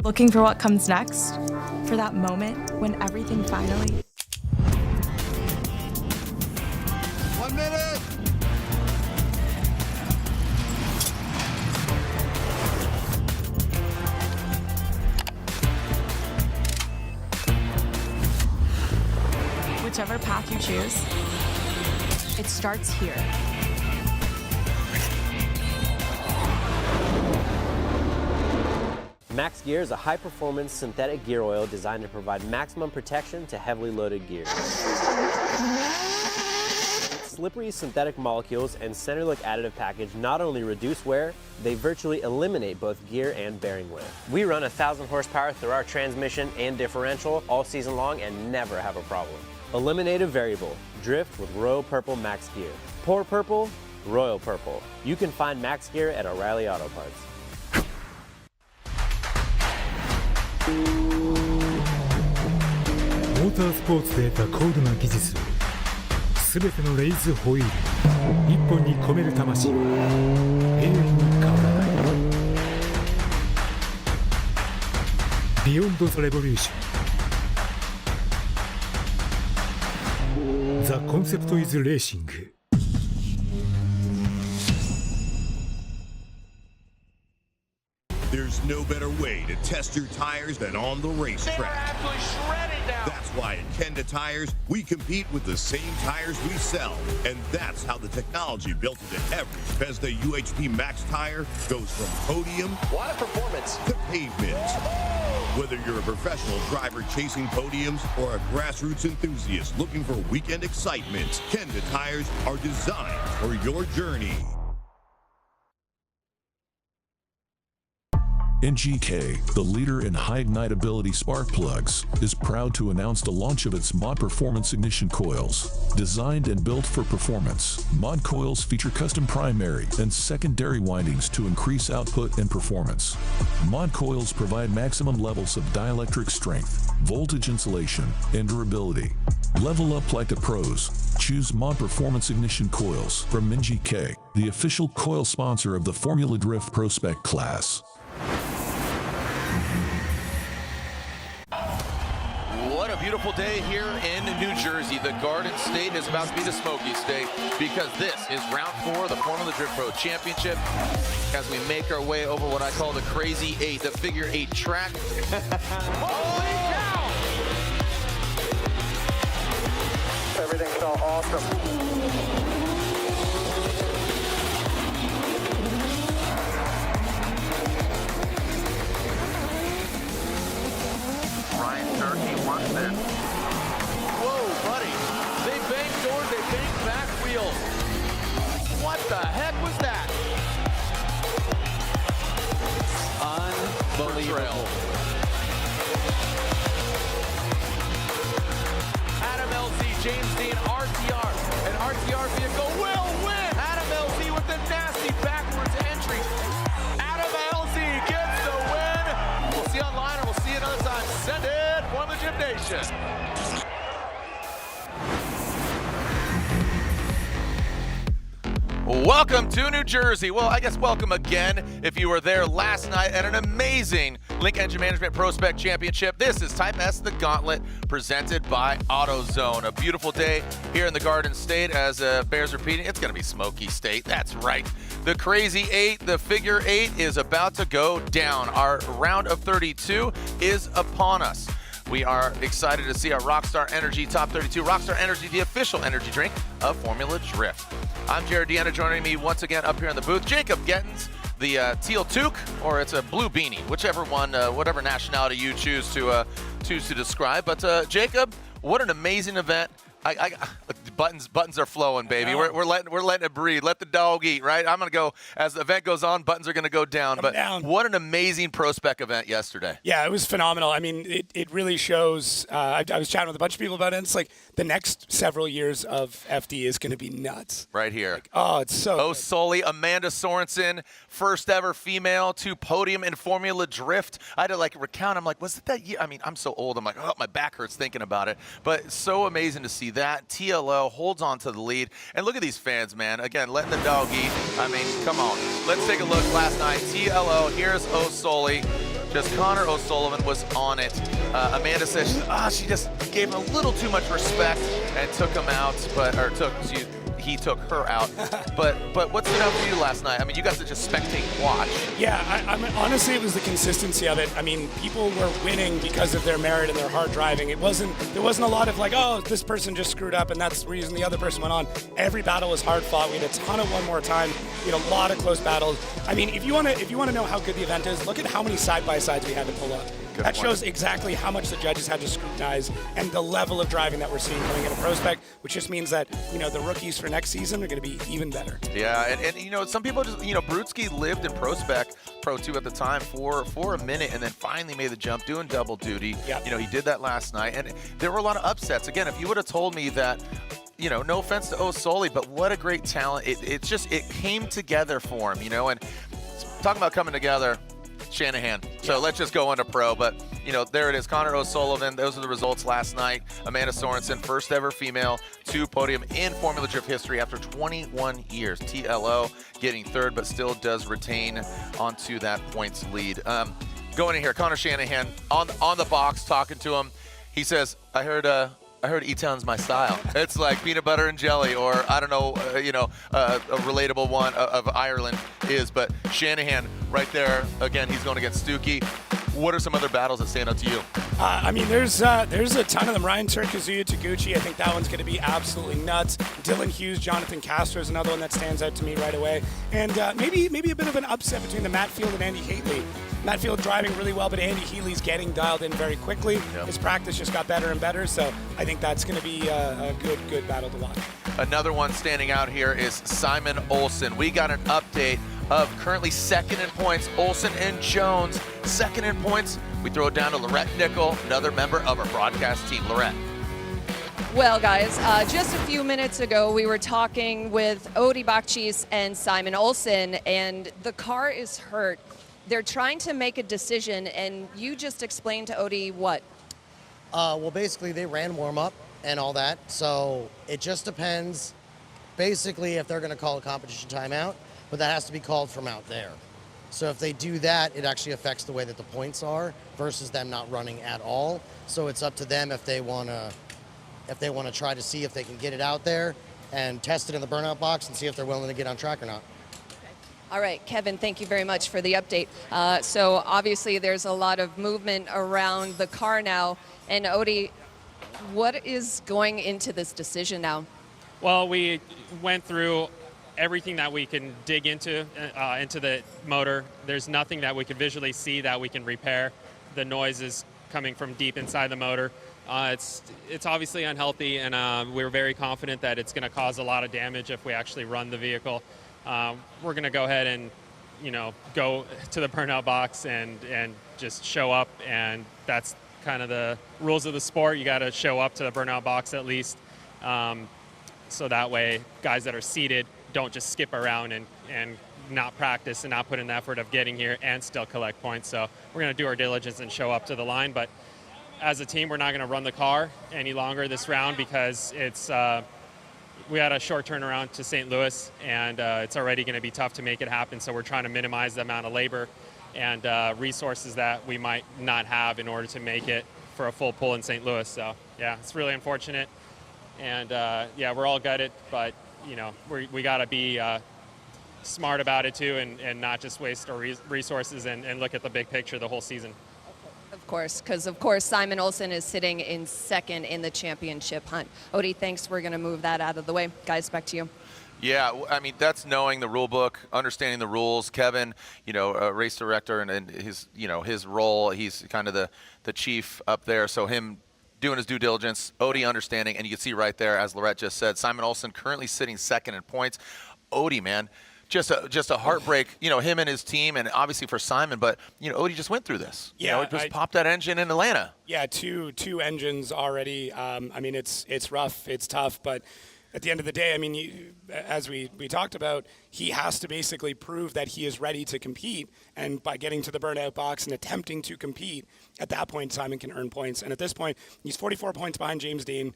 Looking for what comes next? For that moment when everything finally... 1 minute! Whichever path you choose, it starts here. Max Gear is a high-performance synthetic gear oil designed to provide maximum protection to heavily loaded gears. Slippery synthetic molecules and center-look additive package not only reduce wear, they virtually eliminate both gear and bearing wear. We run 1,000 horsepower through our transmission and differential all season long and never have a problem. Eliminate a variable. Drift with Royal Purple Max Gear. Pour purple, Royal Purple. You can find Max Gear at O'Reilly Auto Parts. モータースポーツで得た高度な技術を全てのレイズホイール一本に込める魂は永遠に変わらない。ビヨンド・ザ・レボリューション The concept is racing. There's no better way to test your tires than on the racetrack. They're absolutely shredded now. That's why at Kenda Tires, we compete with the same tires we sell. And that's how the technology built into every Bethesda UHP Max tire goes from podium What a performance. to pavement. Whether you're a professional driver chasing podiums or a grassroots enthusiast looking for weekend excitement, Kenda Tires are designed for your journey. NGK, the leader in high ignitability spark plugs, is proud to announce the launch of its Mod Performance Ignition Coils. Designed and built for performance, Mod Coils feature custom primary and secondary windings to increase output and performance. Mod Coils provide maximum levels of dielectric strength, voltage insulation, and durability. Level up like the pros. Choose Mod Performance Ignition Coils from NGK, the official coil sponsor of the Formula Drift ProSpec class. What a beautiful day here in New Jersey. The Garden State is about to be the Smoky State because this is round 4 of the Formula Drift Pro Championship as we make our way over what I call the Crazy 8, the figure 8 track. Holy cow! Everything felt awesome. Whoa, buddy. They banged doors, they banged back wheels. What the heck was that? Unbelievable. Adam LZ, James Dean, RTR. An RTR vehicle will win. Adam LZ with the nasty backwards entry. Adam LZ gets the win. We'll see you online and we'll see you another time. Send it from the Gym Nation. Welcome to New Jersey. Well, I guess welcome again if you were there last night at an amazing Link Engine Management ProSpec Championship. This is Type S The Gauntlet presented by AutoZone. A beautiful day here in the Garden State as bears repeating. It's going to be Smoky State. That's right. The Crazy 8, the figure 8 is about to go down. Our round of 32 is upon us. We are excited to see our Rockstar Energy Top 32. Rockstar Energy, the official energy drink of Formula Drift. I'm Jared Deanna, joining me once again up here in the booth. Jacob Gettins, the teal toque, or it's a blue beanie, whichever one, whatever nationality you choose to describe. But Jacob, what an amazing event. Buttons are flowing, baby. We're letting it breathe. Let the dog eat, right? I'm gonna go as the event goes on. Buttons are gonna go down. What an amazing ProSpec event yesterday. Yeah, it was phenomenal. I mean, it really shows. I was chatting with a bunch of people about it. And it's like the next several years of FD is gonna be nuts. Right here. Like, oh, it's so. Oh, Sully, Amanda Sorensen, first ever female to podium in Formula Drift. I had to like recount. I'm like, was it that year? I mean, I'm so old. I'm like, oh, my back hurts thinking about it. But so amazing to see that. TLO holds on to the lead. And look at these fans, man. Again, letting the dog eat. I mean, come on. Let's take a look last night. TLO, here's O'Sully. Just Connor O'Sullivan was on it. Amanda says she just gave him a little too much respect and took him out, he took her out. but what stood out for you last night? I mean, you got to just spectate and watch. Yeah, I mean, honestly, it was the consistency of it. I mean, people were winning because of their merit and their hard driving. There wasn't a lot of like, oh, this person just screwed up and that's the reason the other person went on. Every battle was hard fought. We had a ton of one more time. We had a lot of close battles. I mean, if you want to know how good the event is, look at how many side-by-sides we had to pull up. That shows exactly how much the judges had to scrutinize and the level of driving that we're seeing coming into ProSpec, which just means that, the rookies for next season are going to be even better. Yeah, and some people just, Brudski lived in ProSpec Pro 2 at the time for a minute and then finally made the jump doing double duty. Yep. He did that last night, and there were a lot of upsets. Again, if you would have told me that, no offense to O'Sully, but what a great talent. It came together for him, and talking about coming together, Shanahan. So let's just go into pro, but there it is. Connor O'Sullivan, those are the results last night. Amanda Sorensen, first ever female to podium in Formula Drift history after 21 years. TLO getting third, but still does retain onto that points lead. Going in here, Connor Shanahan on the box talking to him. He says, I heard E-Town's my style. It's like peanut butter and jelly, or I don't know, a relatable one of Ireland is, but Shanahan right there, again, he's going against Stuckey. What are some other battles that stand out to you? I mean, there's a ton of them. Ryan Turkazuya Taguchi, I think that one's going to be absolutely nuts. Dylan Hughes, Jonathan Castro is another one that stands out to me right away. And maybe a bit of an upset between the Matt Field and Andy Haley. Matt Field driving really well, but Andy Healy's getting dialed in very quickly. Yep. His practice just got better and better, so I think that's going to be a good battle to watch. Another one standing out here is Simon Olsen. We got an update of currently second in points, Olsen and Jones. Second in points, we throw it down to Lorette Nickel, another member of our broadcast team. Lorette. Well, guys, just a few minutes ago, we were talking with Odie Bakchis and Simon Olsen, and the car is hurt. They're trying to make a decision, and you just explained to Odie what? Well, basically, they ran warm-up and all that, so it just depends, basically, if they're going to call a competition timeout, but that has to be called from out there. So if they do that, it actually affects the way that the points are versus them not running at all. So it's up to them if they want to try to see if they can get it out there and test it in the burnout box and see if they're willing to get on track or not. All right, Kevin, thank you very much for the update. So obviously there's a lot of movement around the car now. And Odie, what is going into this decision now? Well, we went through everything that we can dig into the motor. There's nothing that we can visually see that we can repair. The noise is coming from deep inside the motor. It's obviously unhealthy, and we're very confident that it's going to cause a lot of damage if we actually run the vehicle. We're going to go ahead and, go to the burnout box and just show up, and that's kind of the rules of the sport. You got to show up to the burnout box at least, so that way guys that are seated don't just skip around and not practice and not put in the effort of getting here and still collect points. So we're going to do our diligence and show up to the line, but as a team, we're not going to run the car any longer this round because it's we had a short turnaround to St. Louis, and it's already going to be tough to make it happen. So we're trying to minimize the amount of labor and resources that we might not have in order to make it for a full pull in St. Louis. So yeah, it's really unfortunate, and yeah, we're all gutted, but we got to be smart about it too, and not just waste our resources and look at the big picture the whole season. Of course, because of course Simon Olsen is sitting in second in the championship hunt. Odie, thanks. We're going to move that out of the way. Guys, back to you. Yeah, I mean, that's knowing the rule book, understanding the rules. Kevin, race director, and his, his role, he's kind of the chief up there. So him doing his due diligence, Odie understanding, and you can see right there, as Lorette just said, Simon Olsen currently sitting second in points. Odie, man, just a heartbreak, him and his team, and obviously for Simon, but, Odie just went through this. Yeah, he just popped that engine in Atlanta. Yeah, two engines already. I mean, it's rough, it's tough, but at the end of the day, I mean, as we talked about, he has to basically prove that he is ready to compete, and by getting to the burnout box and attempting to compete, at that point, Simon can earn points. And at this point, he's 44 points behind James Dean.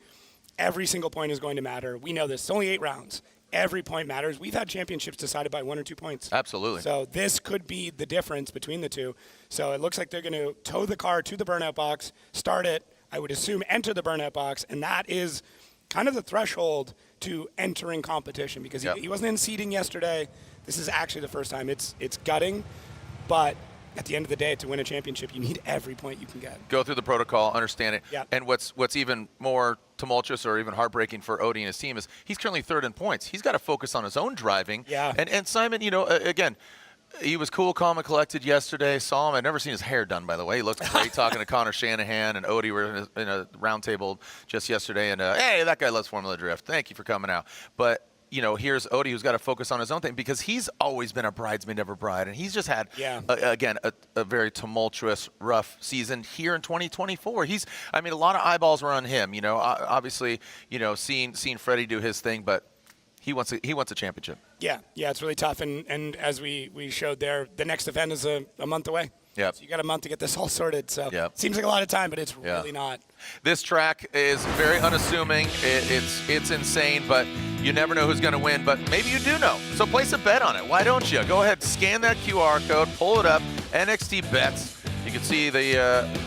Every single point is going to matter. We know this. It's only 8 rounds. every point matters. We've had championships decided by 1 or 2 points. Absolutely. So this could be the difference between the two. So it looks like they're going to tow the car to the burnout box, start it, I would assume enter the burnout box, and that is kind of the threshold to entering competition because he wasn't in seeding yesterday. This is actually the first time. It's gutting, but at the end of the day, to win a championship, you need every point you can get. Go through the protocol, understand it. Yeah. And what's even more tumultuous or even heartbreaking for Odie and his team is he's currently 3rd in points. He's got to focus on his own driving. Yeah. And Simon, you know, again, he was cool, calm, and collected yesterday. Saw him. I'd never seen his hair done, by the way. He looked great talking to Connor Shanahan and Odie. Were in a round table just yesterday. And, hey, that guy loves Formula Drift. Thank you for coming out. But, you know, here's Odie who's got to focus on his own thing because he's always been a bridesmaid, never bride. And he's just had, again, a very tumultuous, rough season here in 2024. I mean, a lot of eyeballs were on him. You know, obviously, you know, seeing Freddie do his thing, but he wants a championship. Yeah, it's really tough. And as we showed there, the next event is a month away. Yeah. So you got a month to get this all sorted. So it seems like a lot of time, but it's really not. This track is very unassuming. It's insane, but you never know who's going to win. But maybe you do know. So place a bet on it. Why don't you? Go ahead, scan that QR code, pull it up. NXT Bets. You can see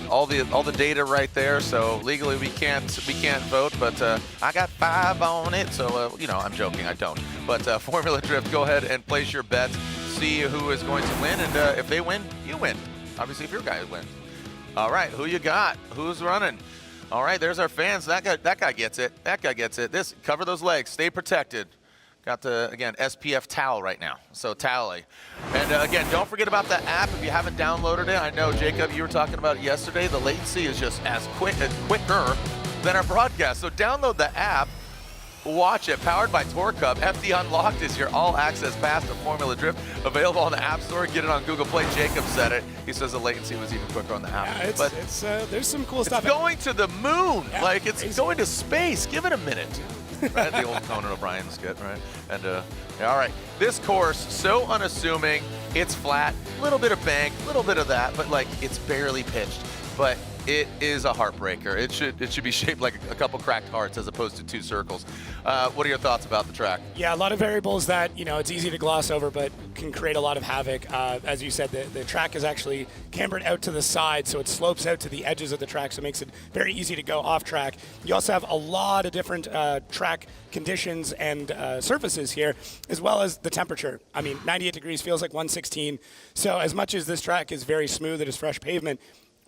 all the data right there. So legally we can't vote, but I got 5 on it. So you know, I'm joking, I don't. But Formula Drift, go ahead and place your bets. See who is going to win, and if they win, you win. Obviously, if your guys win. All right, who you got? Who's running? All right, there's our fans. That guy gets it. That guy gets it. Cover those legs. Stay protected. Got the, again, SPF towel right now, so tally. And again, don't forget about the app if you haven't downloaded it. I know, Jacob, you were talking about it yesterday. The latency is just as quicker than our broadcast. So download the app, watch it. Powered by Tour Cup. FD Unlocked is your all-access pass to Formula Drift. Available on the App Store. Get it on Google Play. Jacob said it. He says the latency was even quicker on the app. Yeah, there's some cool stuff. It's going to the moon. Yeah, like, it's going to space. Give it a minute. Right? The old Conan O'Brien skit, right? And all right, this course, so unassuming. It's flat, a little bit of bank, a little bit of that, but like it's barely pitched. But it is a heartbreaker. It should be shaped like a couple cracked hearts as opposed to 2 circles. What are your thoughts about the track? Yeah, a lot of variables that, you know, it's easy to gloss over, but can create a lot of havoc. As you said, the track is actually cambered out to the side, so it slopes out to the edges of the track, so it makes it very easy to go off track. You also have a lot of different track conditions and surfaces here, as well as the temperature. I mean, 98 degrees feels like 116. So as much as this track is very smooth, it is fresh pavement,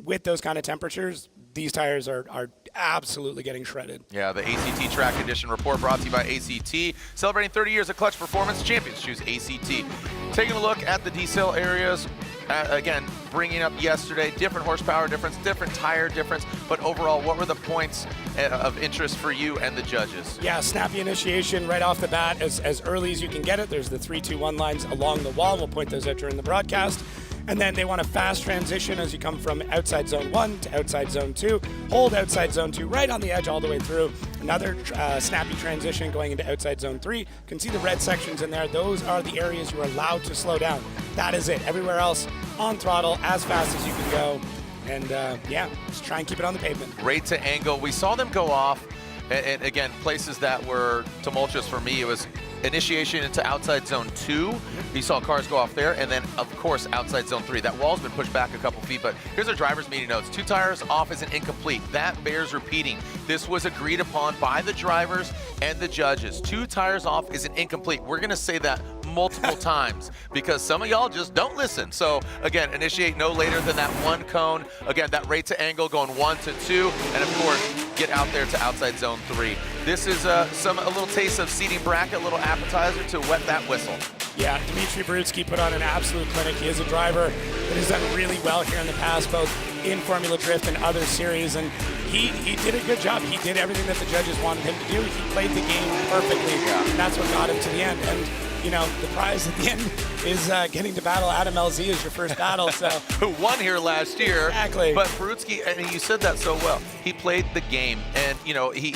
with those kind of temperatures, these tires are absolutely getting shredded. Yeah, the ACT Track Condition Report brought to you by ACT. Celebrating 30 years of clutch performance, champions choose ACT. Taking a look at the decel areas, again, bringing up yesterday, different horsepower difference, different tire difference, but overall, what were the points of interest for you and the judges? Yeah, snappy initiation right off the bat, as early as you can get it. There's the 3-2-1 lines along the wall. We'll point those out during the broadcast. And then they want a fast transition as you come from outside zone 1 to outside zone 2. Hold outside zone 2 right on the edge all the way through. Another snappy transition going into outside zone 3. You can see the red sections in there. Those are the areas you're allowed to slow down. That is it. Everywhere else on throttle as fast as you can go. And yeah, just try and keep it on the pavement. Rate to angle. We saw them go off. And again, places that were tumultuous for me, it was initiation into outside zone 2. You saw cars go off there, and then of course outside zone 3. That wall's been pushed back a couple feet, but here's our driver's meeting notes. 2 tires off is an incomplete. That bears repeating. This was agreed upon by the drivers and the judges. 2 tires off is an incomplete. We're gonna say that multiple times because some of y'all just don't listen. So again, initiate no later than that 1 cone. Again, that rate to angle going 1 to 2, and of course, get out there to outside zone 3. This is a little taste of seating bracket, a little appetizer to wet that whistle. Yeah, Dmitry Barutsky put on an absolute clinic. He is a driver that has done really well here in the past, both in Formula Drift and other series, and he did a good job. He did everything that the judges wanted him to do. He played the game perfectly, and that's what got him to the end. And you know, the prize at the end is getting to battle Adam LZ as your first battle. So who won here last year? Exactly. But Barutsky, and you said that so well. He played the game, and you know, he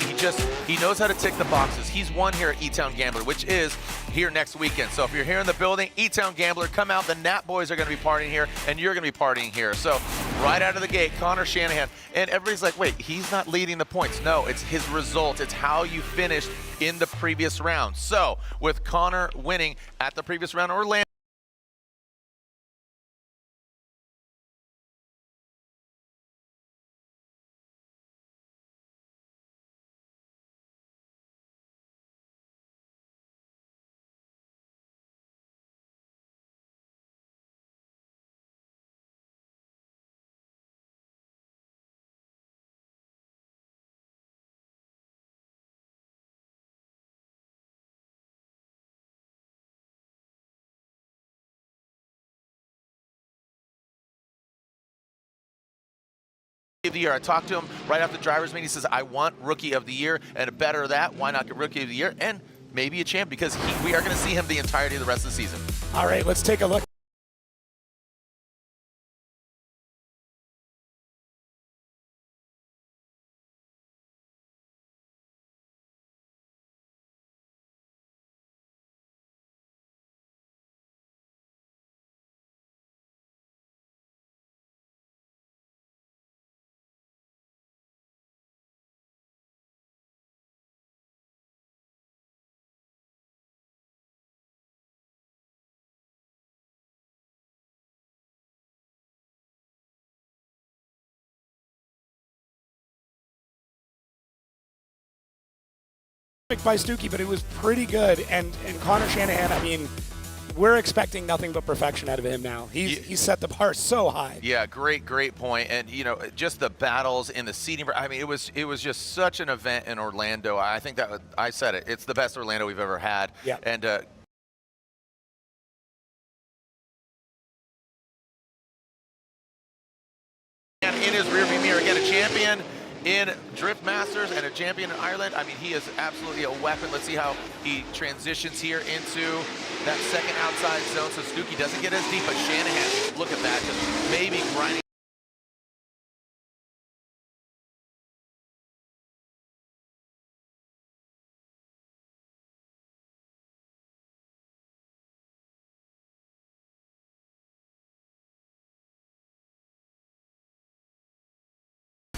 knows how to tick the boxes. He's won here at E-Town Gambler, which is here next weekend. So if you're here in the building, E-Town Gambler, come out. The Nat boys are going to be partying here, and you're going to be partying here. So right out of the gate, Connor Shanahan. And everybody's like, wait, he's not leading the points. No, it's his result. It's how you finished in the previous round. So with Connor winning at the previous round, Orlando. Of the year. I talked to him right after the driver's meeting. He says, I want Rookie of the Year, and better of that, why not get Rookie of the Year and maybe a champ, because we are going to see him the entirety of the rest of the season. All right, let's take a look. By Stuckey, but it was pretty good. And Connor Shanahan, I mean, we're expecting nothing but perfection out of him now. He's set the bar so high. Yeah, great point. And you know, just the battles in the seating. I mean, it was just such an event in Orlando. I think that I said it. It's the best Orlando we've ever had. Yeah. And in his rearview mirror, again, a champion in Drift Masters and a champion in Ireland. I mean, he is absolutely a weapon. Let's see how he transitions here into that second outside zone. So Stuckey doesn't get as deep, but Shanahan, look at that, just maybe grinding.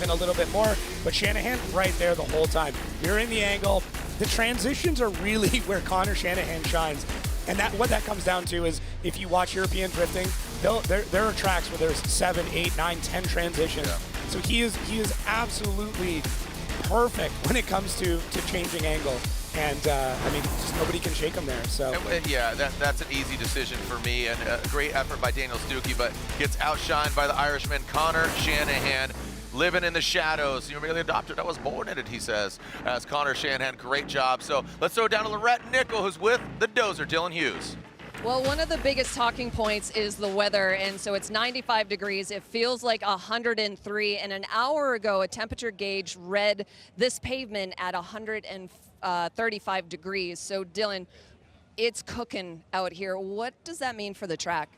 A little bit more, but Shanahan right there the whole time. You're in the angle. The transitions are really where Connor Shanahan shines. And what that comes down to is if you watch European drifting, there are tracks where there's 7, 8, 9, 10 transitions. Yeah. So he is absolutely perfect when it comes to changing angle. And I mean, just nobody can shake him there. So yeah, that's an easy decision for me, and a great effort by Daniel Stuckey, but gets outshined by the Irishman Connor Shanahan. Living in the shadows. You're really adopted. I was born in it, he says, as Connor Shanahan. Great job. So let's throw it down to Lorette Nickel, who's with the dozer, Dylan Hughes. Well, one of the biggest talking points is the weather, and so it's 95 degrees. It feels like 103, and an hour ago, a temperature gauge read this pavement at 135 degrees. So, Dylan, it's cooking out here. What does that mean for the track?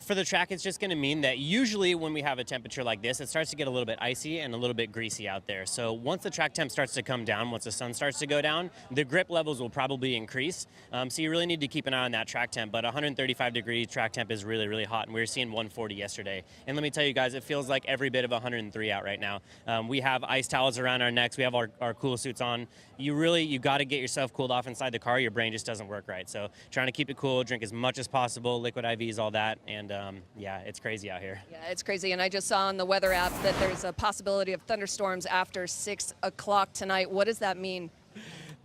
For the track, it's just going to mean that usually when we have a temperature like this, it starts to get a little bit icy and a little bit greasy out there. So once the track temp starts to come down, once the sun starts to go down, the grip levels will probably increase. So you really need to keep an eye on that track temp. But 135 degree track temp is really, really hot, and we were seeing 140 yesterday. And let me tell you guys, it feels like every bit of 103 out right now. We have ice towels around our necks. We have our cool suits on. You got to get yourself cooled off inside the car. Your brain just doesn't work right. So trying to keep it cool, drink as much as possible, liquid IVs, all that. And yeah, it's crazy out here. Yeah, it's crazy. And I just saw on the weather app that there's a possibility of thunderstorms after 6 o'clock tonight. What does that mean?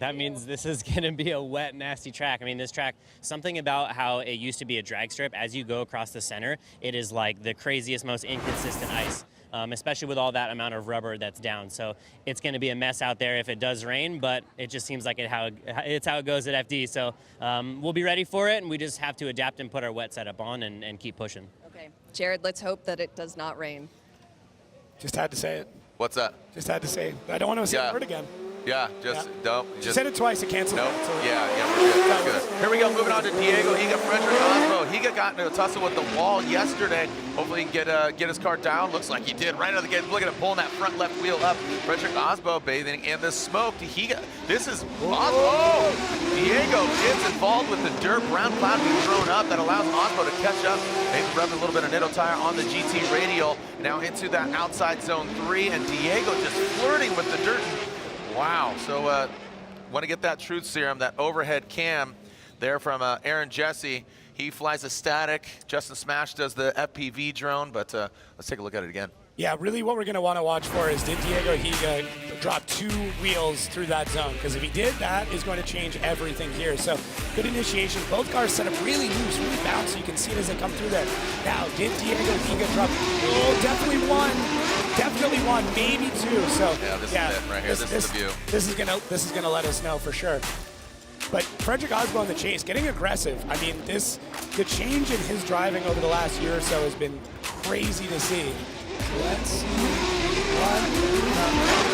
That means this is going to be a wet, nasty track. I mean, this track, something about how it used to be a drag strip, as you go across the center, it is like the craziest, most inconsistent ice, especially with all that amount of rubber that's down. So it's going to be a mess out there if it does rain, but it just seems like it's how it goes at FD. So we'll be ready for it, and we just have to adapt and put our wet setup on and keep pushing. Okay. Jared, let's hope that it does not rain. Just had to say it. What's that? Just had to say it. I don't want to say the word again. Yeah, don't. Just said it twice, it canceled. Nope. So Yeah, we're good. That's good. Here we go, moving on to Diego Higa, Frederick Osmo. Higa got into a tussle with the wall yesterday. Hopefully he can get his car down. Looks like he did right out of the gate. Look at him pulling that front left wheel up. Frederick Osmo bathing in the smoke. Higa, this is Osmo. Oh, Diego gets involved with the dirt. Brown cloud being thrown up that allows Osbo to catch up. Maybe revving a little bit of Nitto tire on the GT radial. Now into that outside zone 3, and Diego just flirting with the dirt. Wow, so want to get that truth serum, that overhead cam there from Aaron Jesse. He flies a static. Justin Smash does the FPV drone, but let's take a look at it again. Yeah, really what we're going to want to watch for is, did Diego Higa drop 2 wheels through that zone? Because if he did, that is going to change everything here. So good initiation. Both cars set up really loose, really bounced. You can see it as they come through there. Now, did Diego Higa drop? Oh, definitely one. Definitely one, maybe 2. So yeah, this is it right here. This is the view. This is gonna let us know for sure. But Frederick Osbo in the chase, getting aggressive. I mean, the change in his driving over the last year or so has been crazy to see. Let's see.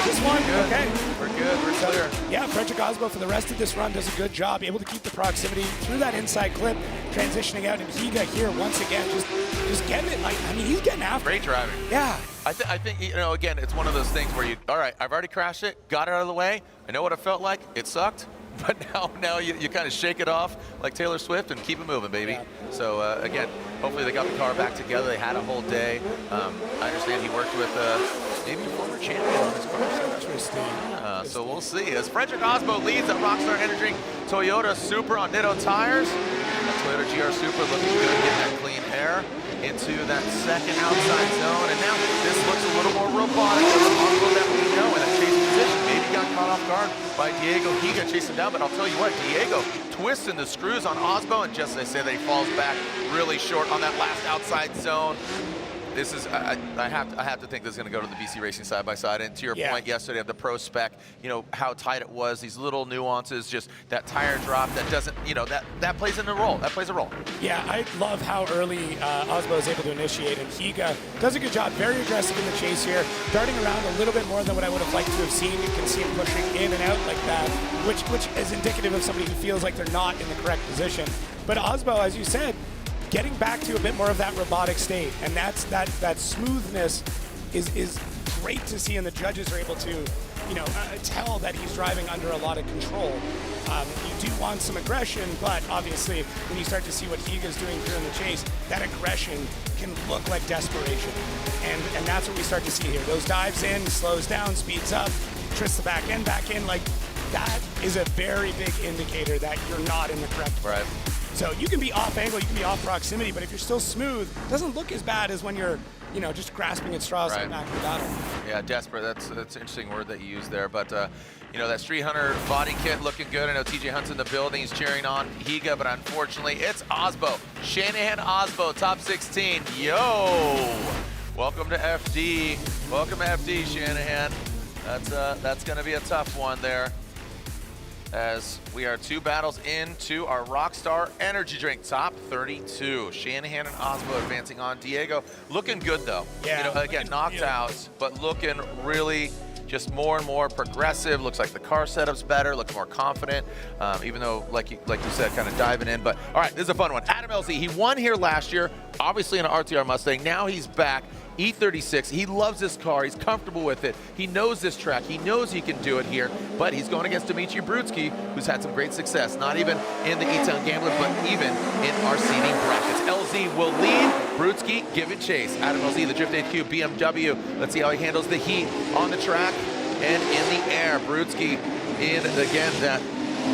This one, good. Okay. We're good, we're clear. Yeah, Frederick Osbo for the rest of this run does a good job, able to keep the proximity through that inside clip, transitioning out, and Higa here once again, just getting it. Like, I mean, he's getting after. Great driving. Yeah. I think, you know, again, it's one of those things where all right, I've already crashed it, got it out of the way. I know what it felt like. It sucked. But now you kind of shake it off like Taylor Swift and keep it moving, baby. Yeah. So, again, hopefully they got the car back together. They had a whole day. I understand he worked with maybe a former champion on his car. So interesting. So we'll see. As Frederick Osbo leads at Rockstar Energy Toyota Supra on Nitto tires. Toyota GR Supra looking good, getting that clean air into that second outside zone. And now this looks a little more robotic than the Osbo that we know in that chasing position. Maybe got caught off guard by Diego Higa chasing down, but I'll tell you what, Diego twisting the screws on Osbo, and just as I say that he falls back really short on that last outside zone. This is, I have to think this is going to go to the BC Racing side-by-side. And to your point yesterday of the Pro-Spec, you know, how tight it was, these little nuances, just that tire drop that doesn't, you know, that plays in a role. That plays a role. Yeah, I love how early Osbo is able to initiate, and Higa does a good job, very aggressive in the chase here, darting around a little bit more than what I would have liked to have seen. You can see him pushing in and out like that, which is indicative of somebody who feels like they're not in the correct position. But Osbo, as you said, getting back to a bit more of that robotic state, and that smoothness is great to see, and the judges are able to, you know, tell that he's driving under a lot of control. You do want some aggression, but obviously when you start to see what Higa's doing here in the chase, that aggression can look like desperation, and that's what we start to see here. Those dives in, slows down, speeds up, twists the back in, like that is a very big indicator that you're not in the correct place. Right. So you can be off angle, you can be off proximity, but if you're still smooth, it doesn't look as bad as when you're, you know, just grasping at straws in the back of the battle. Yeah, desperate. That's an interesting word that you used there. But you know, that Street Hunter body kit looking good. I know TJ Hunt's in the building. He's cheering on Higa, but unfortunately, it's Osbo. Shanahan Osbo, top 16. Yo! Welcome to FD. Welcome to FD, Shanahan. That's going to be a tough one there, as we are 2 battles into our Rockstar Energy Drink top 32. Shanahan and Osbo advancing on. Diego looking good though. Yeah. You know, again, knocked out, but looking really just more and more progressive. Looks like the car setup's better, looks more confident, even though, like you said, kind of diving in. But all right, this is a fun one. Adam LZ, he won here last year, obviously in an RTR Mustang. Now he's back. E36, he loves this car, he's comfortable with it, he knows this track, he knows he can do it here, but he's going against Dimitri Brutsky, who's had some great success, not even in the E-Town Gambler, but even in our seeding brackets. LZ will lead, Brutsky give it chase. Adam LZ, the Drift HQ BMW, let's see how he handles the heat on the track and in the air. Brutsky in, again, that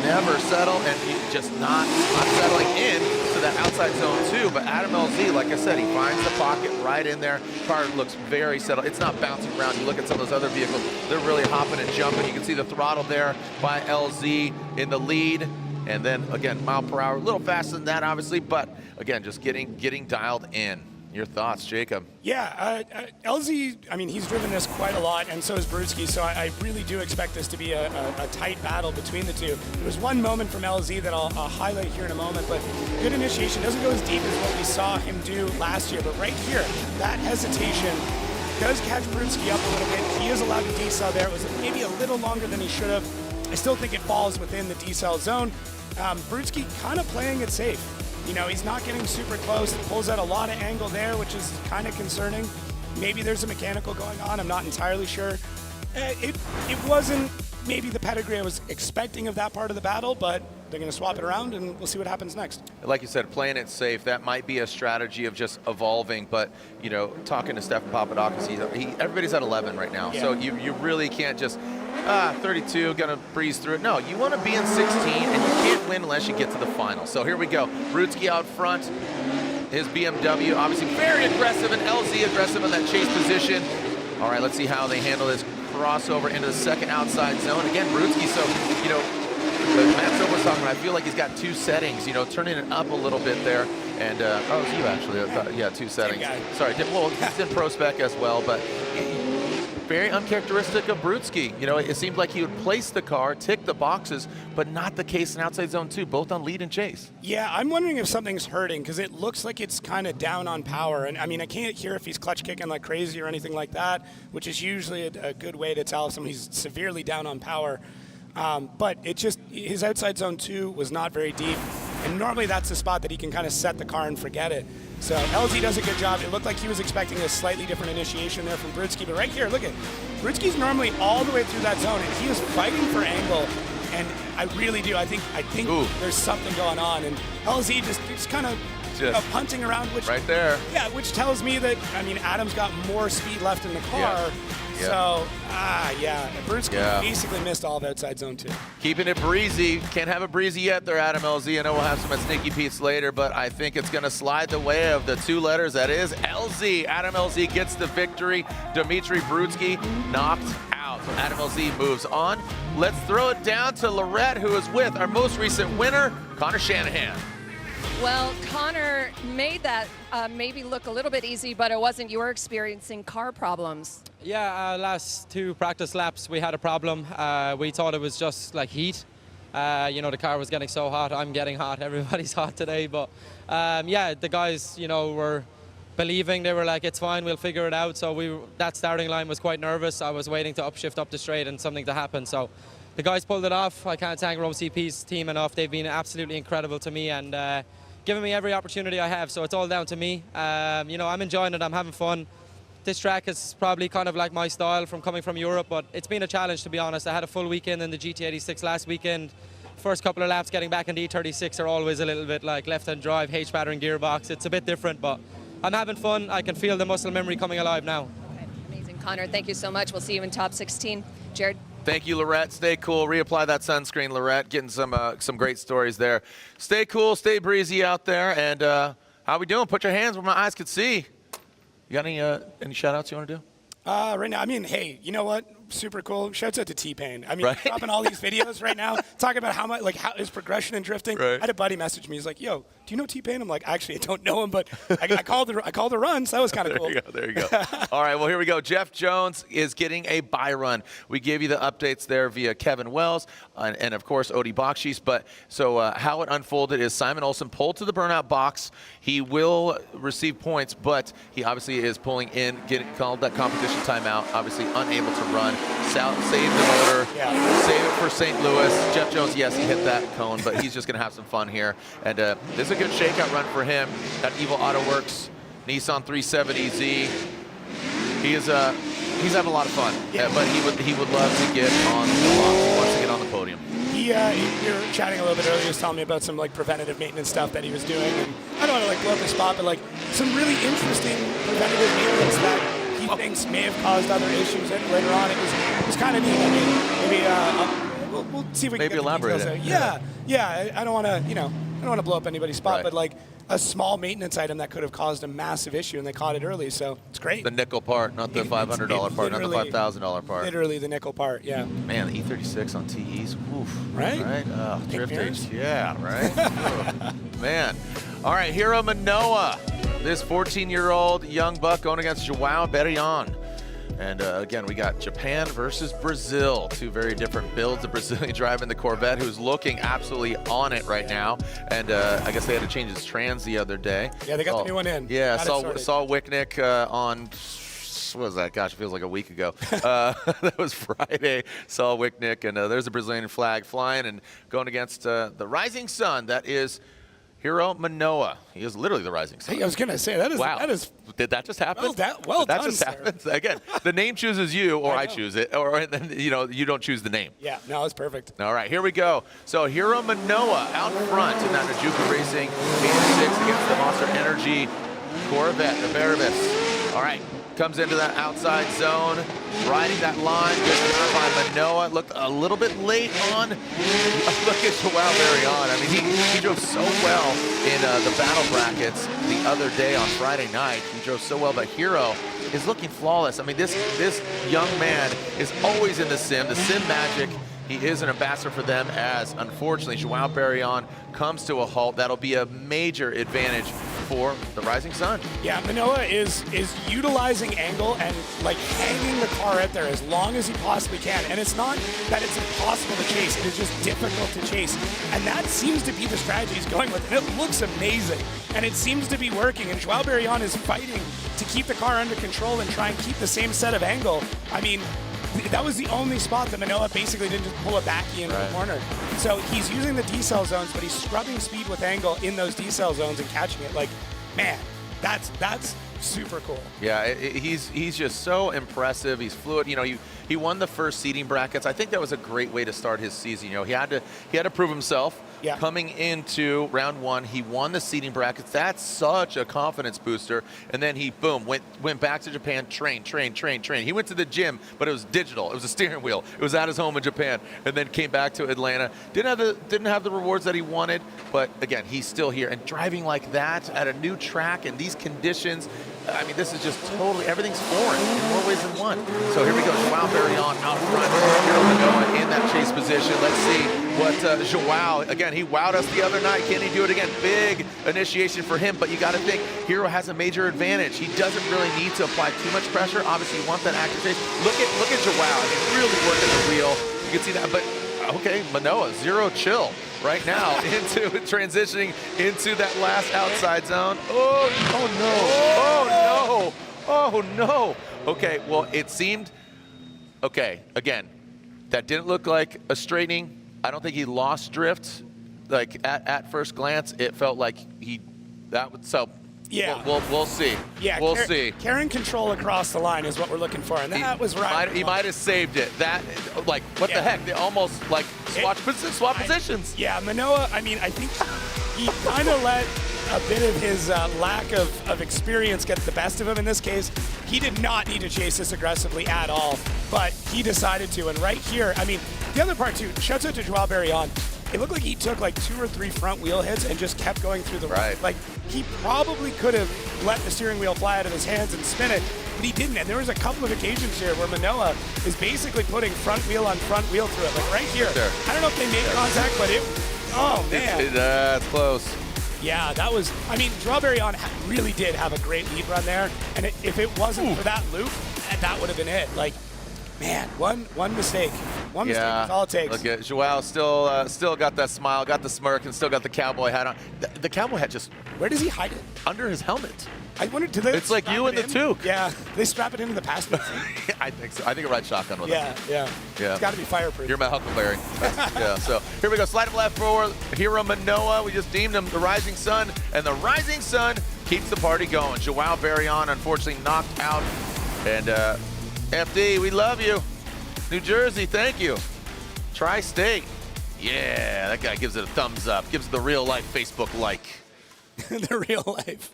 never settle, and just not settling in to that outside zone too. But Adam LZ, like I said, he finds the pocket right in there. Car looks very settled. It's not bouncing around. You look at some of those other vehicles, they're really hopping and jumping. You can see the throttle there by LZ in the lead. And then again, mile per hour, a little faster than that, obviously, but again, just getting dialed in. Your thoughts, Jacob? Yeah, LZ, I mean, he's driven this quite a lot, and so has Brutsky, so I really do expect this to be a tight battle between the two. There was one moment from LZ that I'll highlight here in a moment, but good initiation. Doesn't go as deep as what we saw him do last year, but right here, that hesitation does catch Brutsky up a little bit. He is allowed to decel there. It was maybe a little longer than he should have. I still think it falls within the decel zone. Brutsky kind of playing it safe. You know, he's not getting super close. He pulls out a lot of angle there, which is kind of concerning. Maybe there's a mechanical going on. I'm not entirely sure. It wasn't maybe the pedigree I was expecting of that part of the battle, but they're going to swap it around, and we'll see what happens next. Like you said, playing it safe, that might be a strategy of just evolving, but, you know, talking to Stefan Papadakis, everybody's at 11 right now, so you really can't just, 32, gonna breeze through it. No, you want to be in 16, and you can't win unless you get to the final. So here we go. Brudski out front. His BMW, obviously very aggressive, and LZ aggressive in that chase position. All right, let's see how they handle this crossover into the second outside zone. Again, Brudski, so, you know, Matt Silva was talking about, I feel like he's got 2 settings, you know, turning it up a little bit there. And, oh, it's you actually. Yeah, 2 settings. Sorry, well, he's in ProSpec as well, but very uncharacteristic of Brudski. You know, it seemed like he would place the car, tick the boxes, but not the case in outside zone 2, both on lead and chase. Yeah, I'm wondering if something's hurting, because it looks like it's kind of down on power. And I mean, I can't hear if he's clutch kicking like crazy or anything like that, which is usually a good way to tell if somebody's severely down on power. But it just, his outside zone 2 was not very deep. And normally that's the spot that he can kind of set the car and forget it. So LZ does a good job. It looked like he was expecting a slightly different initiation there from Brudski. But right here, look at, Brudski's normally all the way through that zone, and he is fighting for angle. And I really do. I think there's something going on. And LZ just kind of punting around, which right there. Yeah, which tells me that, I mean, Adam's got more speed left in the car. So, Brudski basically missed all of outside zone 2. Keeping it breezy. Can't have it breezy yet there, Adam LZ. I know we'll have some at Sneaky Pete's later, but I think it's going to slide the way of the 2 letters. That is LZ. Adam LZ gets the victory. Dmitry Brudski knocked out. So Adam LZ moves on. Let's throw it down to Lorette, who is with our most recent winner, Connor Shanahan. Well, Connor made that maybe look a little bit easy, but it wasn't. You were experiencing car problems. Yeah, last 2 practice laps we had a problem. We thought it was just like heat. You know, the car was getting so hot. I'm getting hot. Everybody's hot today. But yeah, the guys, you know, were believing. They were like, it's fine, we'll figure it out. So that starting line was quite nervous. I was waiting to upshift up the straight and something to happen. So the guys pulled it off. I can't thank Rome CP's team enough. They've been absolutely incredible to me and giving me every opportunity I have. So it's all down to me. You know, I'm enjoying it. I'm having fun. This track is probably kind of like my style from coming from Europe, but it's been a challenge, to be honest. I had a full weekend in the GT86 last weekend. First couple of laps getting back in the E36 are always a little bit like left-hand drive, H-pattern gearbox. It's a bit different, but I'm having fun. I can feel the muscle memory coming alive now. Okay, amazing. Connor, thank you so much. We'll see you in top 16. Jared? Thank you, Lorette. Stay cool. Reapply that sunscreen, Lorette. Getting some great stories there. Stay cool. Stay breezy out there. And how we doing? Put your hands where my eyes could see. You got any shout-outs you want to do? Right now, I mean, hey, you know what? Super cool. Shouts out to T-Pain. I mean, dropping all these videos right now, talking about how his progression in drifting. I had a buddy message me. He's like, "Yo, do you know T-Pain?" I'm like, "Actually, I don't know him, but I called the run, so that was kind of cool." There you go. All right, well, here we go. Jeff Jones is getting a bye run. We gave you the updates there via Kevin Wells and of course, Odi Bakshis. But so how it unfolded is Simon Olsen pulled to the burnout box. He will receive points, but he obviously is pulling in, getting called that competition timeout, obviously unable to run. Save the motor, save it for St. Louis. Jeff Jones, yes, he hit that cone, but he's just going to have some fun here. And this is a good shakeout run for him. That Evil Auto Works Nissan 370Z. He's having a lot of fun, but he would love to get on the block. He wants to get on the podium. You were chatting a little bit earlier. He was telling me about some preventative maintenance stuff that he was doing, and I don't want to blow up the spot, but some really interesting preventative maintenance that he thinks may have caused other issues later on. It was kind of neat. I mean, maybe we'll see if we can get elaborate the details there. Yeah. I don't want to but blow up anybody's spot, but a small maintenance item that could have caused a massive issue, and they caught it early, so it's great. The nickel part, not the $500 part, not the $5,000 part. Literally the nickel part, yeah. Man, the E36 on TEs, oof. Right? Drifting, yeah, right? Man. All right, Hiro Manoa, this 14-year-old young buck going against Joao Berrion. And again, we got Japan versus Brazil, 2 very different builds. The Brazilian driving the Corvette, who's looking absolutely on it right now. And I guess they had to change his trans the other day. Yeah, they got the new one in. Yeah, saw Wicknick on, what was that? Gosh, it feels like a week ago. That was Friday. Saw Wicknick, and there's a Brazilian flag flying and going against the rising sun. That is Hiro Manoa. He is literally the rising sun. Hey, I was going to say, that is Did that just happen? Well Did that done, just sir. happen? Again, the name chooses you, or I choose it, or then you don't choose the name. Yeah, no, it's perfect. All right, here we go. So Hiro Manoa out front in that Najuka Racing 86 against the Monster Energy Corvette, the Barabas. All right, comes into that outside zone, riding that line, good turn by Manoa. Looked a little bit late on. Look at Joao Marion. I mean, he drove so well in the battle brackets the other day on Friday night. He drove so well, but Hiro is looking flawless. I mean, this young man is always in the sim magic. He is an ambassador for them, as unfortunately Joao Barrion comes to a halt. That'll be a major advantage for the Rising Sun. Yeah, Manoa is utilizing angle and like hanging the car out there as long as he possibly can. And it's not that it's impossible to chase, it is just difficult to chase. And that seems to be the strategy he's going with. And it looks amazing. And it seems to be working. And Joao Barrion is fighting to keep the car under control and try and keep the same set of angle. I mean, that was the only spot that Manoa basically didn't just pull a backy into the corner. So he's using the decel zones, but he's scrubbing speed with angle in those decel zones and catching it. Like, man, that's super cool. Yeah, he's just so impressive. He's fluid. You know, he won the first seeding brackets. I think that was a great way to start his season. You know, he had to prove himself. Yeah. Coming into round one, he won the seeding brackets. That's such a confidence booster. And then he, boom, went back to Japan, train. He went to the gym, but it was digital. It was a steering wheel. It was at his home in Japan, and then came back to Atlanta. Didn't have the rewards that he wanted, but again, he's still here. And driving like that at a new track in these conditions, I mean, this is just totally, everything's foreign in more ways than one. So here we go, Joao Barrion out front, Hiro Manoa in that chase position. Let's see what Joao, again, he wowed us the other night. Can he do it again? Big initiation for him, but you got to think, Hiro has a major advantage. He doesn't really need to apply too much pressure. Obviously, you want that active chase. Look at Joao. I mean, really working the wheel. You can see that, but okay, Manoa, zero chill right now into transitioning into that last outside zone. Oh no. Okay, well, it seemed, okay, again, that didn't look like a straightening. I don't think he lost drift. Like at first glance, it felt like so. Yeah. We'll see. Yeah, we'll see. Carrying control across the line is what we're looking for, and that was right. He might have saved it. That, like, what the heck? They almost like swap positions. Yeah, Manoa. I mean, I think he kind of let a bit of his lack of experience get the best of him in this case. He did not need to chase this aggressively at all, but he decided to. And right here, I mean, the other part too. Shouts out to Joao Barrion. It looked like he took like 2 or 3 front wheel hits and just kept going through the right. Like, he probably could have let the steering wheel fly out of his hands and spin it, but he didn't. And there was a couple of occasions here where Manoa is basically putting front wheel on front wheel through it. Like right here. Sure. I don't know if they made contact, but oh man. That's close. Yeah, that was, I mean, Joao Barrion really did have a great lead run there. And if it wasn't for that loop, that would have been it. Like, man, one mistake. One mistake is all it takes. Look at Joao, still got that smile, got the smirk, and still got the cowboy hat on. The cowboy hat just... Where does he hide it? Under his helmet. I wondered, do they It's like you and the toque. Yeah, they strap it into the passenger seat. I think so. I think it rides shotgun with it. Yeah. It's got to be fireproof. You're my Huckleberry. Yeah, so here we go. Slide of left forward. Hiro Manoa. We just deemed him the Rising Sun, and the Rising Sun keeps the party going. Joao Barrion, unfortunately, knocked out. And FD, we love you. New Jersey, thank you. Tri-State. Yeah, that guy gives it a thumbs up. Gives it the real life Facebook like. The real life.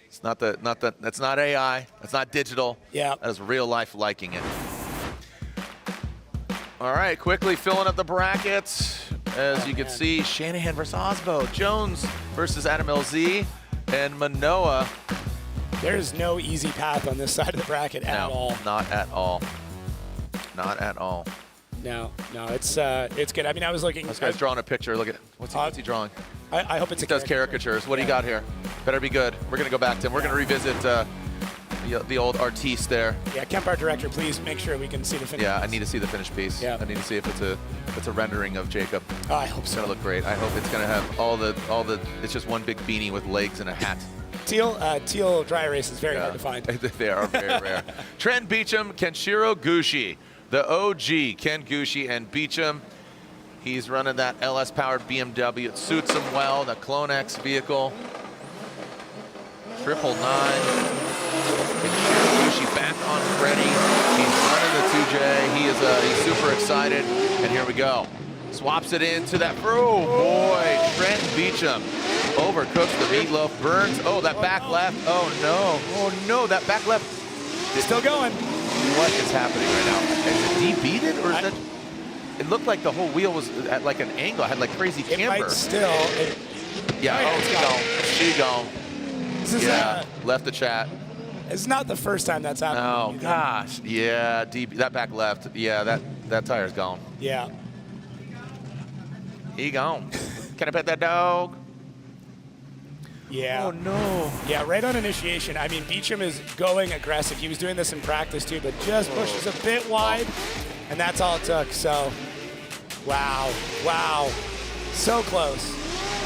It's that's not AI. That's not digital. Yeah. That is real life liking it. All right, quickly filling up the brackets. As you can see, Shanahan versus Osbo, Jones versus Adam LZ, and Manoa. There's no easy path on this side of the bracket at all. Not at all. Not at all. No, it's good. I mean, I was looking. This guy's drawing a picture. Look at what's he drawing? I hope it's he does caricatures. What do you got here? Better be good. We're gonna go back to him. We're gonna revisit the old artiste there. Yeah, Kemp, our director, please make sure we can see the finish. Yeah, I need to see the finished piece. Yeah. I need to see if it's a rendering of Jacob. Oh, I hope so. It's gonna look great. I hope it's gonna have all the. It's just one big beanie with legs and a hat. Teal dry erase is very hard to find. They are very rare. Trent Beecham, Kenshiro Gushi, the OG Ken Gushi, and Beecham. He's running that LS-powered BMW. It suits him well, the Clone X vehicle. 999. Gucci back on ready. He's running the 2J. He's super excited. And here we go. Swaps it into that. Oh boy, Trent Beecham overcooks the meatloaf. Burns. Oh, that back left. Oh no. Oh no, that back left. Still going. What is happening right now? Is it debeated or is that? It looked like the whole wheel was at like an angle. It had like crazy camber. It might still. Yeah. Oh, she gone. This is left the chat. It's not the first time that's happened. Oh gosh, yeah, that back left. Yeah, that tire's gone. Yeah. He gone. Can I pet that dog? Yeah. Oh no. Yeah, right on initiation. I mean, Beecham is going aggressive. He was doing this in practice too, but just pushes a bit wide, and that's all it took. So, wow, so close.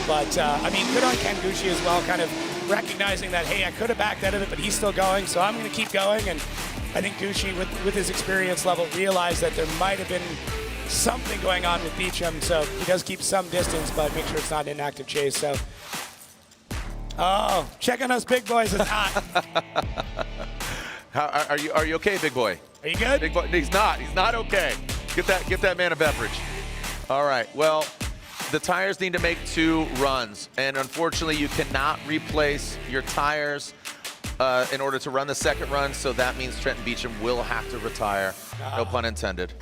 But I mean, good on Ken Gucci as well, kind of recognizing that, hey, I could have backed out of it, but he's still going, so I'm going to keep going. And I think Gucci, with his experience level, realized that there might have been something going on with Beecham, so he does keep some distance, but make sure it's not an inactive chase. So, oh, check on us big boys. It's hot. Are you okay, big boy? Are you good? Big boy, he's not okay. Get that man a beverage. All right, well, the tires need to make 2 runs, and unfortunately you cannot replace your tires in order to run the second run, so that means Trenton Beecham will have to retire. No pun intended.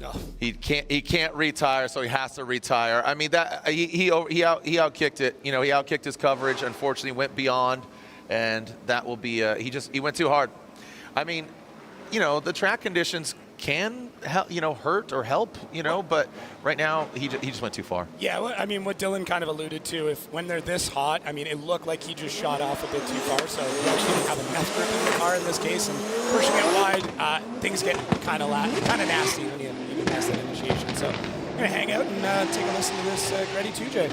No. He can't retire, so he has to retire. I mean, that he outkicked it. You know, he outkicked his coverage. Unfortunately, went beyond, and that will be he went too hard. I mean, you know, the track conditions can help, hurt or help, but right now he just went too far. Yeah, well, I mean, what Dylan kind of alluded to, when they're this hot, I mean, it looked like he just shot off a bit too far, so he actually didn't have enough grip in the car in this case, and pushing it wide, things get kind of nasty when you pass that initiation. So I'm going to hang out and take a listen to this Gretty 2J.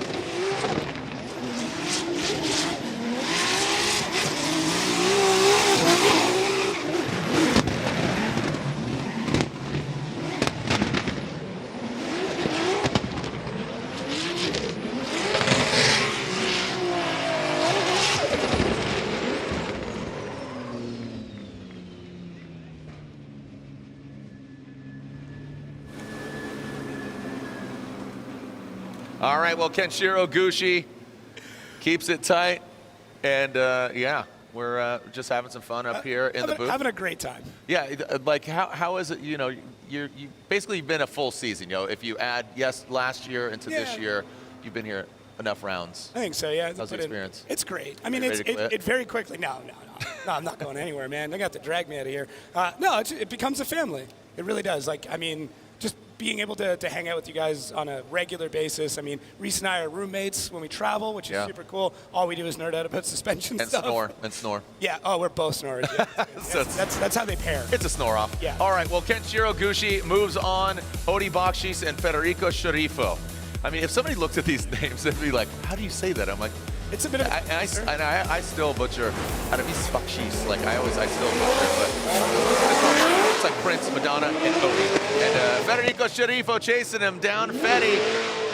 All right, well, Kenshiro Gucci keeps it tight, and yeah, we're just having some fun up here in the booth. Having a great time. Yeah, like how is it? You basically been a full season. If you add last year into this year, you've been here enough rounds. I think so. Yeah. How's the experience? It's great. I mean, it very quickly. No, I'm not going anywhere, man. They got to drag me out of here. No, it becomes a family. It really does. Like, I mean, just being able to hang out with you guys on a regular basis. I mean, Reese and I are roommates when we travel, which is super cool. All we do is nerd out about suspension stuff. And snore. Yeah. Oh, we're both snorers. Yeah. So that's how they pair. It's a snore off. Yeah. All right. Well, Kenshiro Gucci moves on. Odi Bakshis and Federico Sharifo. I mean, if somebody looked at these names, they'd be like, "How do you say that?" I'm like, "It's a bit of." I still butcher. How to be Bakshis? Like I still butcher, but it's like Prince, Madonna, and Odi. And Federico Sharifo chasing him down. Fetty,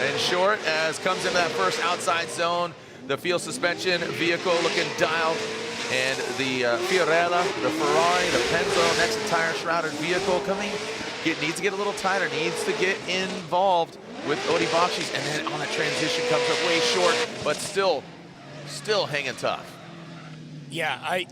in short, as comes into that first outside zone. The field suspension vehicle looking dialed. And the Fiorella, the Ferrari, the Penzo, next tire shrouded vehicle coming. Needs to get a little tighter, needs to get involved with Odi Bakshis. And then on the transition comes up way short, but still hanging tough. Yeah,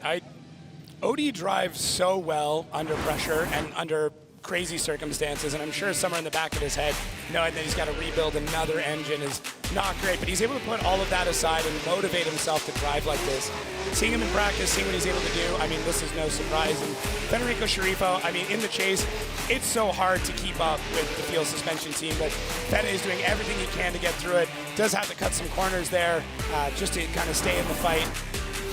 Odi drives so well under pressure and under crazy circumstances, and I'm sure somewhere in the back of his head, knowing that he's got to rebuild another engine is not great, but he's able to put all of that aside and motivate himself to drive like this. Seeing him in practice, seeing what he's able to do, I mean, this is no surprise. And Federico Sharifo, I mean, in the chase, it's so hard to keep up with the field suspension team, but Fede is doing everything he can to get through it. Does have to cut some corners there just to kind of stay in the fight.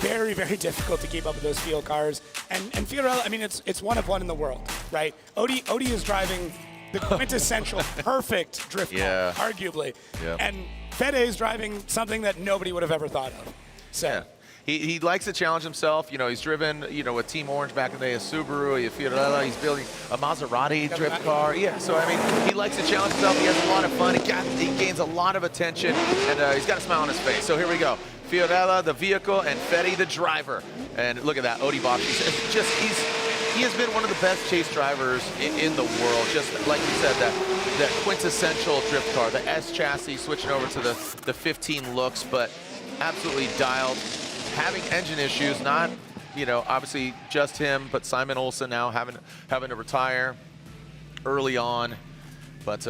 Very, very difficult to keep up with those field cars. And Fiorella, I mean, it's one of one in the world, right? Odi is driving the quintessential perfect drift car, arguably. Yeah. And Fede is driving something that nobody would have ever thought of. So. Yeah. he likes to challenge himself. You know, he's driven, you know, with Team Orange back in the day, a Subaru, a Fiorella. He's building a Maserati drift car. Yeah, so I mean, he likes to challenge himself. He has a lot of fun. He gains a lot of attention, and he's got a smile on his face. So here we go. Fiorella, the vehicle, and Fetty, the driver. And look at that, Odi Bakshi. He has been one of the best chase drivers in the world. Just like you said, that quintessential drift car, the S chassis, switching over to the 15 looks, but absolutely dialed. Having engine issues, not, you know, obviously just him, but Simon Olsen now having to retire early on. But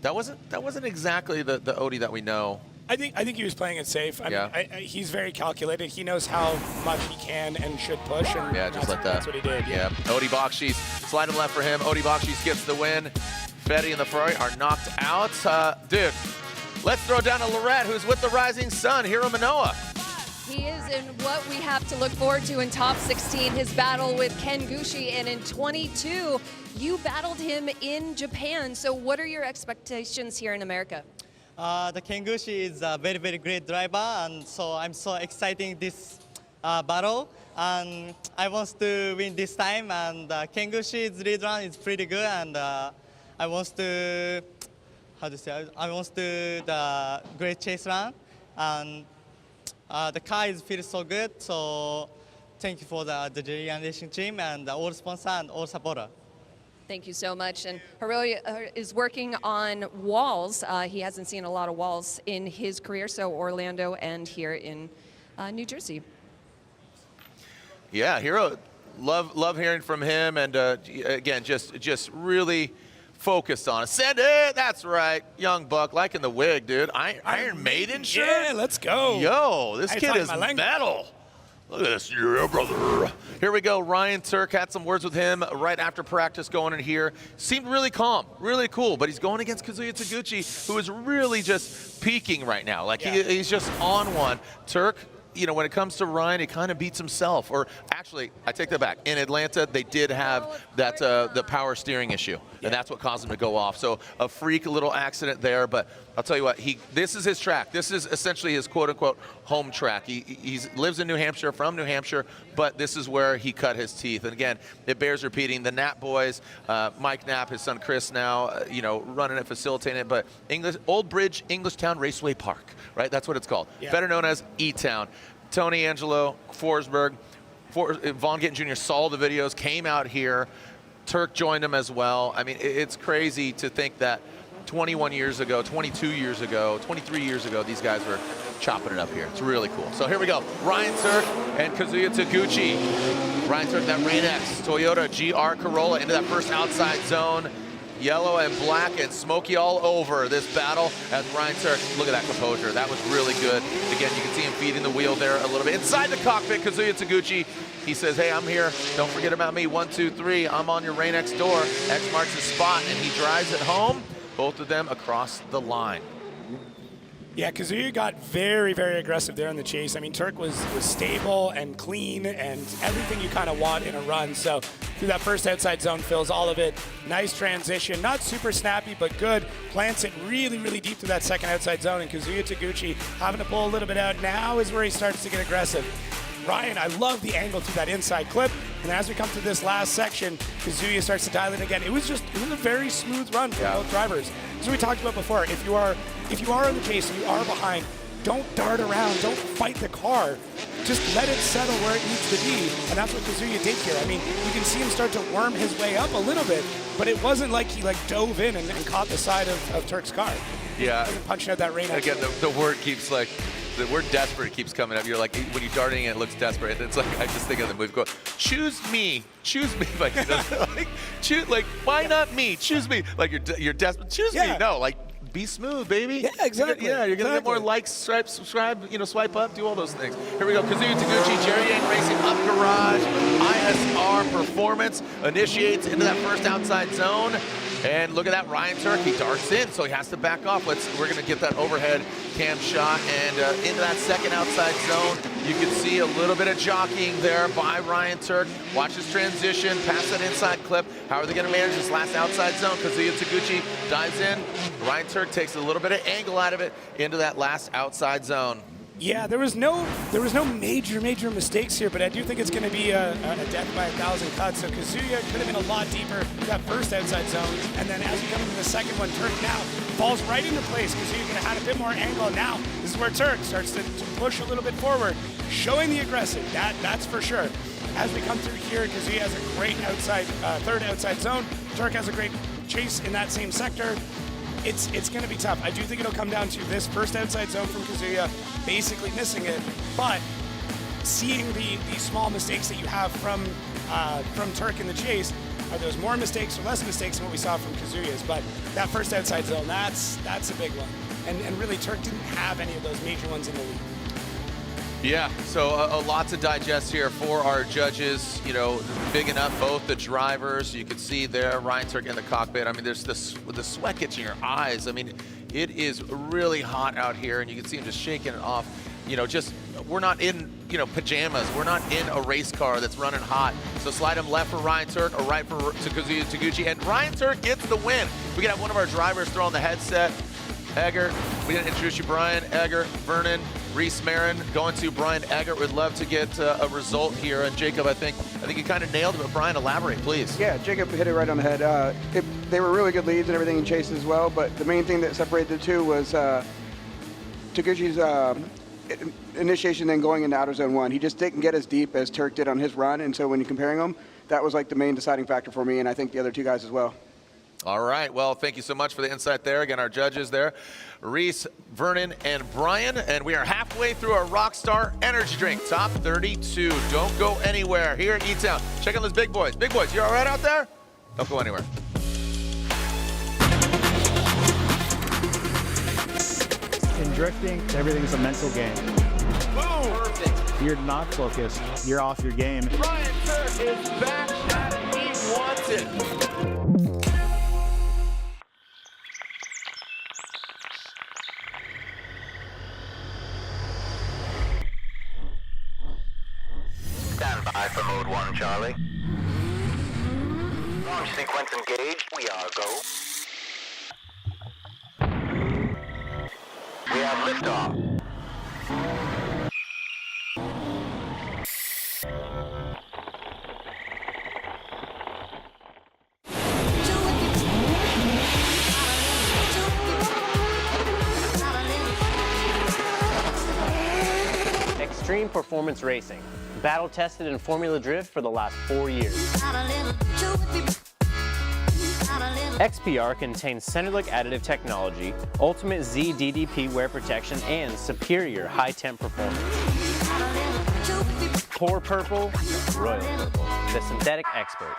that wasn't exactly the Odi that we know. I think he was playing it safe. I mean, he's very calculated. He knows how much he can and should push, and yeah, just like that. That's what he did. Yeah. Odi Bakshi, sliding left for him. Odi Bakshi gets the win. Fetty and the Ferrari are knocked out. Dude, let's throw down to Lorette, who's with the Rising Sun, Hiro Manoa. He is in what we have to look forward to in top 16, his battle with Ken Gushi, and in 22, you battled him in Japan. So what are your expectations here in America? The Kengushi is a very, very great driver, and so I'm so excited this battle. And I want to win this time, and Kengushi's lead run is pretty good, and I want to, I want to the great chase run, and the car feels so good. So thank you for the Julian Racing team and all sponsor and all supporter. Thank you so much. And Hiroya is working on walls. He hasn't seen a lot of walls in his career, so Orlando and here in New Jersey. Yeah, Hiro, love hearing from him, and again, just really focused on it. Send it, that's right, young buck, liking the wig, dude. Iron Maiden shirt? Yeah, let's go. Yo, this kid is metal. Look at this, yeah, brother. Here we go. Ryan Turk had some words with him right after practice going in here. Seemed really calm, really cool, but he's going against Kazuya Taguchi, who is really just peaking right now. Like, he's just on one. Turk, you know, when it comes to Ryan, he kind of beats himself. Or actually, I take that back. In Atlanta, they did have that the power steering issue, and that's what caused him to go off. So a freak little accident there, but I'll tell you what, this is his track. This is essentially his quote-unquote home track. He lives in New Hampshire, from New Hampshire, but this is where he cut his teeth. And again, it bears repeating. The Knapp boys, Mike Knapp, his son Chris now, you know, running it, facilitating it, but Old Bridge Englishtown Raceway Park, right? That's what it's called. Yeah. Better known as E-Town. Tony Angelo, Forsberg, Vaughn Gittin Jr. saw the videos, came out here. Turk joined him as well. I mean, it's crazy to think that 21 years ago, 22 years ago, 23 years ago, these guys were chopping it up here. It's really cool. So here we go. Ryan Turk and Kazuya Taguchi. Ryan Turk, that Rain X Toyota GR Corolla into that first outside zone. Yellow and black and smoky all over this battle as Ryan Turk, look at that composure. That was really good. Again, you can see him feeding the wheel there a little bit. Inside the cockpit, Kazuya Taguchi, he says, hey, I'm here. Don't forget about me. 1, 2, 3. I'm on your Rain X door. X marks his spot, and he drives it home. Both of them across the line. Yeah, Kazuya got very, very aggressive there in the chase. I mean, Turk was stable and clean and everything you kind of want in a run. So through that first outside zone, fills all of it. Nice transition, not super snappy, but good. Plants it really, really deep to that second outside zone. And Kazuya Taguchi having to pull a little bit out now is where he starts to get aggressive. Ryan, I love the angle through that inside clip. And as we come to this last section, Kazuya starts to dial in again. It was a very smooth run for both drivers. As we talked about before, if you are in the chase and you are behind, don't dart around, don't fight the car. Just let it settle where it needs to be. And that's what Kazuya did here. I mean, you can see him start to worm his way up a little bit, but it wasn't like he dove in and caught the side of Turk's car. Yeah. He wasn't punching out that rain. Again, the word keeps the word desperate keeps coming up. You're like, when you're darting it looks desperate. It's like, I just think of the movie, go, choose me. Like, why not me? Choose me. Like, you're desperate. Choose me. No, like, be smooth, baby. Yeah, exactly. You're gonna get more likes, subscribe, swipe up, do all those things. Here we go. Kazuya Taguchi, Jerry Yang Racing up garage. ISR Performance initiates into that first outside zone. And look at that, Ryan Turk, he darts in, so he has to back off. We're gonna get that overhead cam shot, and into that second outside zone, you can see a little bit of jockeying there by Ryan Turk. Watch his transition, pass that inside clip. How are they gonna manage this last outside zone? Kazuya Taguchi dives in. Ryan Turk takes a little bit of angle out of it into that last outside zone. Yeah, there was no major mistakes here, but I do think it's going to be a death by 1,000 cuts. So Kazuya could have been a lot deeper that first outside zone, and then as we come into the second one, Turk now falls right into place. Kazuya could have had a bit more angle. Now this is where Turk starts to push a little bit forward, showing the aggressive. That's for sure. As we come through here, Kazuya has a great outside third outside zone. Turk has a great chase in that same sector. It's going to be tough. I do think it'll come down to this first outside zone from Kazuya, basically missing it, but seeing the small mistakes that you have from Turk in the chase. Are those more mistakes or less mistakes than what we saw from Kazuya's? But that first outside zone, that's a big one. And really, Turk didn't have any of those major ones in the lead. Yeah, so a lot to digest here for our judges. You know, big enough, both the drivers. You can see there, Ryan Turk in the cockpit. I mean, there's this, the sweat gets in your eyes. I mean, it is really hot out here, and you can see him just shaking it off. You know, just, we're not in, you know, pajamas. We're not in a race car that's running hot. So slide him left for Ryan Turk or right for Kazuya Taguchi, and Ryan Turk gets the win. We can have one of our drivers throw on the headset. Egger, we didn't introduce you, Brian. Egger, Vernon, Reese Marin, going to Brian Egger. Would love to get a result here. And Jacob, I think you kind of nailed it, but Brian, elaborate, please. Yeah, Jacob hit it right on the head. They were really good leads and everything in chases as well, but the main thing that separated the two was Taguchi's initiation then going into outer zone 1. He just didn't get as deep as Turk did on his run, and so when you're comparing them, that was like the main deciding factor for me, and I think the other two guys as well. All right, well, thank you so much for the insight there. Again, our judges there, Reese, Vernon, and Brian. And we are halfway through our Rockstar Energy Drink, top 32. Don't go anywhere here at E-Town. Check out those big boys. Big boys, you all right out there? Don't go anywhere. In drifting, everything's a mental game. Boom! Perfect. You're not focused. You're off your game. Ryan Turk is back at he wants it. Stand by for mode 1, Charlie. Launch sequence engaged. We are go. We have liftoff. Extreme performance racing, battle tested in Formula Drift for the last 4 years. XPR contains center-look additive technology, ultimate Z DDP wear protection, and superior high-temp performance. Pour purple, royal purple, the synthetic expert.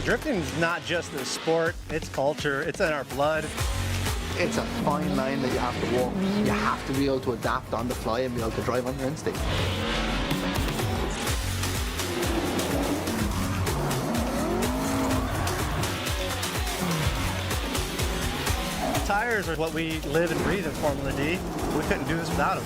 Drifting is not just a sport, it's culture, it's in our blood. It's a fine line that you have to walk. You have to be able to adapt on the fly and be able to drive on your instinct. Tires are what we live and breathe in Formula D. We couldn't do this without them.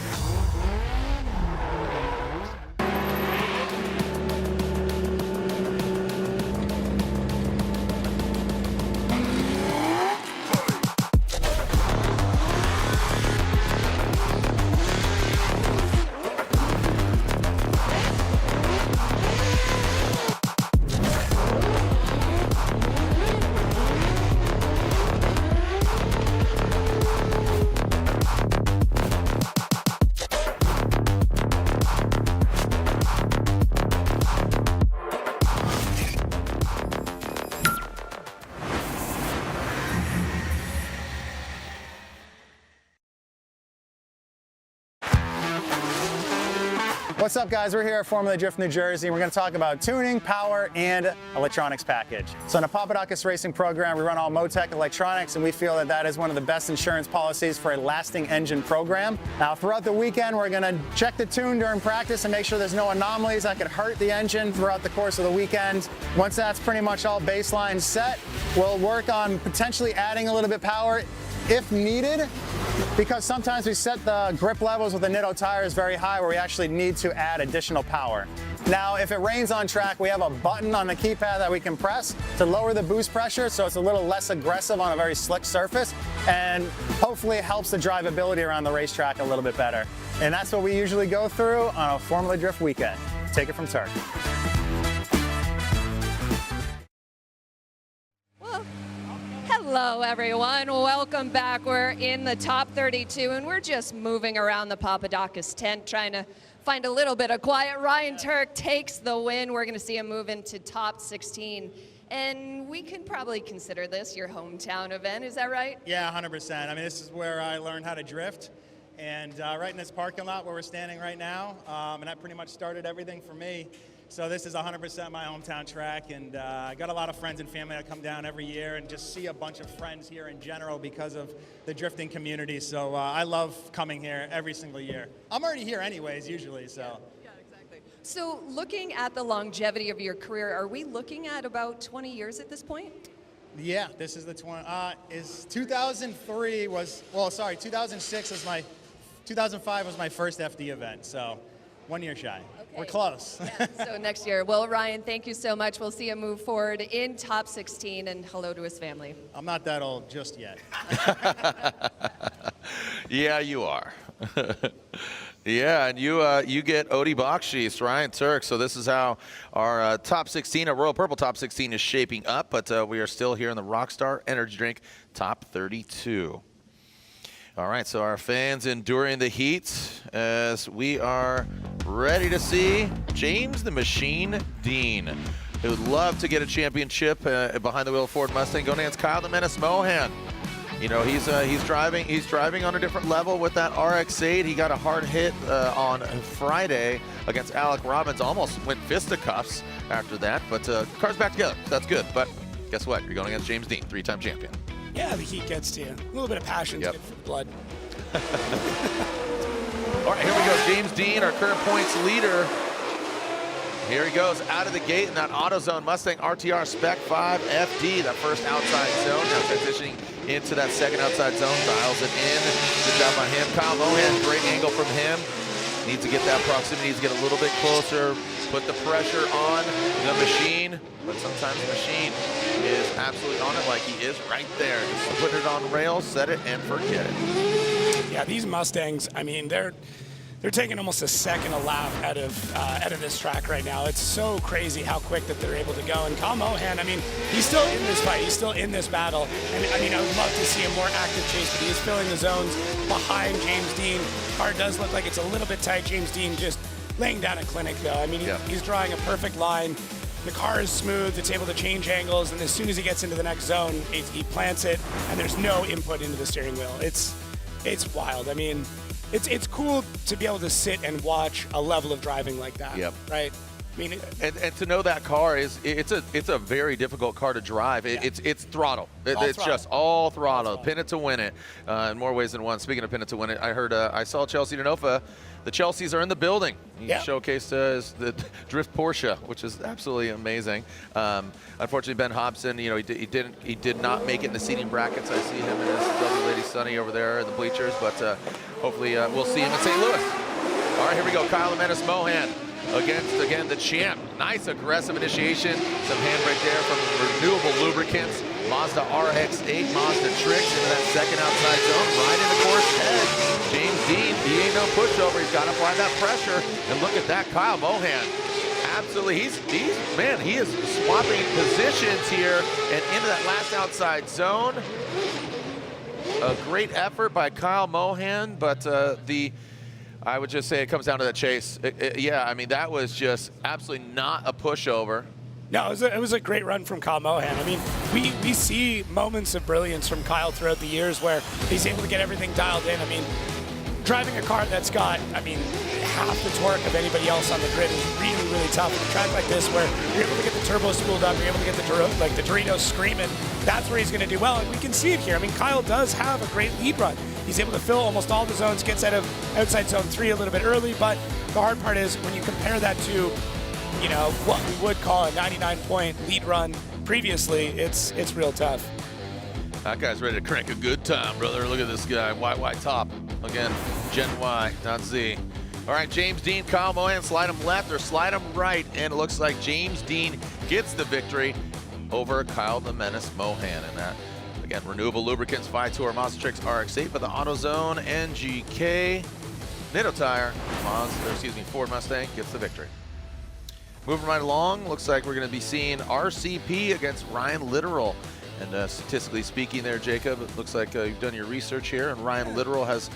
What's up, guys? We're here at Formula Drift, New Jersey, and we're going to talk about tuning, power, and electronics package. So in the Papadakis Racing program, we run all Motec electronics, and we feel that that is one of the best insurance policies for a lasting engine program. Now, throughout the weekend, we're going to check the tune during practice and make sure there's no anomalies that could hurt the engine throughout the course of the weekend. Once that's pretty much all baseline set, we'll work on potentially adding a little bit power if needed, because sometimes we set the grip levels with the Nitto tires very high where we actually need to add additional power. Now, if it rains on track, we have a button on the keypad that we can press to lower the boost pressure so it's a little less aggressive on a very slick surface, and hopefully it helps the drivability around the racetrack a little bit better. And that's what we usually go through on a Formula Drift weekend. Take it from Turk. Hello, everyone. Welcome back. We're in the top 32, and we're just moving around the Papadakis tent, trying to find a little bit of quiet. Ryan Turk takes the win. We're going to see him move into top 16. And we can probably consider this your hometown event. Is that right? Yeah, 100%. I mean, this is where I learned how to drift. And right in this parking lot where we're standing right now, and that pretty much started everything for me. So this is 100% my hometown track, and I got a lot of friends and family that come down every year and just see a bunch of friends here in general because of the drifting community. So I love coming here every single year. I'm already here anyways, usually, so. Yeah, exactly. So looking at the longevity of your career, are we looking at about 20 years at this point? Yeah, this is the 2003 was, well, sorry, 2006 was 2005 was my first FD event, so 1 year shy. Okay. We're close. Yeah, so next year. Well, Ryan, thank you so much. We'll see him move forward in top 16, and hello to his family. I'm not that old just yet. Yeah, you are. Yeah, and you get Odi Bakshis, Ryan Turk. So this is how our top 16, our Royal Purple top 16 is shaping up, but we are still here in the Rockstar Energy Drink top 32. All right, so our fans enduring the heat as we are ready to see James the Machine Dean, who would love to get a championship behind the wheel of Ford Mustang. Going against Kyle the Menace Mohan. You know, he's driving on a different level with that RX-8. He got a hard hit on Friday against Alec Robbins. Almost went fisticuffs after that, but car's back together. So that's good. But guess what? You're going against James Dean, 3-time champion. Yeah, the heat gets to you. A little bit of passion, good for the blood. All right, here we go. James Dean, our current points leader. Here he goes out of the gate in that AutoZone Mustang RTR Spec 5 FD, that first outside zone. Now transitioning into that second outside zone, dials it in. Good job by him. Kyle Mohan, great angle from him. Needs to get that proximity, needs to get a little bit closer, put the pressure on the machine, but sometimes the machine is absolutely on it like he is right there. Just put it on rails, set it, and forget it. Yeah, these Mustangs, I mean, they're taking almost a second a lap out of this track right now. It's so crazy how quick that they're able to go. And Kyle Mohan, I mean, he's still in this fight. He's still in this battle. And I mean, I would love to see a more active chase, but he is filling the zones behind James Dean. Car does look like it's a little bit tight. James Dean just laying down a clinic, though. I mean, he's drawing a perfect line. The car is smooth. It's able to change angles. And as soon as he gets into the next zone, he plants it, and there's no input into the steering wheel. It's wild. I mean, it's cool to be able to sit and watch a level of driving like that. Yep. Right. I mean, and to know that car it's a very difficult car to drive. It's throttle. It's just all throttle. Pin it to win it. In more ways than one. Speaking of pin it to win it, I heard I saw Chelsea Denofa. The Chelseas are in the building. He showcased the Drift Porsche, which is absolutely amazing. Unfortunately, Ben Hobson, you know, he did not make it in the seating brackets. I see him and his lovely lady Sunny over there in the bleachers, but hopefully we'll see him in St. Louis. All right, here we go. Kyle Menace Mohan against, again, the champ. Nice aggressive initiation. Some handbrake there from Renewable Lubricants. Mazda RX-8, Mazda tricks into that second outside zone, right in the course head. James Dean, he ain't no pushover. He's got to apply that pressure. And look at that, Kyle Mohan. Absolutely, he is swapping positions here and into that last outside zone. A great effort by Kyle Mohan, but I would just say it comes down to that chase. Yeah, I mean, that was just absolutely not a pushover. No, it was a great run from Kyle Mohan. I mean, we see moments of brilliance from Kyle throughout the years where he's able to get everything dialed in. I mean, driving a car that's got, I mean, half the torque of anybody else on the grid is really, really tough. In a track like this where you're able to get the turbo spooled up, you're able to get the Doritos screaming, that's where he's going to do well. And we can see it here. I mean, Kyle does have a great lead run. He's able to fill almost all the zones, gets out of outside zone 3 a little bit early, but the hard part is when you compare that to, you know, what we would call a 99-point lead run previously, it's real tough. That guy's ready to crank a good time, brother. Look at this guy, white top. Again, Gen Y, not Z. All right, James Dean, Kyle Mohan, slide him left or slide him right, and it looks like James Dean gets the victory over Kyle the Menace Mohan. And that, again, Renewable Lubricants, Vitor, Mazda-Trix RX-8 by the AutoZone, NGK, Nitto Tire, Ford Mustang gets the victory. Moving right along, looks like we're going to be seeing RCP against Ryan Literal. And statistically speaking there, Jacob, it looks like you've done your research here, and Ryan Literal has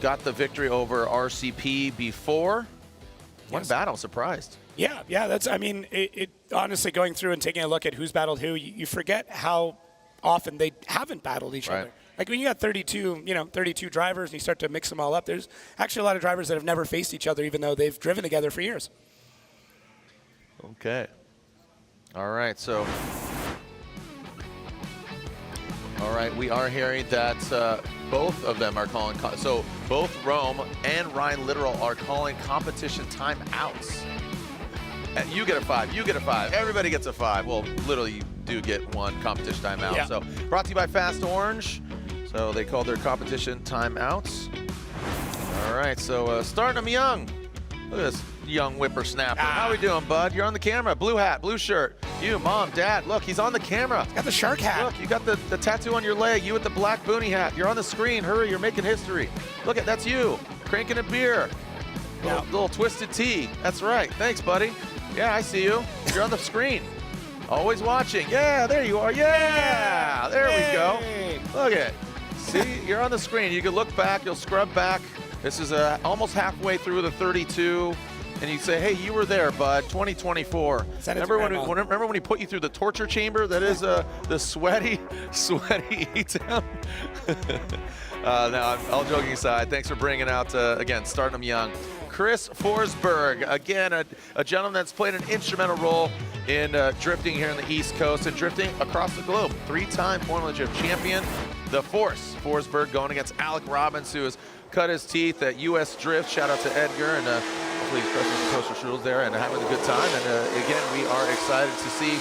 got the victory over RCP before. One battle, surprised. Yeah, that's, I mean, it honestly, going through and taking a look at who's battled who, you forget how often they haven't battled each other. Like when you got 32 drivers and you start to mix them all up, there's actually a lot of drivers that have never faced each other even though they've driven together for years. Okay. All right, so. All right, we are hearing that both of them are calling, so both Rome and Ryan Literal are calling competition timeouts. You get a 5, you get a 5, everybody gets a 5. Well, literally you do get one competition timeout. Yeah. So brought to you by Fast Orange. So they called their competition timeouts. All right, so starting them young. Look at this young whippersnapper. How we doing, bud? You're on the camera. Blue hat, blue shirt. You, mom, dad, look, he's on the camera. He's got the shark hat. Look, you got the tattoo on your leg. You with the black boonie hat. You're on the screen. Hurry, you're making history. Look at, that's you. Cranking a beer. Little twisted tea. That's right. Thanks, buddy. Yeah, I see you. You're on the screen. Always watching. Yeah, there you are. Yeah, there we go. Look at it. See, you're on the screen. You can look back. You'll scrub back. This is almost halfway through the 32. And you say, hey, you were there, bud, 2024. Remember when he put you through the torture chamber? That is the sweaty E-Town. Now, all joking aside, thanks for bringing out, again, starting them young. Chris Forsberg, again, a gentleman that's played an instrumental role in drifting here on the East Coast and drifting across the globe. 3-time Formula Drift champion, the Force. Forsberg going against Alec Robbins, who has cut his teeth at U.S. Drift. Shout out to Edgar, and hopefully he's pressing some coaster shoes there and having a good time. And again, we are excited to see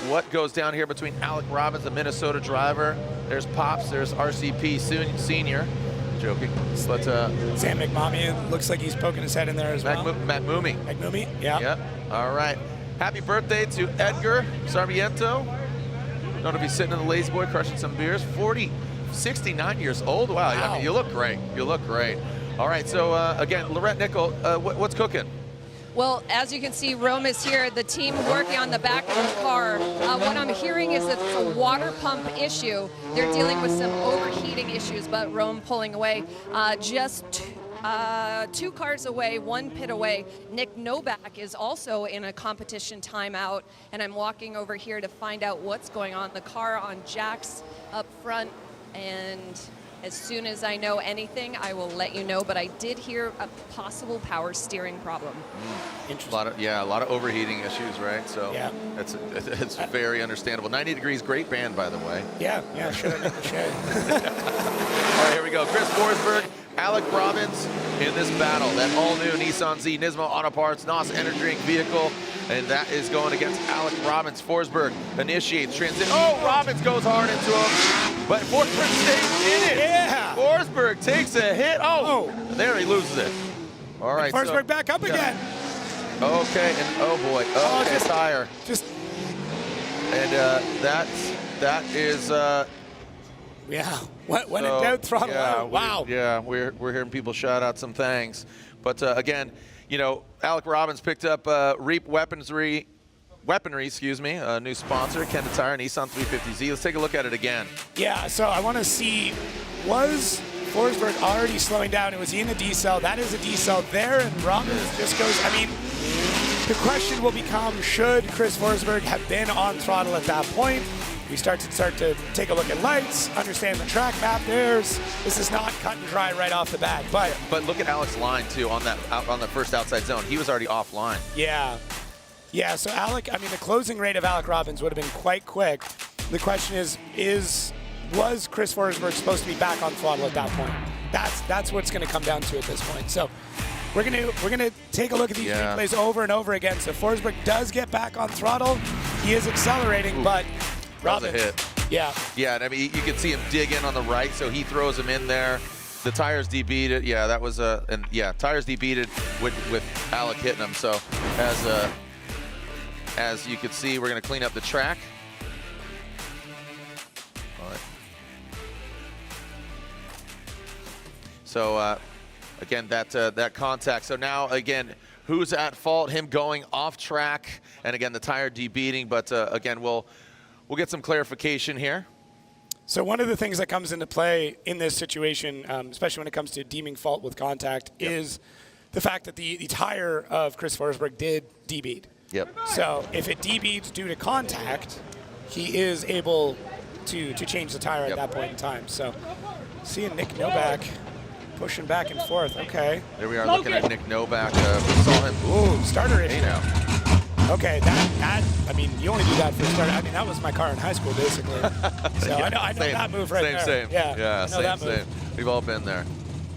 what goes down here between Alec Robbins, the Minnesota driver. There's Pops, there's RCP Senior. Joking. But Sam McMommy looks like he's poking his head in there as well. Matt Moomey. Yeah. Yep. All right. Happy birthday to Edgar Sarmiento. Known to be sitting in the Lazy Boy crushing some beers. 69 years old. Wow. I mean, you look great. You look great. All right. So again, Lorette Nickel, what's cooking? Well, as you can see, Rome is here, the team working on the back of the car. What I'm hearing is that it's a water pump issue. They're dealing with some overheating issues, but Rome pulling away. Just 2 cars away, 1 pit away. Nick Novak is also in a competition timeout, and I'm walking over here to find out what's going on. The car on jacks up front, and as soon as I know anything, I will let you know, but I did hear a possible power steering problem. Interesting. A lot of overheating issues, right? So yeah, it's very understandable. 90 Degrees, great band, by the way. Yeah, should I make the shade? All right, here we go. Chris Forsberg, Alec Robbins in this battle. That all-new Nissan Z Nismo Auto Parts NOS Energy Drink vehicle, and that is going against Alec Robbins. Forsberg initiates transition. Oh, Robbins goes hard into him, but Forsberg stays in it. Yeah. Forsberg takes a hit. Oh, there he loses it. All right. And Forsberg back up again. Okay, and oh boy. Okay, tire. And that is. Yeah. When in doubt, throttle out. Wow. We're hearing people shout out some things, but again, you know, Alec Robbins picked up Reap Weaponry, a new sponsor, Kenda Tire, Nissan 350Z. Let's take a look at it again. Yeah, so I want to see, was Forsberg already slowing down? Was he in a decel? That is a decel there, and Robbins just goes, I mean, the question will become, should Chris Forsberg have been on throttle at that point? We start to take a look at lights, understand the track map. This is not cut and dry right off the bat. But look at Alec's line too on the first outside zone. He was already offline. Yeah. So Alec, I mean, the closing rate of Alec Robbins would have been quite quick. The question was Chris Forsberg supposed to be back on throttle at that point? That's what's going to come down to at this point. So we're gonna take a look at these replays over and over again. So Forsberg does get back on throttle. He is accelerating, but Robbins, that was a hit. Yeah. Yeah, and I mean, you can see him dig in on the right, so he throws him in there. The tires debeaded. Yeah, that was and yeah, tires debeaded with Alec hitting them. So as you can see, we're going to clean up the track. All right. So again, that contact. So now again, who's at fault? Him going off track, and again the tire debeading. But again, we'll get some clarification here. So one of the things that comes into play in this situation, especially when it comes to deeming fault with contact, is the fact that the tire of Chris Forsberg did debead. Yep. So if it debeads due to contact, he is able to change the tire at that point in time. So seeing Nick Novak pushing back and forth. Okay. There we are looking at Nick Novak. We saw him. Ooh, starter issue. Hey now. Okay, that I mean, you only do that for starter. I mean, that was my car in high school, basically. So I know that move right there. Same. Yeah, I know that move. Same. We've all been there.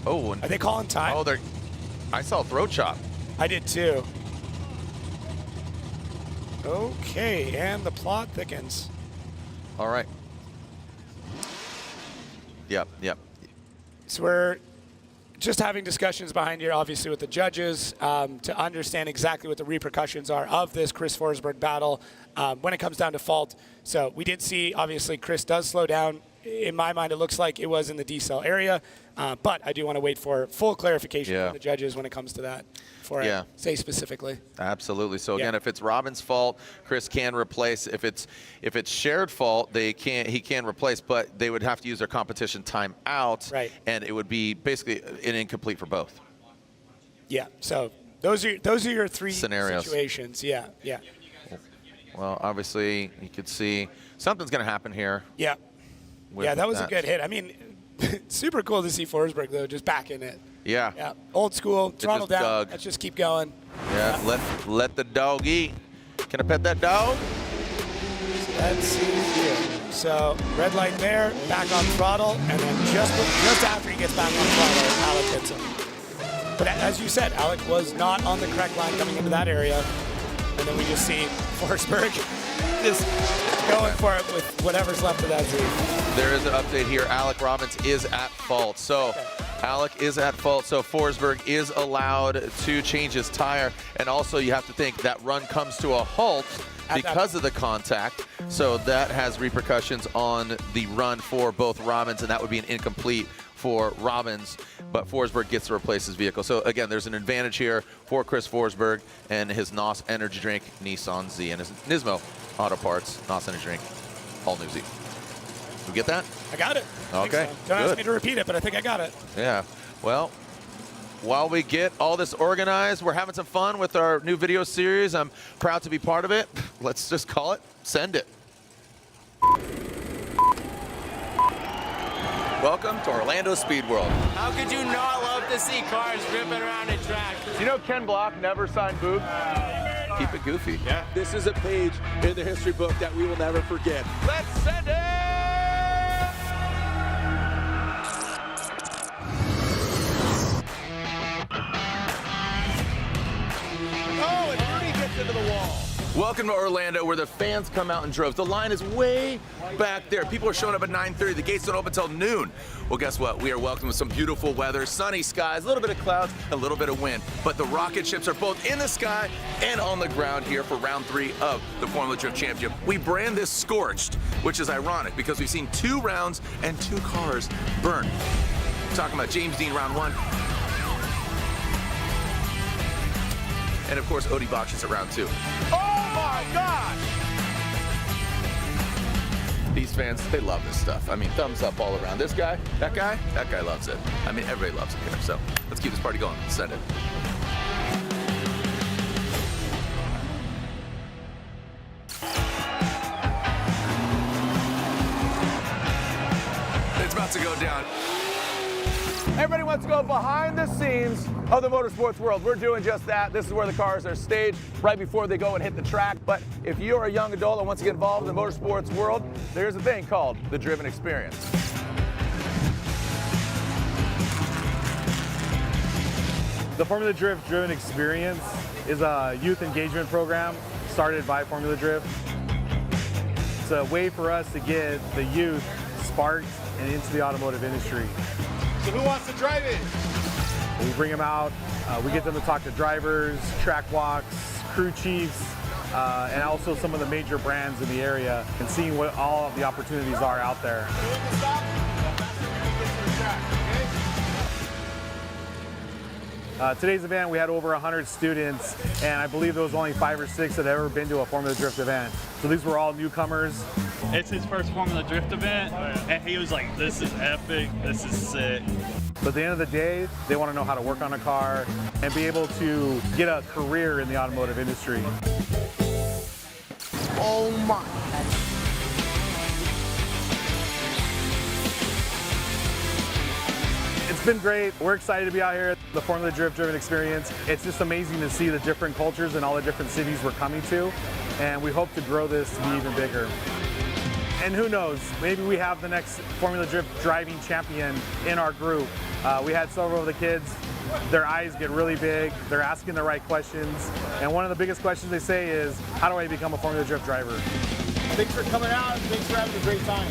Oh, and are they calling time? Oh, I saw throat chop. I did too. Okay, and the plot thickens. All right. Yep. So we're just having discussions behind here, obviously, with the judges to understand exactly what the repercussions are of this Chris Forsberg battle when it comes down to fault. So we did see, obviously, Chris does slow down. In my mind, it looks like it was in the decel area, but I do want to wait for full clarification from the judges when it comes to that, before I say specifically. Absolutely. So again, if it's Robin's fault, Chris can replace. If it's shared fault, he can replace, but they would have to use their competition timeout, and it would be basically an incomplete for both. Yeah. So those are your three scenarios. Situations. Yeah. Well, obviously, you could see something's going to happen here. Yeah. Yeah, that was a good hit. I mean, super cool to see Forsberg, though, just back in it. Yeah. Old school, throttle down. Dug. Let's just keep going. Yeah, let the dog eat. Can I pet that dog? Let's see here. So, red light there, back on throttle, and then just after he gets back on throttle, Alec hits him. But as you said, Alec was not on the correct line coming into that area. And then we just see Forsberg just going for it with whatever's left of that Z. There is an update here. Alec Robbins is at fault. So Alec is at fault. So Forsberg is allowed to change his tire. And also you have to think that run comes to a halt because of the contact. So that has repercussions on the run for both Robbins, and that would be an incomplete for Robbins, but Forsberg gets to replace his vehicle. So again, there's an advantage here for Chris Forsberg and his NOS Energy Drink Nissan Z and his Nismo Auto Parts NOS Energy Drink all new Z. You get that? I got it. Okay. Don't ask me to repeat it, but I think I got it. Yeah. Well, while we get all this organized, we're having some fun with our new video series. I'm proud to be part of it. Let's just call it Send It. Welcome to Orlando Speed World. How could you not love to see cars ripping around a track? You know Ken Block never signed boots? Keep it goofy. Yeah. This is a page in the history book that we will never forget. Let's send it! Oh, and Rudy gets into the wall. Welcome to Orlando, where the fans come out in droves. The line is way back there. People are showing up at 9:30. The gates don't open until noon. Well, guess what? We are welcome with some beautiful weather, sunny skies, a little bit of clouds, a little bit of wind. But the rocket ships are both in the sky and on the ground here for round 3 of the Formula Drift Championship. We brand this Scorched, which is ironic because we've seen 2 rounds and 2 cars burn. Talking about James Dean round 1. And of course, Odie Bakshis at round 2. Oh my gosh! These fans, they love this stuff. I mean, thumbs up all around. This guy, that guy loves it. I mean, everybody loves it here. So let's keep this party going. Send it. It's about to go down. Everybody wants to go behind the scenes of the motorsports world. We're doing just that. This is where the cars are staged right before they go and hit the track. But if you're a young adult and want to get involved in the motorsports world, there's a thing called the Driven Experience. The Formula Drift Driven Experience is a youth engagement program started by Formula Drift. It's a way for us to get the youth sparked and into the automotive industry. So who wants to drive it? We bring them out. We get them to talk to drivers, track walks, crew chiefs, and also some of the major brands in the area, and seeing what all of the opportunities are out there. Today's event, we had over 100 students, and I believe there was only 5 or 6 that had ever been to a Formula Drift event. So these were all newcomers. It's his first Formula Drift event, and he was like, this is epic, this is sick. But at the end of the day, they want to know how to work on a car and be able to get a career in the automotive industry. Oh my. It's been great. We're excited to be out here at the Formula Drift Driven Experience. It's just amazing to see the different cultures and all the different cities we're coming to. And we hope to grow this to be even bigger. And who knows, maybe we have the next Formula Drift driving champion in our group. We had several of the kids, their eyes get really big, they're asking the right questions. And one of the biggest questions they say is, how do I become a Formula Drift driver? Thanks for coming out and thanks for having a great time.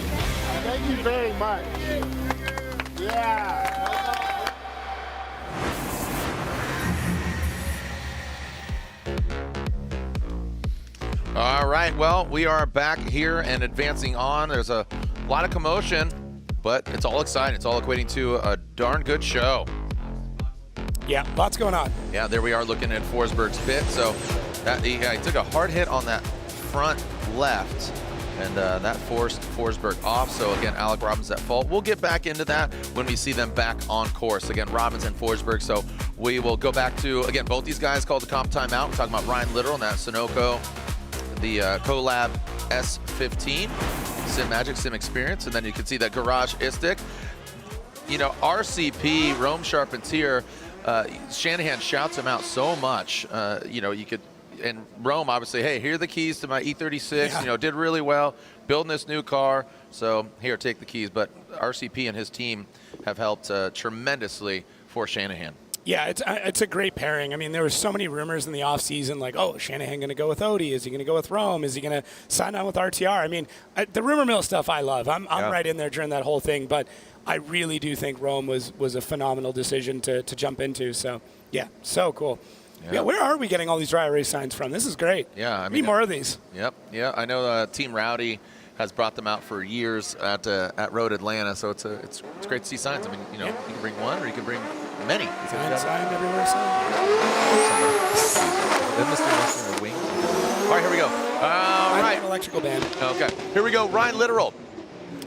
Thank you very much. Yeah. All right, well, we are back here and advancing on. There's a lot of commotion, but it's all exciting. It's all equating to a darn good show. Yeah, lots going on. Yeah, there we are looking at Forsberg's pit. So that he took a hard hit on that front left, and that forced Forsberg off. So again, Alec Robbins at fault. We'll get back into that when we see them back on course. Again, Robbins and Forsberg. So we will go back to, again, both these guys called the comp timeout. We're talking about Ryan Littrell and that Sunoco, the Collab S15, Sim Magic, Sim Experience, and then you can see that Garage Istic. You know, RCP, Rome Charpentier, Shanahan shouts him out so much. You know, you could, and Rome obviously, hey, here are the keys to my E36, Yeah. you know, did really well, building this new car, so here, take the keys. But RCP and his team have helped tremendously for Shanahan. Yeah, it's a great pairing. I mean, there were so many rumors in the offseason, like, oh, Shanahan going to go with Odie? Is he going to go with Rome? Is he going to sign on with RTR? I mean, the rumor mill stuff I love. I'm right in there during that whole thing, but I really do think Rome was a phenomenal decision to jump into. So, yeah, so cool. Yeah, where are we getting all these dry erase signs from? This is great. Yeah, I We mean, need more of these. Yep, yeah, I know Team Rowdy has brought them out for years at Road Atlanta, so it's great to see signs. I mean, you know, you can bring one or you can bring many. Signed everywhere. Wing. All right, here we go. All right. Electrical band. Okay, here we go. Ryan Littrell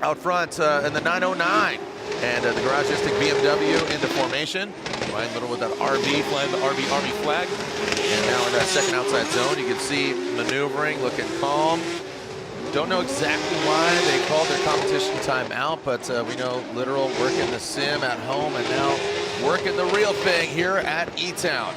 out front in the 909. And the Garage Istic BMW into formation. Ryan Littrell with that RB flag, the RB Army flag. And now in that second outside zone, you can see maneuvering, looking calm. Don't know exactly why they called their competition time out, but we know Littrell working the sim at home and now working the real thing here at E-Town.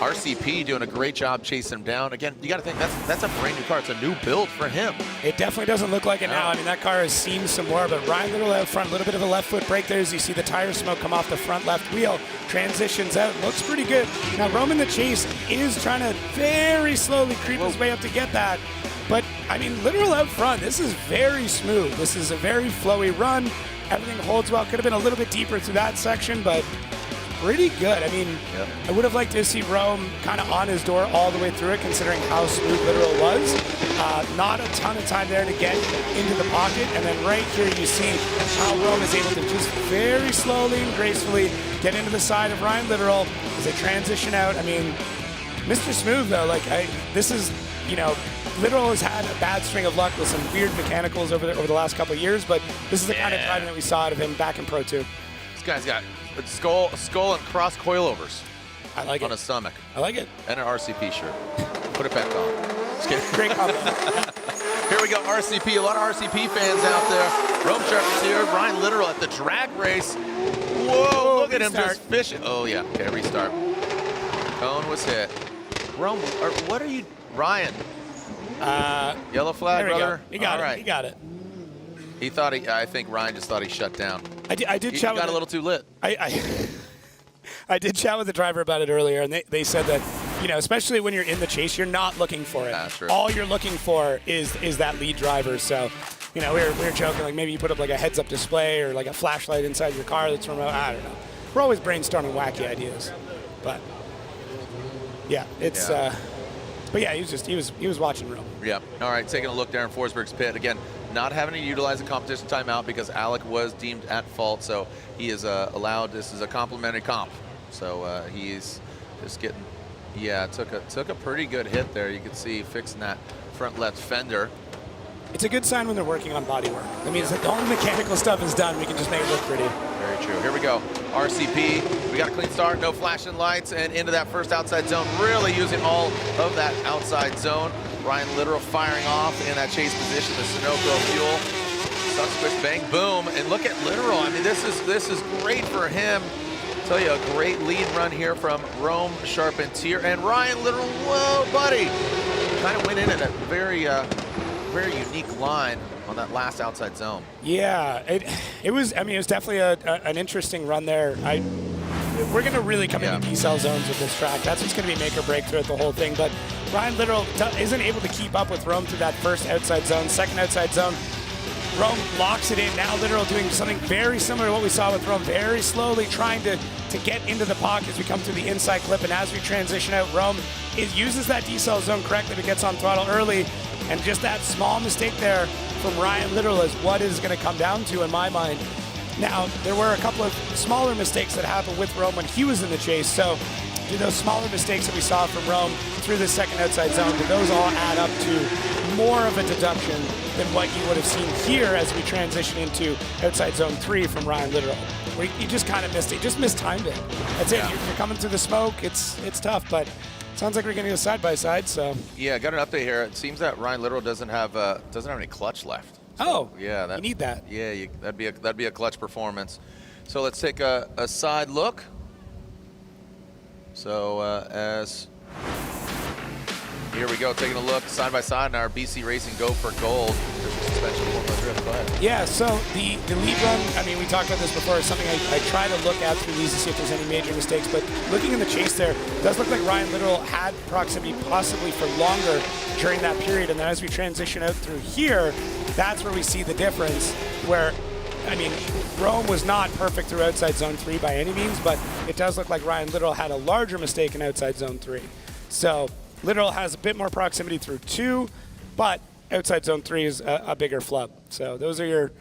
RCP doing a great job chasing him down. Again, you got to think that's a brand new car. It's a new build for him. It definitely doesn't look like it now. I mean, that car has seen some more, but Ryan Littrell out front, a little bit of a left foot brake there as you see the tire smoke come off the front left wheel. Transitions out, looks pretty good. Now, Roman the Chase is trying to very slowly creep his way up to get that. But, I mean, Littrell out front, this is very smooth. This is a very flowy run. Everything holds well. Could have been a little bit deeper through that section, but pretty good. I mean, I would have liked to see Rome kind of on his door all the way through it, considering how smooth Littrell was. Not a ton of time there to get into the pocket. And then right here you see how Rome is able to just very slowly and gracefully get into the side of Ryan Littrell as they transition out. I mean, Mr. Smooth, though, like, this is, you know, Littrell has had a bad string of luck with some weird mechanicals over the last couple of years, but this is the kind of driving that we saw out of him back in Pro 2. This guy's got a skull and cross coilovers. I like it. On his stomach. I like it. And an RCP shirt. Put it back on. Just kidding. Great combo. Here we go, RCP. A lot of RCP fans out there. Rome Charpentier, Ryan Littrell at the drag race. Whoa, look at him just fishing. Oh, yeah. Okay, restart. Cone was hit. Rome, what are you, Ryan? Yellow flag, brother. He got it. Right. He got it. He thought I think Ryan just thought he shut down. I did he chat got a little too lit. I did chat with the driver about it earlier, and they said that, you know, especially when you're in the chase, you're not looking for it. That's true. All you're looking for is that lead driver. So we were joking, like maybe you put up like a heads-up display or like a flashlight inside your car that's remote. I don't know. We're always brainstorming wacky ideas, but yeah, it's. But yeah, he was watching Rome. Yeah. All right, taking a look there in Forsberg's pit again. Not having to utilize a competition timeout because Alec was deemed at fault, so he is allowed. This is a complimentary comp, so he's just getting. Yeah, took a pretty good hit there. You can see fixing that front left fender. It's a good sign when they're working on body work. That means that all the mechanical stuff is done. We can just make it look pretty. Very true. Here we go. RCP. We got a clean start, no flashing lights, and into that first outside zone. Really using all of that outside zone. Ryan Literal firing off in that chase position. The Sunoco fuel. Subsequent bang, boom, and look at Literal. I mean, this is great for him. Tell you, a great lead run here from Rome Charpentier and Ryan Literal. Whoa, buddy! Kind of went in at a very unique line on that last outside zone. Yeah, it was. I mean, it was definitely an interesting run there. We're going to really come into decel zones with this track. That's what's going to be make or break throughout the whole thing. But Ryan Literal isn't able to keep up with Rome through that first outside zone, second outside zone. Rome locks it in. Now Literal doing something very similar to what we saw with Rome, very slowly trying to get into the pocket as we come to the inside clip. And as we transition out, Rome uses that decel zone correctly, but gets on throttle early. And just that small mistake there from Ryan Literal is what is going to come down to in my mind. Now, there were a couple of smaller mistakes that happened with Rome when he was in the chase. So do those smaller mistakes that we saw from Rome through the second outside zone, do those all add up to more of a deduction than what you would have seen here as we transition into outside zone 3 from Ryan Literal? Where you just kind of missed it, just mistimed it. That's it, you're coming through the smoke, it's tough, but sounds like we're going to go side by side, so. Yeah, got an update here. It seems that Ryan Literal doesn't have any clutch left. So, yeah, you need that. Yeah, that'd be a clutch performance. So let's take a side look. So as here we go, taking a look side by side in our BC Racing Go for Gold suspension Formula Drift. Go ahead. Yeah, so the lead run, I mean, we talked about this before, is something I try to look at through these to see if there's any major mistakes, but looking in the chase there, it does look like Ryan Literal had proximity possibly for longer during that period, and then as we transition out through here, that's where we see the difference, where, I mean, Rome was not perfect through outside zone 3 by any means, but it does look like Ryan Literal had a larger mistake in outside zone 3. So Literal has a bit more proximity through 2, but outside zone 3 is a bigger flub. So those are your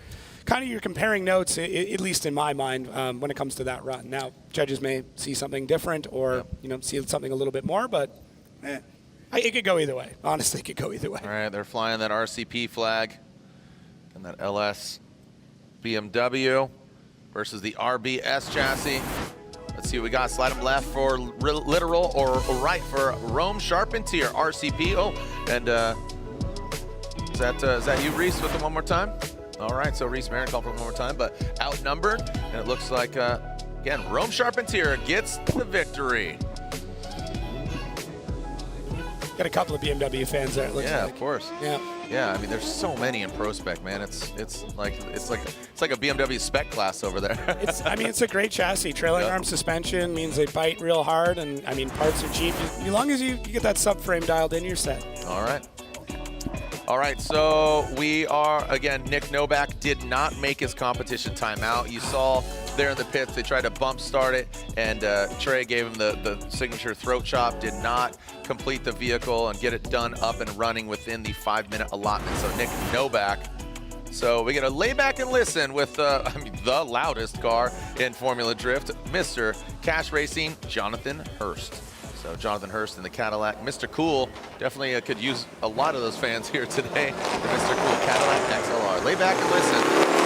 comparing notes, at least in my mind, when it comes to that run. Now, judges may see something different or see something a little bit more, but it could go either way. Honestly, it could go either way. All right, they're flying that RCP flag and that LS BMW versus the RBS chassis. Let's see what we got. Slide them left for Literal or right for Rome Charpentier, RCP. Oh, and is that you, Reese, with them one more time? All right, so Reese Marin called for one more time, but outnumbered, and it looks like, again, Rome Charpentier gets the victory. Got a couple of BMW fans there, it looks like. Of course. Yeah. Yeah, I mean, there's so many in ProSpec, man. It's like a BMW spec class over there. It's a great chassis. Trailing arm suspension means they bite real hard, and I mean, parts are cheap. As long as you get that subframe dialed in, you're set. All right, so we are, again, Nick Novak did not make his competition timeout. You saw there in the pits, they tried to bump start it, and Trey gave him the signature throat chop, did not complete the vehicle and get it done up and running within the 5-minute allotment. So Nick Novak. So we're going to lay back and listen with the loudest car in Formula Drift, Mr. Cash Racing, Jonathan Hurst. So Jonathan Hurst in the Cadillac. Mr. Cool definitely could use a lot of those fans here today. The Mr. Cool Cadillac XLR. Lay back and listen.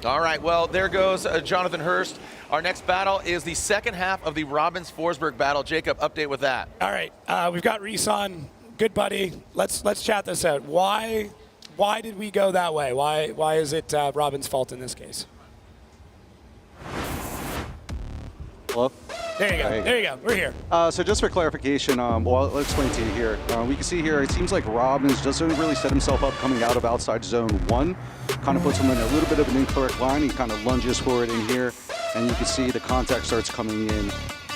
All right, well, there goes Jonathan Hurst. Our next battle is the second half of the Robbins-Forsberg battle. Jacob, update with that. All right, we've got Reese on. Good buddy. Let's chat this out. Why why did we go that way? Why is it Robin's fault in this case? Hello? There you go. Hey. There you go. We're here. So just for clarification, well, I'll explain to you here. We can see here, it seems like Robbins doesn't really set himself up coming out of outside zone 1. Kind of puts him in a little bit of an incorrect line. He kind of lunges forward in here, and you can see the contact starts coming in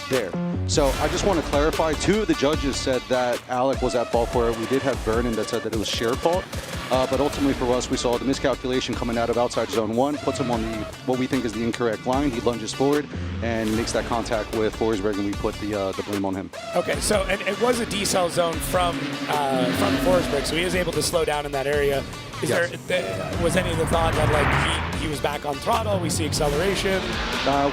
there. So I just want to clarify, 2 of the judges said that Alec was at fault for it. We did have Vernon that said that it was shared fault. But ultimately for us, we saw the miscalculation coming out of outside zone 1, puts him on what we think is the incorrect line. He lunges forward and makes that contact with Forsberg, and we put the blame on him. Okay, so and it was a decel zone from Forsberg, so he was able to slow down in that area. Was any of the thought that like he was back on throttle? We see acceleration.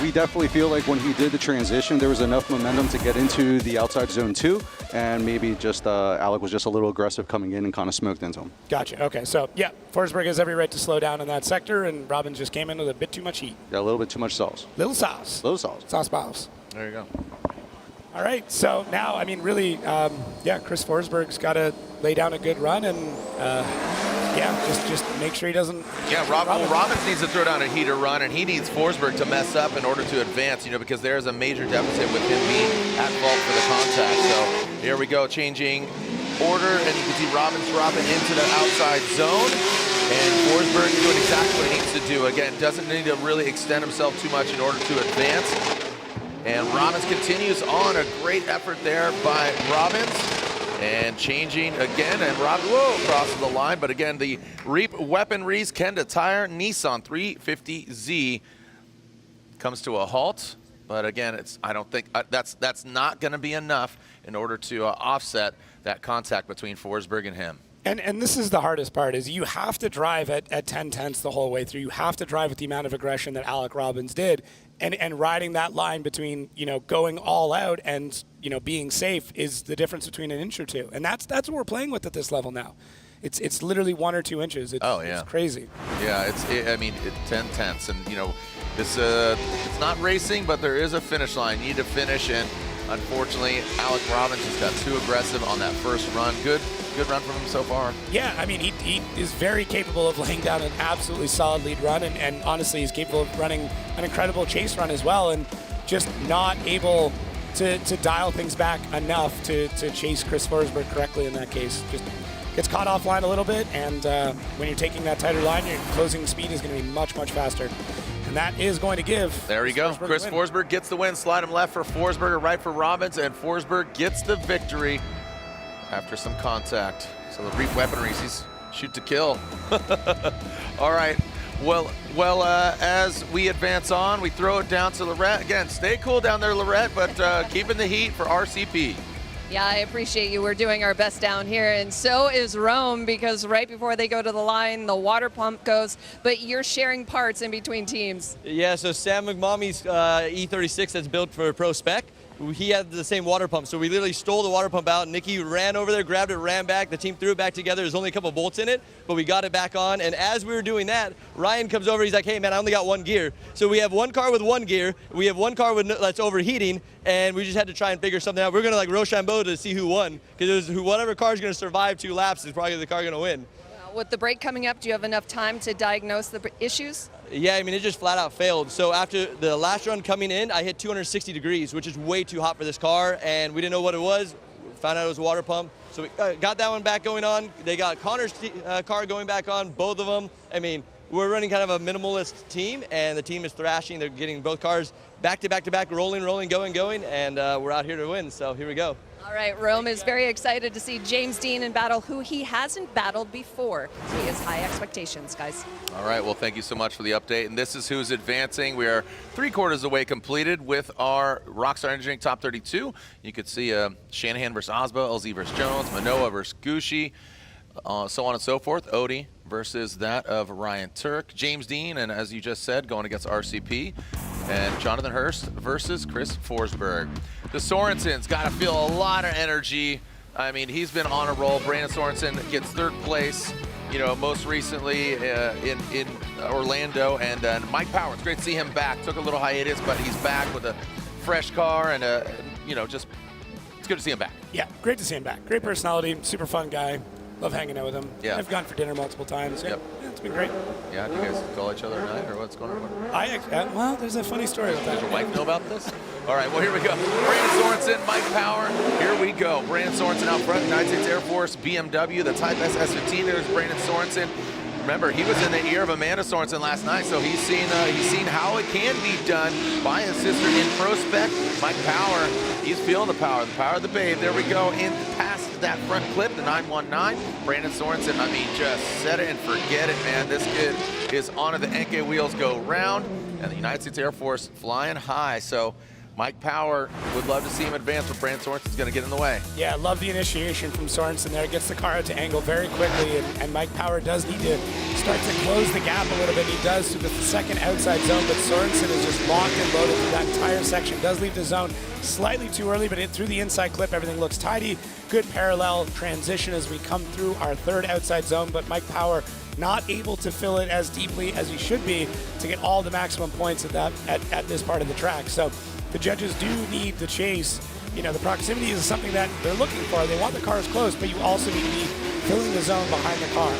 We definitely feel like when he did the transition, there was enough momentum to get into the outside zone 2, and maybe just Alec was just a little aggressive coming in and kind of smoked into him. Gotcha. Okay, so yeah, Forsberg has every right to slow down in that sector, and Robbins just came in with a bit too much heat. Yeah, a little bit too much sauce. Little sauce. Little sauce. Sauce balls. There you go. All right, so now, I mean, really, yeah, Chris Forsberg's got to lay down a good run and, yeah, just make sure he doesn't. Yeah, Robbins needs to throw down a heater run, and he needs Forsberg to mess up in order to advance, you know, because there is a major deficit with him being at fault for the contact. So here we go, changing order, and you can see Robbins dropping into the outside zone, and Forsberg doing exactly what he needs to do. Again, doesn't need to really extend himself too much in order to advance. And Robbins continues on, a great effort there by Robbins. And changing again, and Robbins, crosses the line. But again, the Reap Weaponries Kenda Tire Nissan 350Z comes to a halt. But again, I don't think that's not going to be enough in order to offset that contact between Forsberg and him. And this is the hardest part, is you have to drive at 10/10 the whole way through. You have to drive with the amount of aggression that Alec Robbins did. And riding that line between, you know, going all out and, you know, being safe is the difference between an inch or 2. And that's what we're playing with at this level now. It's literally 1 or 2 inches. It's crazy. Yeah, I mean, 10/10, and you know, this it's not racing, but there is a finish line. You need to finish, and unfortunately, Alec Robbins just got too aggressive on that first run. Good run from him so far. Yeah, I mean, he is very capable of laying down an absolutely solid lead run, and honestly, he's capable of running an incredible chase run as well, and just not able to dial things back enough to chase Chris Forsberg correctly in that case. Just gets caught offline a little bit, and when you're taking that tighter line, your closing speed is going to be much, much faster. And that is going to give. There you go. Chris Forsberg gets the win. Slide him left for Forsberg, or right for Robbins, and Forsberg gets the victory after some contact. So the Reap Weaponries, he's shoot to kill. All right. Well, as we advance on, we throw it down to Lorette. Again, stay cool down there, Lorette, but keeping the heat for RCP. Yeah, I appreciate you. We're doing our best down here, and so is Rome, because right before they go to the line, the water pump goes, but you're sharing parts in between teams. Yeah, so Sam McMommy's E36 that's built for ProSpec, he had the same water pump, so we literally stole the water pump out. Nikki ran over there, grabbed it, ran back. The team threw it back together. There's only a couple bolts in it, but we got it back on. And as we were doing that, Ryan comes over. He's like, hey, man, I only got 1 gear. So we have 1 car with 1 gear. We have 1 car that's overheating, and we just had to try and figure something out. We're going to like Rochambeau to see who won, because whatever car is going to survive 2 laps is probably the car going to win. With the break coming up, do you have enough time to diagnose the issues? Yeah, I mean, it just flat out failed. So after the last run coming in, I hit 260 degrees, which is way too hot for this car, and we didn't know what it was. Found out it was a water pump. So we got that one back going on. They got Connor's car going back on, both of them. I mean, we're running kind of a minimalist team, and the team is thrashing. They're getting both cars back to back to back, rolling, going, and we're out here to win, so here we go. All right, Rome is very excited to see James Dean in battle, who he hasn't battled before. So he has high expectations, guys. All right, well, thank you so much for the update. And this is who's advancing. We are 3/4 of the way completed with our Rockstar Engineering Top 32. You could see Shanahan versus Osbo, LZ versus Jones, Manoa versus Gucci, so on and so forth. Odie versus that of Ryan Turk, James Dean, and as you just said, going against RCP, and Jonathan Hurst versus Chris Forsberg. The Sorensen's got to feel a lot of energy. I mean, he's been on a roll. Brandon Sorensen gets 3rd place, you know, most recently in Orlando. And Mike Power, it's great to see him back. Took a little hiatus, but he's back with a fresh car and, you know, just it's good to see him back. Yeah, great to see him back. Great personality, super fun guy. Love hanging out with him. Yeah. I've gone for dinner multiple times. Yep. Yeah, it's been great. Yeah, do you guys call each other at night, or what's going on? Well, there's a funny story about that. Does your wife know about this? All right, well, here we go. Brandon Sorensen, Mike Power. Here we go. Brandon Sorensen out front, United States Air Force, BMW, the Type S S15. There's Brandon Sorensen. Remember, he was in the ear of Amanda Sorensen last night, so he's seen how it can be done by his sister in ProSpec. Mike Power, he's feeling the power of the babe. There we go, in past that front clip, the 919. Brandon Sorensen, I mean, just set it and forget it, man. This kid is on it. The NK wheels go round, and the United States Air Force flying high. So Mike Power would love to see him advance, but Brandon Sorensen's going to get in the way. Yeah, love the initiation from Sorensen there. Gets the car out to angle very quickly, and Mike Power does need to start to close the gap a little bit. He does through the second outside zone, but Sorensen is just locked and loaded through that entire section. Does leave the zone slightly too early, but through the inside clip, everything looks tidy. Good parallel transition as we come through our third outside zone, but Mike Power not able to fill it as deeply as he should be to get all the maximum points at this part of the track. So the judges do need to chase. You know, the proximity is something that they're looking for. They want the cars close, but you also need to be filling the zone behind the car.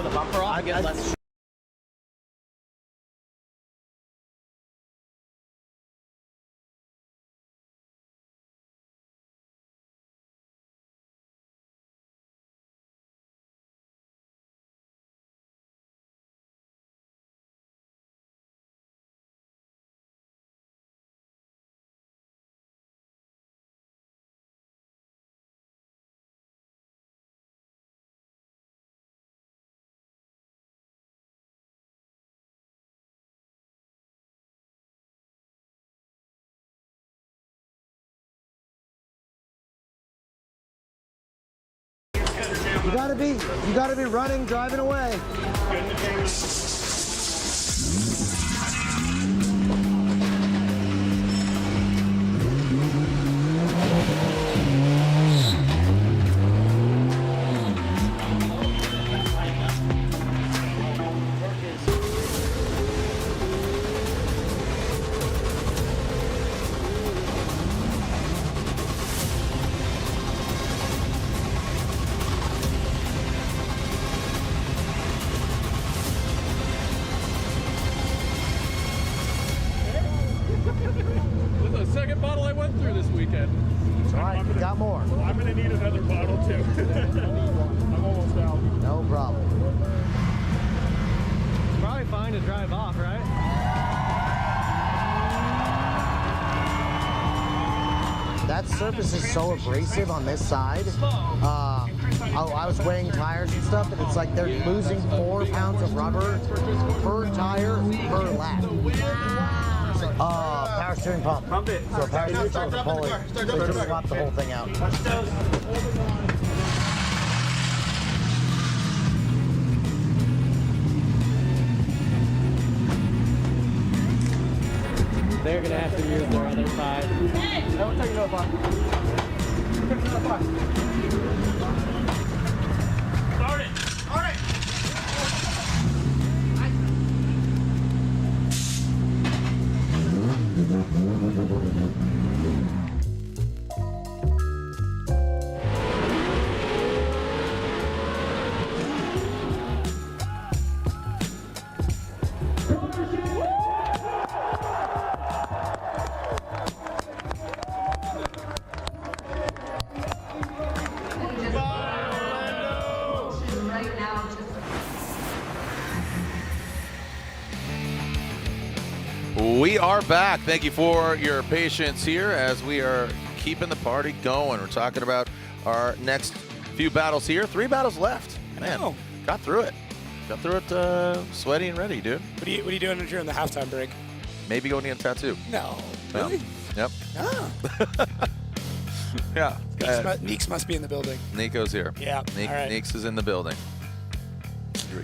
of the bumper off and get less. You gotta be running, driving away. Second bottle I went through this weekend. All right, you got more. I'm gonna need another bottle too. I'm almost out. No problem. Probably fine to drive off, right? That surface is so abrasive on this side. I was weighing tires and stuff, and it's like they're losing 4 pounds of rubber per tire per lap. Power steering pump. Pump it. So power steering pump is pulling. So you just swap the whole thing out. They're gonna have to use their other side. Don't take no fun. Start it. All right. We are back. Thank you for your patience here as we are keeping the party going. We're talking about our next few battles here. 3 battles left. Man, got through it. Got through it sweaty and ready, dude. What are you doing during the halftime break? Maybe going to get a tattoo. No. Really? Yep. Ah. Yeah. Neeks must be in the building. Nico's here. Yeah. All right. Neeks is in the building.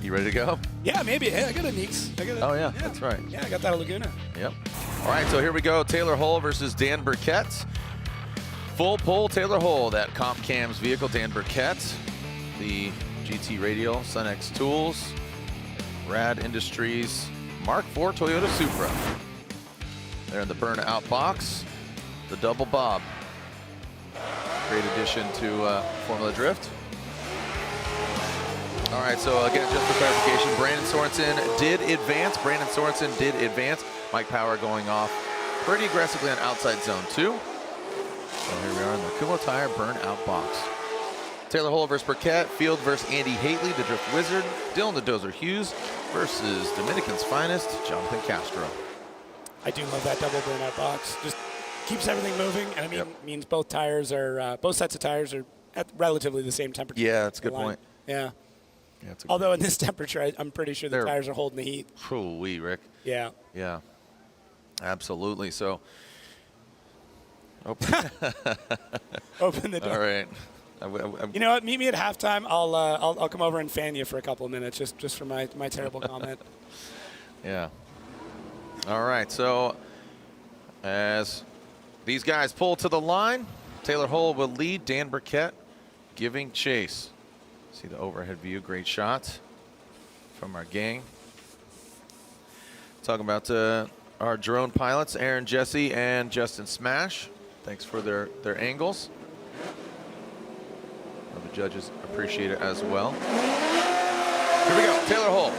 You ready to go? Yeah, maybe. Hey, I got a Neeks. Oh, yeah, that's right. Yeah, I got that at Laguna. Yep. All right, so here we go. Taylor Hull versus Dan Burkett. Full pull, Taylor Hull, that Comp Cam's vehicle. Dan Burkett, the GT Radial, Sun X Tools, Rad Industries, Mark IV Toyota Supra. They're in the burnout box, the double bob. Great addition to Formula Drift. All right, so again, just for clarification, Brandon Sorensen did advance. Mike Power going off pretty aggressively on outside zone 2. So here we are in the Kumho Tire burnout box. Taylor Hull versus Burkett, Field versus Andy Hately, the Drift Wizard, Dylan the Dozer Hughes versus Dominican's finest, Jonathan Castro. I do love that double burnout box. Just keeps everything moving, and I mean, means both tires are, both sets of tires are at relatively the same temperature. Yeah, that's a good point. Yeah. Yeah, it's although in this temperature, I'm pretty sure the tires are holding the heat. Ooh-wee, Rick. Yeah. Yeah. Absolutely. So, open the door. All right. You know what? Meet me at halftime. I'll come over and fan you for a couple of minutes just for my terrible comment. Yeah. All right. So, as these guys pull to the line, Taylor Hull will lead. Dan Burkett giving chase. See the overhead view. Great shot from our gang. Talking about our drone pilots, Aaron Jesse and Justin Smash. Thanks for their angles. The judges appreciate it as well. Here we go, Taylor Hull.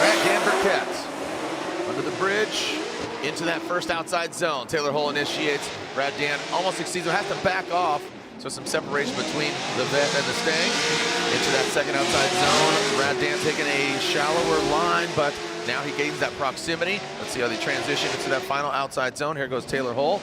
Rat Dan Burkett. Under the bridge, into that first outside zone. Taylor Hull initiates. Brad Dan almost exceeds him, has to back off. So some separation between the vet and the Stang. Into that second outside zone. Brad Dan taking a shallower line, but now he gains that proximity. Let's see how they transition into that final outside zone. Here goes Taylor Hull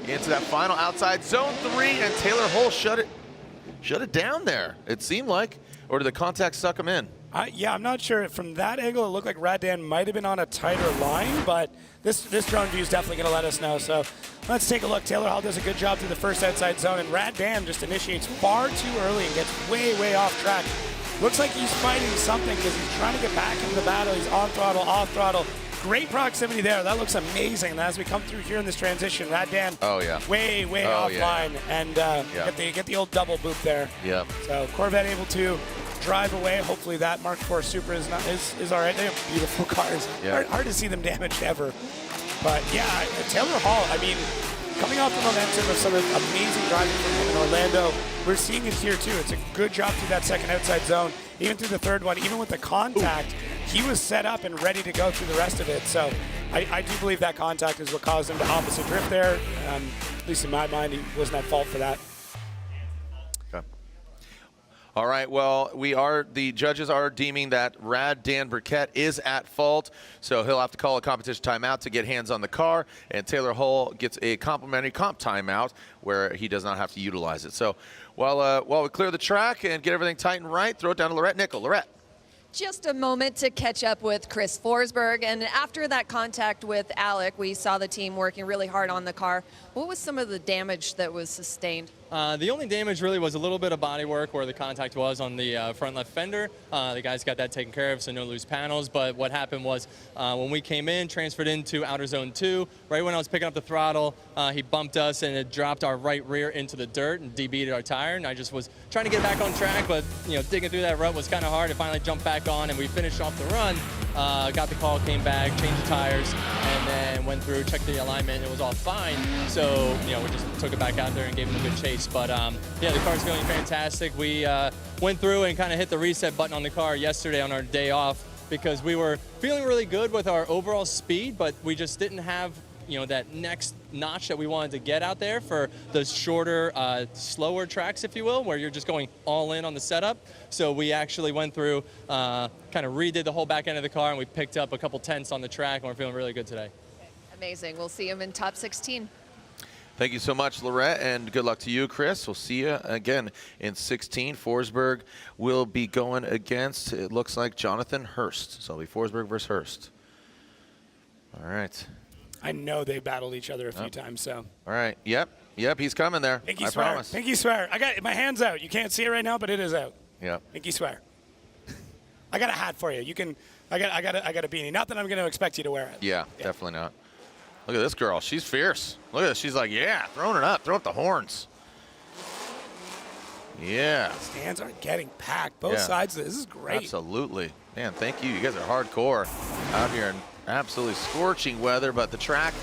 into that final outside zone 3, and Taylor Hull shut it down there, it seemed like. Or did the contact suck him in? Yeah, I'm not sure. From that angle, it looked like Radan might have been on a tighter line, but this drone view is definitely going to let us know. So let's take a look. Taylor Hull does a good job through the first outside zone, and Radan just initiates far too early and gets way, way off track. Looks like he's fighting something because he's trying to get back into the battle. He's on throttle, off throttle. Great proximity there. That looks amazing. And as we come through here in this transition, Radan way, way offline, and get the old double boop there. Yeah. So Corvette able to drive away. Hopefully that Mark IV Supra is all right. They have beautiful cars. Yeah. Hard to see them damaged ever. But yeah, Taylor Hull, I mean, coming off the momentum of some amazing driving from him in Orlando, we're seeing it here too. It's a good job through that second outside zone. Even through the third one, even with the contact, he was set up and ready to go through the rest of it. So I do believe that contact is what caused him to opposite drift there. At least in my mind, he wasn't at fault for that. All right, well, the judges are deeming that Rad Dan Burkett is at fault, so he'll have to call a competition timeout to get hands on the car, and Taylor Hull gets a complimentary comp timeout where he does not have to utilize it. So while we clear the track and get everything tight and right, throw it down to Lorette Nickel. Lorette. Just a moment to catch up with Chris Forsberg, and after that contact with Alec, we saw the team working really hard on the car. What was some of the damage that was sustained? The only damage really was a little bit of body work where the contact was on the front left fender. The guys got that taken care of, so no loose panels. But what happened was when we came in, transferred into outer zone 2, right when I was picking up the throttle, he bumped us and it dropped our right rear into the dirt and debeaded our tire. And I just was trying to get back on track, but digging through that rut was kind of hard. It finally jumped back on and we finished off the run. Got the call, came back, changed the tires, and then went through, checked the alignment, and it was all fine. So, we just took it back out there and gave him a good chase. But, yeah, the car's feeling fantastic. We went through and kind of hit the reset button on the car yesterday on our day off because we were feeling really good with our overall speed, but we just didn't have that next notch that we wanted to get out there for the shorter, slower tracks, if you will, where you're just going all in on the setup. So we actually went through, kind of redid the whole back end of the car, and we picked up a couple tenths on the track, and we're feeling really good today. Amazing. We'll see him in top 16. Thank you so much, Lorette, and good luck to you, Chris. We'll see you again in 16. Forsberg will be going against, it looks like, Jonathan Hurst. So it'll be Forsberg versus Hurst. All right. I know they battled each other a few times, so. All right. Yep, he's coming there. Pinky I swear. promise. Pinky swear. I got my hand's out. You can't see it right now, but it is out. Yep. Pinky swear. I got a hat for you. You can. I got a beanie. Not that I'm going to expect you to wear it. Yeah, definitely not. Look at this girl. She's fierce. Look at this. She's like, yeah, throwing it up. Throw up the horns. Yeah. Stands are getting packed. Both sides. This is great. Absolutely. Man, thank you. You guys are hardcore out here in absolutely scorching weather, but the track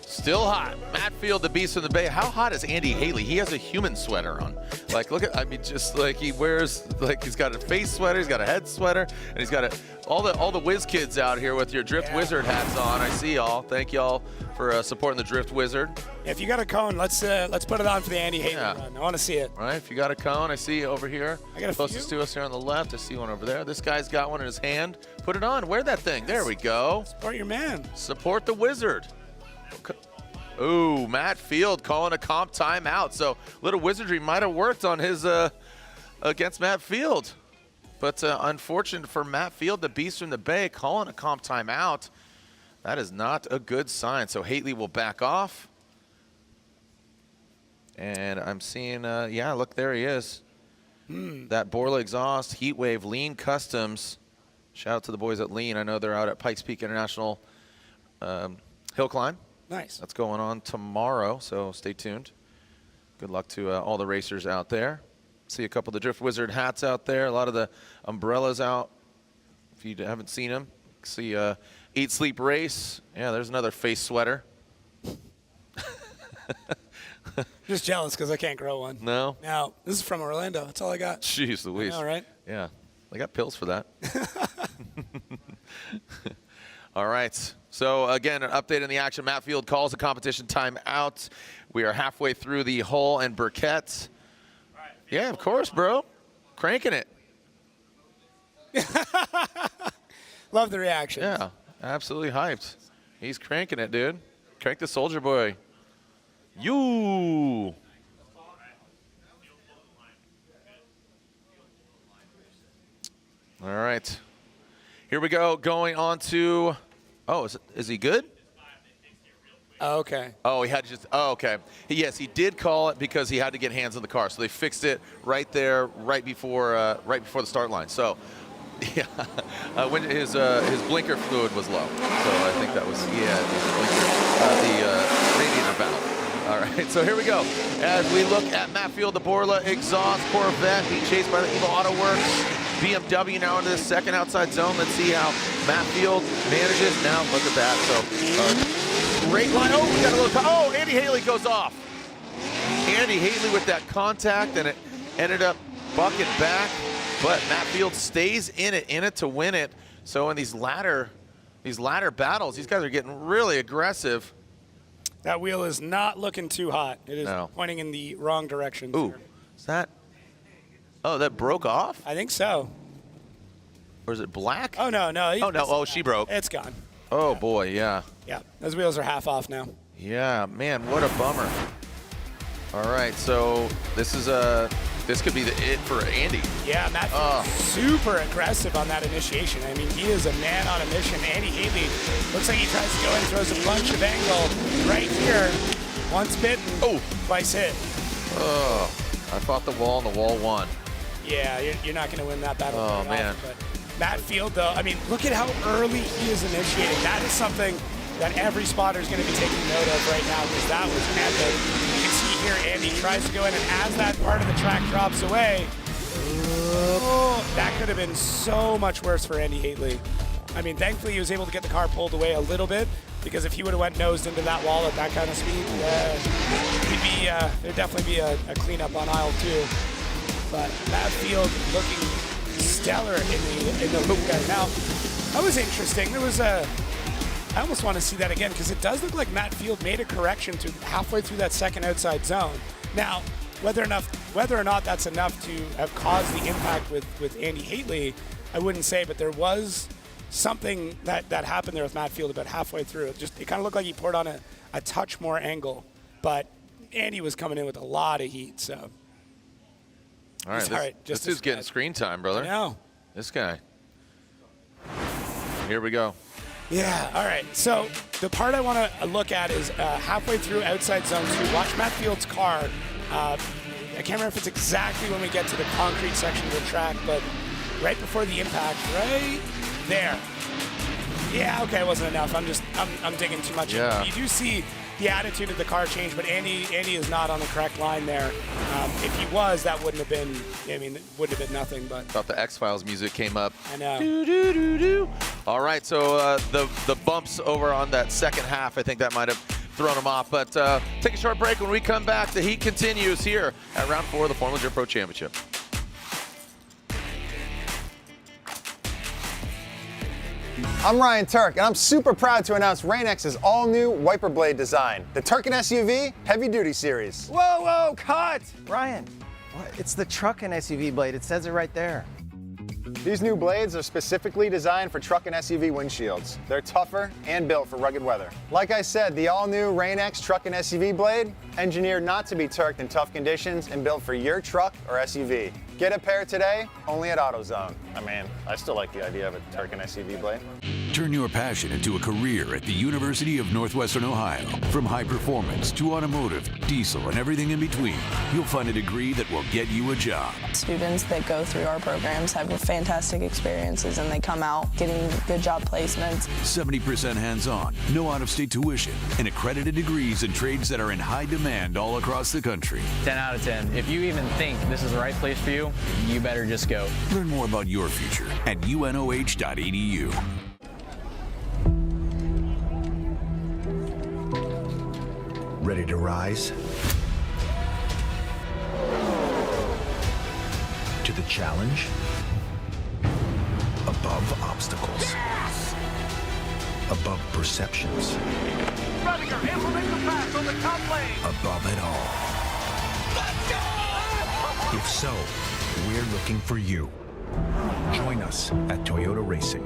still hot. Matt Field, the beast in the Bay. How hot is Andy Haley? He has a human sweater on. Like, look at, I mean, just like he wears, like he's got a face sweater, he's got a head sweater, and he's got all the whiz kids out here with your Drift Wizard hats on. I see y'all. Thank y'all for supporting the Drift Wizard. If you got a cone, let's put it on for the Andy Haley run. I want to see it. All right, if you got a cone, I see over here. I got a closest to us here on the left. I see one over there. This guy's got one in his hand. Put it on. Wear that thing. There we go. Support your man. Support the Wizard. Ooh, Matt Field calling a comp timeout. So little wizardry might have worked on his against Matt Field. But unfortunate for Matt Field, the beast from the Bay, calling a comp timeout. That is not a good sign. So Haley will back off. And I'm seeing, yeah, look, there he is. That Borla exhaust, Heat Wave, Lean Customs. Shout out to the boys at Lean. I know they're out at Pikes Peak International Hill Climb. Nice. That's going on tomorrow, so stay tuned. Good luck to all the racers out there. See a couple of the Drift Wizard hats out there. A lot of the umbrellas out. If you haven't seen them, see Eat, Sleep, Race. Yeah, there's another face sweater. Just jealous because I can't grow one. No? No. This is from Orlando. That's all I got. Jeez Louise. All right. Yeah. They got pills for that. All right. So, again, an update in the action. Matt Field calls a competition timeout. We are halfway through the Hull and Burkett. Yeah, of course, bro. Cranking it. Love the reaction. Yeah, absolutely hyped. He's cranking it, dude. Crank the Soldier Boy. You. All right. Here we go. Going on to, oh, is he good? Oh, okay. Oh, he had to just, oh, okay. Yes, he did call it because he had to get hands on the car. So they fixed it right there, right before the start line. So, yeah, when his blinker fluid was low. So I think that was, yeah, the radiator valve. All right, so here we go. As we look at Matt Field, the Borla exhaust Corvette being chased by the Evil Auto Works. BMW now into the second outside zone. Let's see how Matt Field manages. Now, look at that. So, great line. Oh, we got a little, oh, Andy Haley goes off. Andy Haley with that contact, and it ended up bucking back. But Matt Field stays in it to win it. So in these ladder battles, these guys are getting really aggressive. That wheel is not looking too hot. It is pointing in the wrong direction. Ooh, is that? Oh, that broke off? I think so. Or is it black? Oh, no. Oh, no. Oh, she broke. It's gone. Oh, boy, yeah. Yeah, those wheels are half off now. Yeah, man, what a bummer. All right, so this could be it for Andy. Yeah, Matt Field's super aggressive on that initiation. I mean, he is a man on a mission. Andy Haley looks like he tries to go in, throws a bunch of angle right here. Once bitten, twice hit. Oh, I fought the wall and the wall won. Yeah, you're not going to win that battle. Oh, man. But Matt Field, though, I mean, look at how early he is initiating. That is something that every spotter is going to be taking note of right now because that was epic. You can see here Andy tries to go in, and as that part of the track drops away, that could have been so much worse for Andy Haley. I mean, thankfully he was able to get the car pulled away a little bit because if he would have went nosed into that wall at that kind of speed, there'd definitely be a cleanup on aisle 2. But Matt Field looking stellar in the loop there. Now, that was interesting. There was I almost want to see that again because it does look like Matt Field made a correction to halfway through that second outside zone. Now, whether or not that's enough to have caused the impact with Andy Haley, I wouldn't say, but there was something that happened there with Matt Field about halfway through. It kind of looked like he poured on a touch more angle, but Andy was coming in with a lot of heat, so. All right, this dude's getting screen time, brother. I know. This guy. Here we go. Yeah, all right. So the part I want to look at is halfway through outside zone 2. Watch Matt Field's car. I can't remember if it's exactly when we get to the concrete section of the track, but right before the impact, right there. Yeah, okay, it wasn't enough. I'm digging too much. Yeah. You do see the attitude of the car change, but Andy is not on the correct line there. If he was, that wouldn't have been, it wouldn't have been nothing. But Thought the X-Files music came up. I know. Do-do-do-do. All right, so the bumps over on that second half, I think that might have thrown him off. But take a short break. When we come back, the heat continues here at round 4 of the Formula Drift Pro Championship. I'm Ryan Turk, and I'm super proud to announce Rain-X's all-new wiper blade design, the Turkin SUV Heavy Duty Series. Whoa, cut! Ryan, it's the truck and SUV blade. It says it right there. These new blades are specifically designed for truck and SUV windshields. They're tougher and built for rugged weather. Like I said, the all-new Rain-X truck and SUV blade, engineered not to be turked in tough conditions and built for your truck or SUV. Get a pair today, only at AutoZone. I mean, I still like the idea of a Turkin SUV blade. Turn your passion into a career at the University of Northwestern Ohio. From high performance to automotive, diesel, and everything in between, you'll find a degree that will get you a job. Students that go through our programs have fantastic experiences and they come out getting good job placements. 70% hands-on, no out-of-state tuition, and accredited degrees in trades that are in high demand all across the country. 10 out of 10. If you even think this is the right place for you, you better just go. Learn more about your future at unoh.edu. Ready to rise to the challenge? above obstacles. Yes! Above perceptions. Rediger, implement the pass on the top lane. Above it all. Let's go! If so, we're looking for you. Join us at Toyota Racing.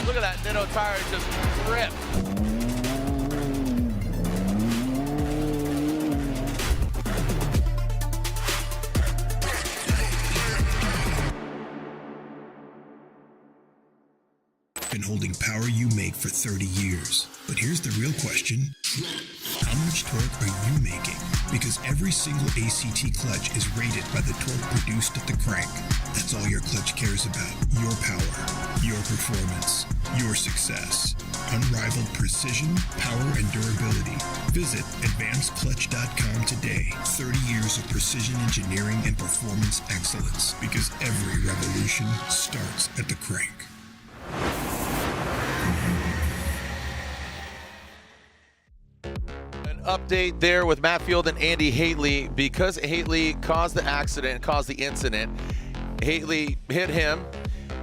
Look at that Ditto tire just rip. Been holding power you make for 30 years. But here's the real question. How much torque are you making? Because every single ACT clutch is rated by the torque produced at the crank. That's all your clutch cares about. Your power, your performance, your success. Unrivaled precision, power, and durability. Visit advancedclutch.com today. 30 years of precision engineering and performance excellence. Because every revolution starts at the crank. Update there with Matt Field and Andy Haley. Because Haley caused the accident, caused the incident, Haley hit him,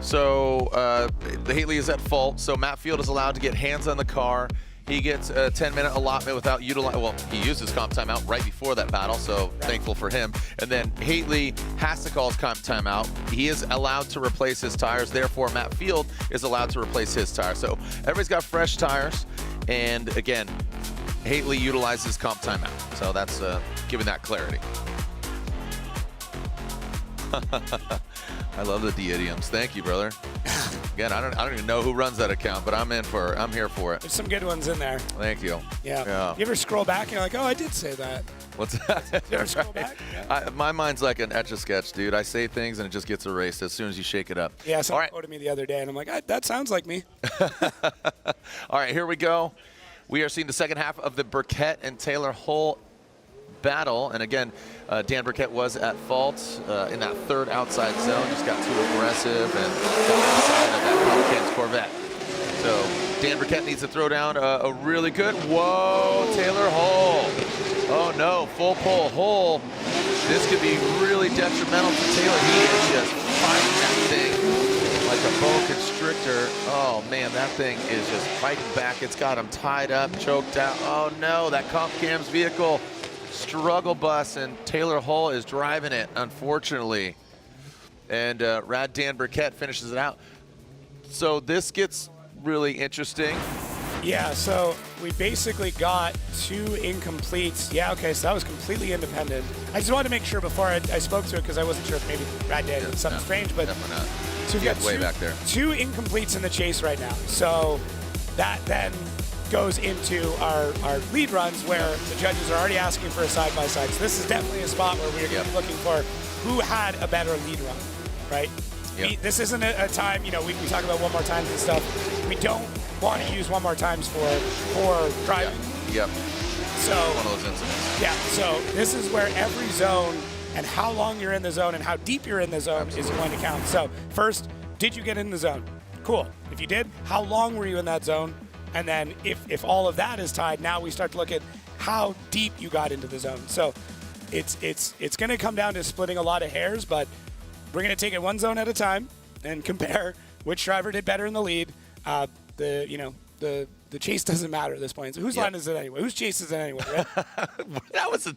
so Haley is at fault. So Matt Field is allowed to get hands on the car. He gets a 10-minute allotment without utilizing, well, he used his comp timeout right before that battle, so thankful for him. And then Haley has to call his comp timeout. He is allowed to replace his tires, therefore Matt Field is allowed to replace his tires. So everybody's got fresh tires, and again, Haley utilizes comp timeout. So that's giving that clarity. I love the idioms. Thank you, brother. Again, I don't even know who runs that account, but I'm here for it. There's some good ones in there. Thank you. Yeah. You ever scroll back and you're like, oh, I did say that. What's that? You ever scroll back? Yeah. My mind's like an Etch-a-Sketch, dude. I say things and it just gets erased as soon as you shake it up. Yeah, someone quoted me the other day, and I'm like, that sounds like me. All right, here we go. We are seeing the second half of the Burkett and Taylor Hull battle. And again, Dan Burkett was at fault in that third outside zone. Just got too aggressive and got inside of that Pelicans Corvette. So Dan Burkett needs to throw down a really good, whoa, Taylor Hull. Oh no, full pull Hull. This could be really detrimental to Taylor. He is just fighting that thing like a boa constrictor. Oh man, that thing is just fighting back. It's got him tied up, choked out. Oh no, that Comp Cam's vehicle struggle bus, and Taylor Hull is driving it, unfortunately. And Rad Dan Burkett finishes it out. So this gets really interesting. Yeah, so we basically got 2 incompletes. Yeah, okay, so that was completely independent. I just wanted to make sure before I spoke to it, because I wasn't sure if maybe Rad Dan did something strange, but definitely not. So we've got way back there. 2 incompletes in the chase right now. So that then goes into our lead runs where the judges are already asking for a side-by-side. So this is definitely a spot where we're going to be looking for who had a better lead run, right? This isn't a time, you know, we talk about one more times and stuff. We don't want to use one more times for driving. Yep. So one of those incidents. Yeah, so this is where every zone and how long you're in the zone and how deep you're in the zone is going to count. So first, did you get in the zone? Cool. If you did, how long were you in that zone? And then if all of that is tied, now we start to look at how deep you got into the zone. So it's going to come down to splitting a lot of hairs, but we're going to take it one zone at a time and compare which driver did better in the lead. The chase doesn't matter at this point. So whose line is it anyway? Whose chase is it anyway? Right? That was a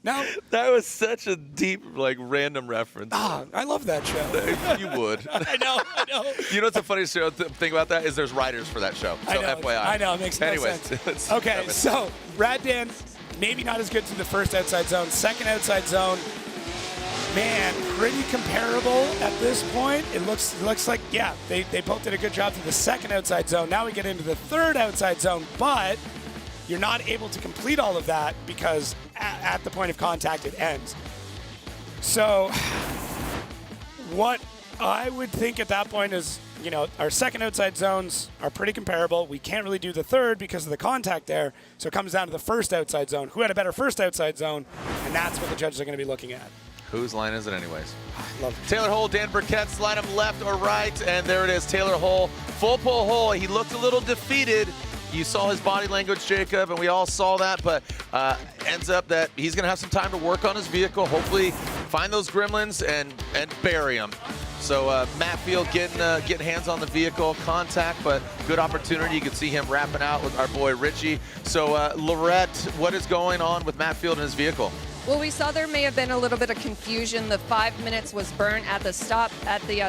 no. That was such a deep, like, random reference. Ah, I love that show. You would. I know. You know what's the funniest thing about that is there's writers for that show. So I know, FYI. I know. It makes no sense. Okay, so Rad Dan, maybe not as good to the first outside zone. Second outside zone, man, pretty comparable at this point. It looks like, yeah, they both did a good job to the second outside zone. Now we get into the third outside zone, but you're not able to complete all of that because at the point of contact, it ends. So what I would think at that point is, you know, our second outside zones are pretty comparable. We can't really do the third because of the contact there. So it comes down to the first outside zone. Who had a better first outside zone? And that's what the judges are going to be looking at. Whose line is it anyways? Love it. Taylor Hole, Dan Burkett, slide him left or right, and there it is, Taylor Hole. Full pull hole. He looked a little defeated. You saw his body language, Jacob, and we all saw that, but ends up that he's going to have some time to work on his vehicle, hopefully find those gremlins and bury them. So Matt Field getting hands on the vehicle, contact, but good opportunity. You can see him wrapping out with our boy Richie. So Lorette, what is going on with Matt Field and his vehicle? Well, we saw there may have been a little bit of confusion. The 5 minutes was burnt at the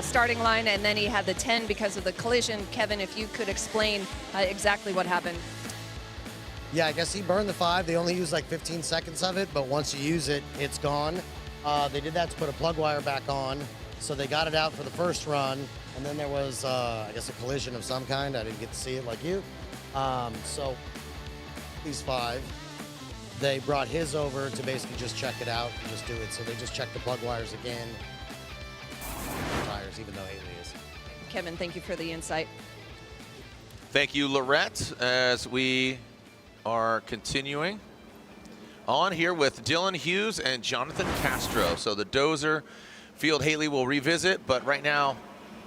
starting line, and then he had the 10 because of the collision. Kevin, if you could explain exactly what happened. Yeah, I guess he burned the 5. They only used like 15 seconds of it, but once you use it, it's gone. They did that to put a plug wire back on, so they got it out for the first run, and then there was, I guess, a collision of some kind. I didn't get to see it like you. So these 5. They brought his over to basically just check it out and just do it. So they just checked the plug wires again. Tires, even though Haley is. Kevin, thank you for the insight. Thank you, Lorette, as we are continuing on here with Dylan Hughes and Jonathan Castro. So the Dozer Field Haley will revisit, but right now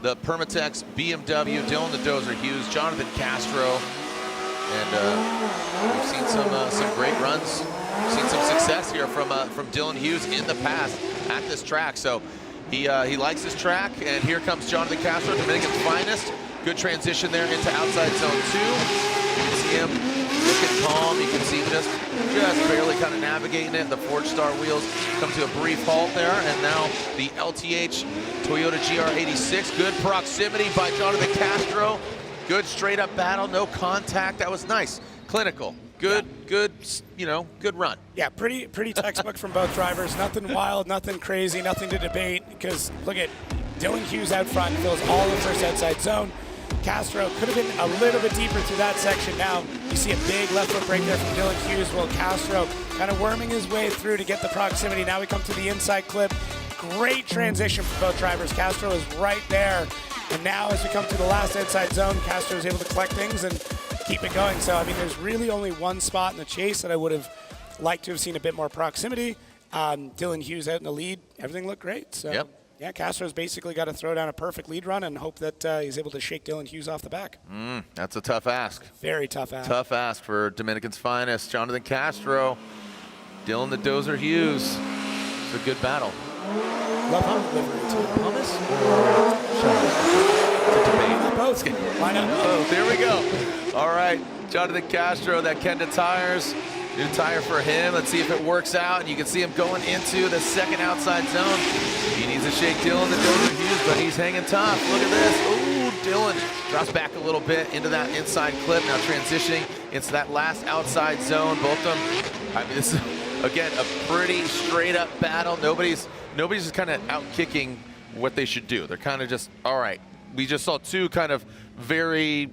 the Permatex BMW, Dylan the Dozer Hughes, Jonathan Castro. And we've seen some great runs. We've seen some success here from Dylan Hughes in the past at this track. So he likes this track. And here comes Jonathan Castro, Dominican's finest. Good transition there into outside zone 2. You can see him looking calm. You can see just barely kind of navigating it. The Forge Star wheels come to a brief halt there. And now the LTH Toyota GR86. Good proximity by Jonathan Castro. Good straight up battle, no contact. That was nice, clinical, good, good run. Yeah, pretty textbook from both drivers. Nothing wild, nothing crazy, nothing to debate. Because look at Dylan Hughes out front, fills all the first outside zone. Castro could have been a little bit deeper through that section. Now you see a big left foot brake there from Dylan Hughes. Well, Castro kind of worming his way through to get the proximity. Now we come to the inside clip. Great transition for both drivers. Castro is right there. And now as we come to the last inside zone, Castro is able to collect things and keep it going. So, I mean, there's really only one spot in the chase that I would have liked to have seen a bit more proximity. Dylan Hughes out in the lead. Everything looked great. So, yep. Yeah, Castro's basically got to throw down a perfect lead run and hope that he's able to shake Dylan Hughes off the back. That's a tough ask. Very tough ask. Tough ask for Dominican's finest. Jonathan Castro, Dylan the Dozer Hughes. It's a good battle. Love hummus It's a debate. Both. Why not? Oh, there we go. All right, Jonathan Castro, that Kenda tires. New tire for him. Let's see if it works out. And you can see him going into the second outside zone. He needs to shake Dylan the Dozer Hughes, but he's hanging tough. Look at this. Ooh, Dylan drops back a little bit into that inside clip. Now transitioning into that last outside zone. Both of them, I mean, this is, again, a pretty straight up battle. Nobody's just kind of out kicking what they should do. They're kind of just, all right. We just saw two kind of very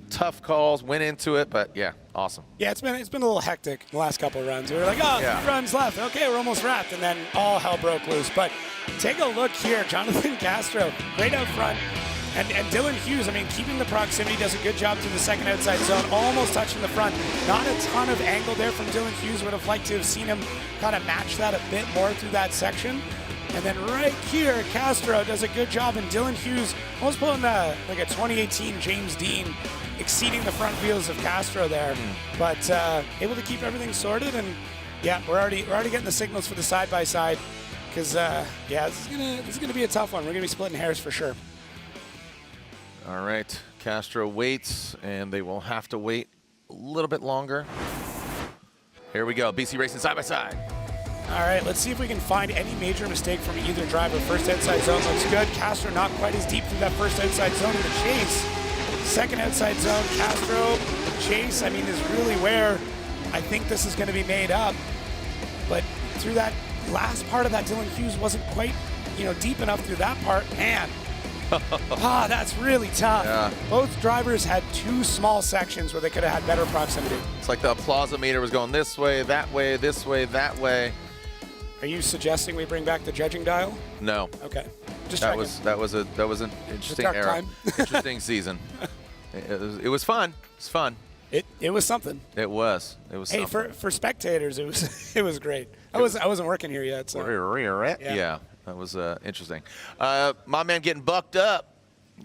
tough calls, went into it, but yeah, awesome. Yeah, it's been a little hectic the last couple of runs. We were like, oh, yeah. 3 runs left. Okay, we're almost wrapped, and then all hell broke loose. But take a look here. Jonathan Castro, great out front. And Dylan Hughes, I mean, keeping the proximity, does a good job to the second outside zone, almost touching the front. Not a ton of angle there from Dylan Hughes. Would have liked to have seen him kind of match that a bit more through that section. And then right here, Castro does a good job, and Dylan Hughes almost pulling like a 2018 James Dean, exceeding the front wheels of Castro there. But able to keep everything sorted, and yeah, we're already getting the signals for the side-by-side, because yeah, this is gonna be a tough one. We're gonna be splitting hairs for sure. All right, Castro waits, and they will have to wait a little bit longer. Here we go, BC Racing side-by-side. All right, let's see if we can find any major mistake from either driver. First outside zone looks good. Castro not quite as deep through that first outside zone in the chase. Second outside zone, Castro, chase, I mean, is really where I think this is going to be made up. But through that last part of that, Dylan Hughes wasn't quite, deep enough through that part. Man, that's really tough. Yeah. Both drivers had 2 small sections where they could have had better proximity. It's like the applausometer was going this way, this way, that way. Are you suggesting we bring back the judging dial? No. Okay. Just that was an interesting era. Interesting season. It was fun. It's fun. It was something. It was. Hey, something. for spectators, it was great. I wasn't working here yet. So. Yeah, that was interesting. My man getting bucked up.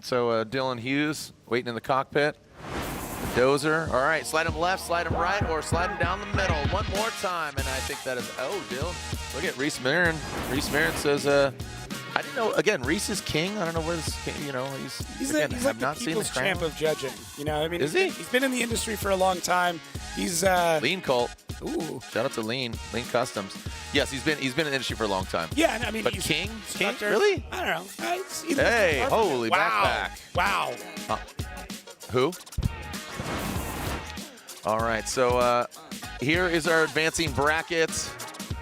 So Dylan Hughes waiting in the cockpit. Dozer. All right, slide him left, slide him right, or slide him down the middle. One more time, and I think that is. Oh, Dylan. Look at Reese Marin. Reese Marin says, I didn't know. Again, Reese is king. I don't know where this. He's like the people's champ of judging. You know, I mean, is he? He's been in the industry for a long time. He's Lean Colt. Ooh. Shout out to Lean Customs. Yes, he's been in the industry for a long time. Yeah, I mean, but he's king, really? I don't know. Hey, holy wow. backpack! Wow. Who? All right, so here is our advancing bracket.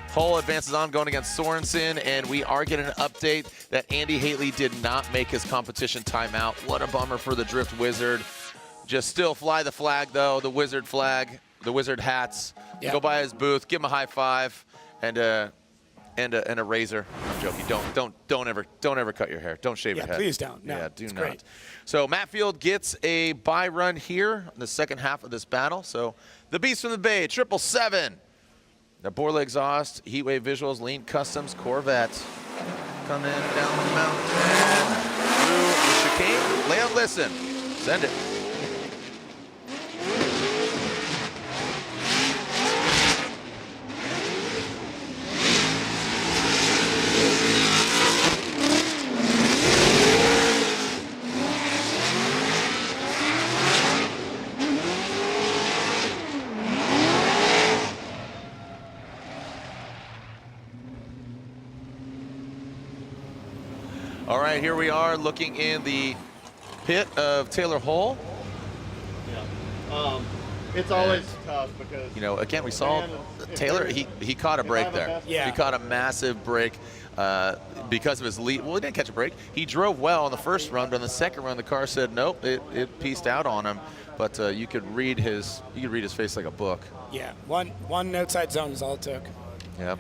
Hull advances on, going against Sorensen, and we are getting an update that Andy Haley did not make his competition timeout. What a bummer for the Drift Wizard. Just still fly the flag, though, the Wizard flag, the Wizard hats. Yep. Go by his booth, give him a high five, and a razor. I'm joking. Don't ever cut your hair. Don't shave your head. Please don't. No, yeah, do it's not. Great. So Matt Field gets a bye run here in the second half of this battle. So the Beast from the Bay, 777. The Borla Exhaust, Heatwave Visuals, Lean Customs, Corvette. Coming down the mountain through the chicane. Lay out, listen. Send it. All right, here we are looking in the pit of Taylor Hull. Yeah. It's always tough because, you know, again, we saw Taylor, he caught a break there. Yeah. He caught a massive break because of his lead. Well, he didn't catch a break. He drove well on the first run, but on the second run, the car said nope, it pieced out on him. But you could read his face like a book. Yeah, one outside zone is all it took. Yep.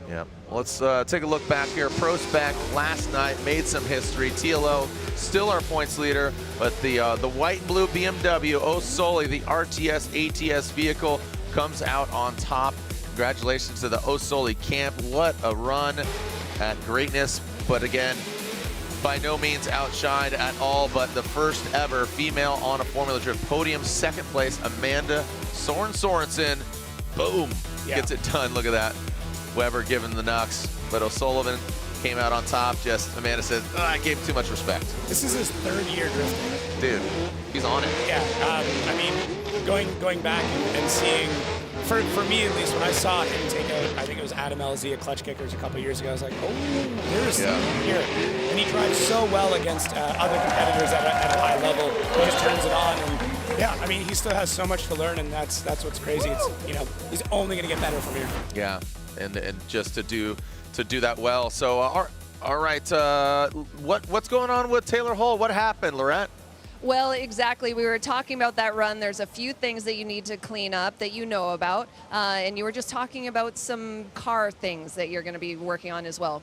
Yeah, let's take a look back here. ProSpec last night made some history. TLO still our points leader, but the white and blue BMW Osoli, the RTS ATS vehicle, comes out on top. Congratulations to the Osoli camp. What a run at greatness, but again, by no means outshined at all, but the first ever female on a Formula Drift podium. Second place, Amanda Sorensen. Boom, gets it done. Look at that. Weber giving the knucks, but O'Sullivan came out on top. Just Amanda said, I gave him too much respect. This is his third year drifting. Dude, he's on it. Yeah, I mean, going back and seeing, for me at least, when I saw him take out, I think it was Adam LZ at Clutch Kickers a couple years ago, I was like, oh, there's something here. And he drives so well against other competitors at a high level. He just turns it on. And yeah, I mean, he still has so much to learn, and that's what's crazy. It's, you know, he's only going to get better from here. Yeah. And just to do that well. So all right, what's going on with Taylor Hull? What happened, Lorette? Well, exactly. We were talking about that run. There's a few things that you need to clean up that you know about, and you were just talking about some car things that you're going to be working on as well.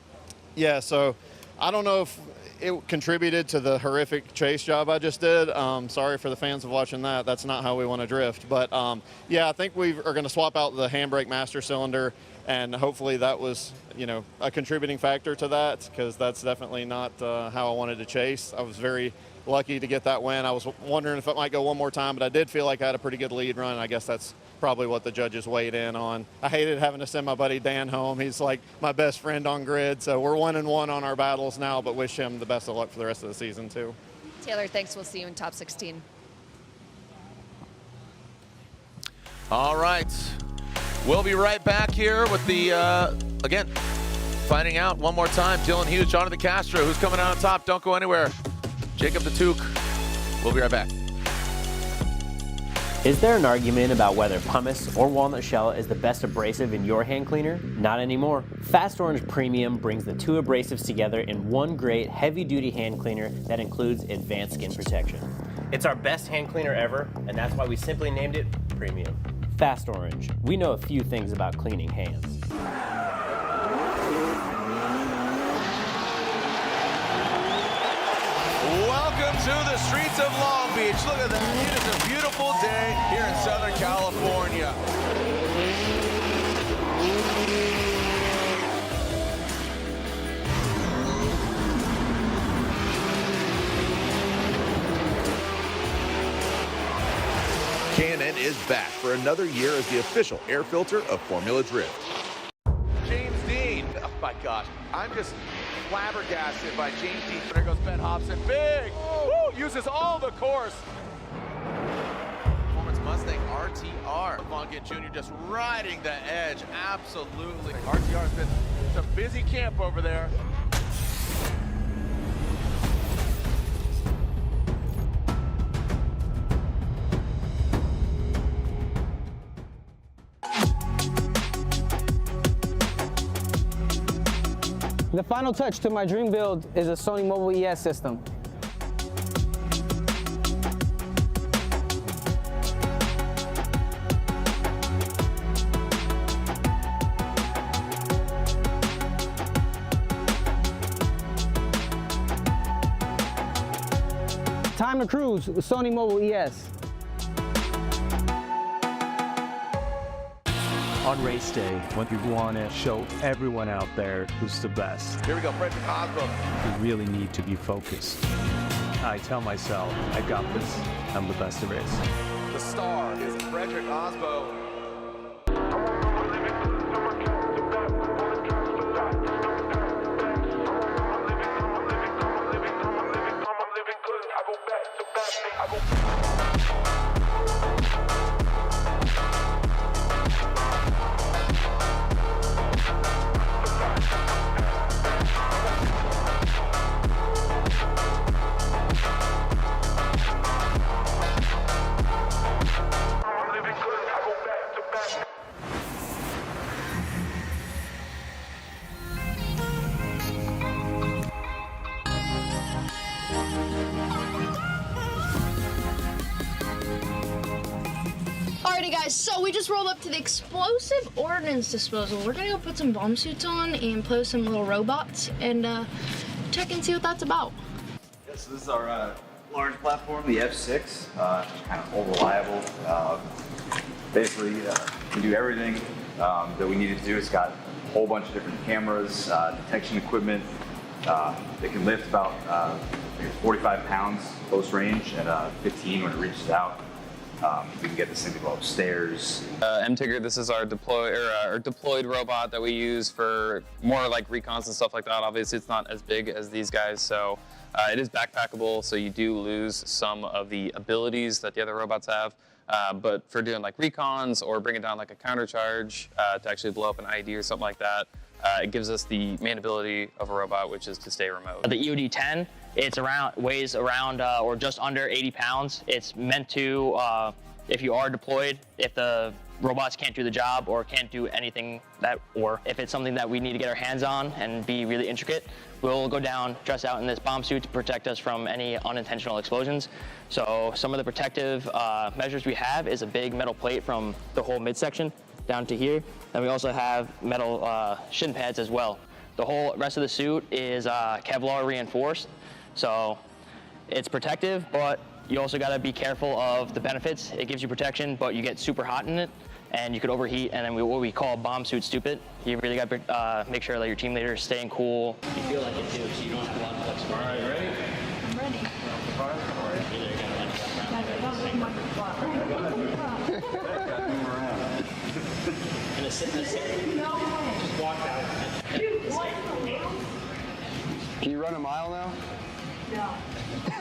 Yeah. So I don't know if it contributed to the horrific chase job I just did. Sorry for the fans of watching that. That's not how we want to drift. But yeah, I think we are going to swap out the handbrake master cylinder. And hopefully that was, you know, a contributing factor to that, because that's definitely not how I wanted to chase. I was very lucky to get that win. I was wondering if it might go one more time, but I did feel like I had a pretty good lead run. I guess that's probably what the judges weighed in on. I hated having to send my buddy Dan home. He's like my best friend on grid. So we're 1-1 on our battles now, but wish him the best of luck for the rest of the season too. Taylor, thanks. We'll see you in top 16. All right. We'll be right back here with the, again, finding out one more time. Dylan Hughes, Jonathan Castro, who's coming out on top. Don't go anywhere. Jacob the Took. We'll be right back. Is there an argument about whether pumice or walnut shell is the best abrasive in your hand cleaner? Not anymore. Fast Orange Premium brings the two abrasives together in one great heavy-duty hand cleaner that includes advanced skin protection. It's our best hand cleaner ever, and that's why we simply named it Premium. Fast Orange. We know a few things about cleaning hands. Welcome Welcome to the streets of Long Beach. Look at that. It is a beautiful day here in Southern California. K&N is back for another year as the official air filter of Formula Drift. James Dean. Oh my gosh. I'm just flabbergasted by James Dean. There goes Ben Hobson. Big. Woo, uses all the course. Performance Mustang RTR. Vonnegut Jr. just riding the edge. Absolutely. RTR has been some busy camp over there. The final touch to my dream build is a Sony Mobile ES system. Time to cruise with Sony Mobile ES. On race day, when you want to show everyone out there who's the best. Here we go, Frederick Osborne. You really need to be focused. I tell myself, I got this. I'm the best there is. The star is Frederick Osborne. Alrighty guys, so we just rolled up to the explosive ordnance disposal. We're gonna go put some bomb suits on and play with some little robots and check and see what that's about. Yeah, so this is our large platform, the F6, kind of all reliable. Basically, we do everything that we needed to do. It's got a whole bunch of different cameras, detection equipment. They can lift about 45 pounds close range and 15 when it reaches out. We can get this thing to go upstairs. MTigger, this is our deployed robot that we use for more like recons and stuff like that. Obviously, it's not as big as these guys, so it is backpackable, so you do lose some of the abilities that the other robots have. But for doing like recons or bringing down like a counter charge to actually blow up an ID or something like that, it gives us the main ability of a robot, which is to stay remote. The EOD-10, weighs around or just under 80 pounds. It's meant to, if you are deployed, if the robots can't do the job or can't do anything or if it's something that we need to get our hands on and be really intricate, we'll go down, dress out in this bomb suit to protect us from any unintentional explosions. So some of the protective measures we have is a big metal plate from the whole midsection down to here. And we also have metal shin pads as well. The whole rest of the suit is Kevlar reinforced. So it's protective, but you also gotta be careful of the benefits. It gives you protection, but you get super hot in it and you could overheat, and then what we call bomb suit stupid. You really gotta make sure that your team leader is staying cool. You feel like it too, so you don't have a lot of flexibility. All right, ready? I'm ready. Gonna sit in the seat. No way. Just walk out. Can you run a mile now? No.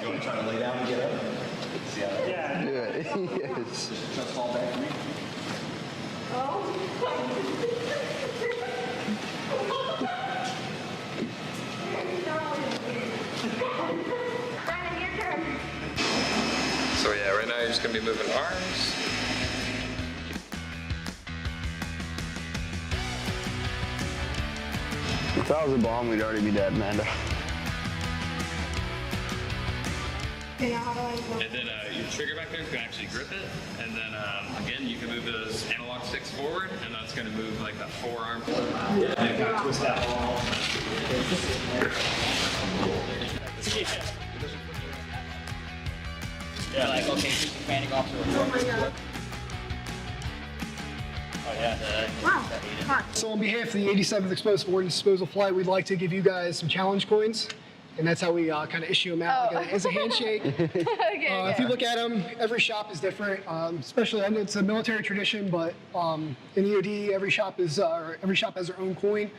You want to try to lay down and get up? See how that Yeah. Do it. Yes. Just fall back to me. So yeah, right now you're just gonna be moving arms. If that was a bomb, we'd already be dead, Amanda. And then your trigger back there, you can actually grip it. And then again, you can move those analog sticks forward, and that's going to move like that forearm. Yeah, and then kind of twist that ball. Yeah. Like, okay, just fanning off to a flip. Oh, yeah. Wow. So on behalf of the 87th Explosive Ordnance Disposal Flight, we'd like to give you guys some challenge coins. And that's how we kind of issue them out as a handshake. If you look at them, every shop is different. Especially, I know it's a military tradition, but in EOD, every shop has their own coin.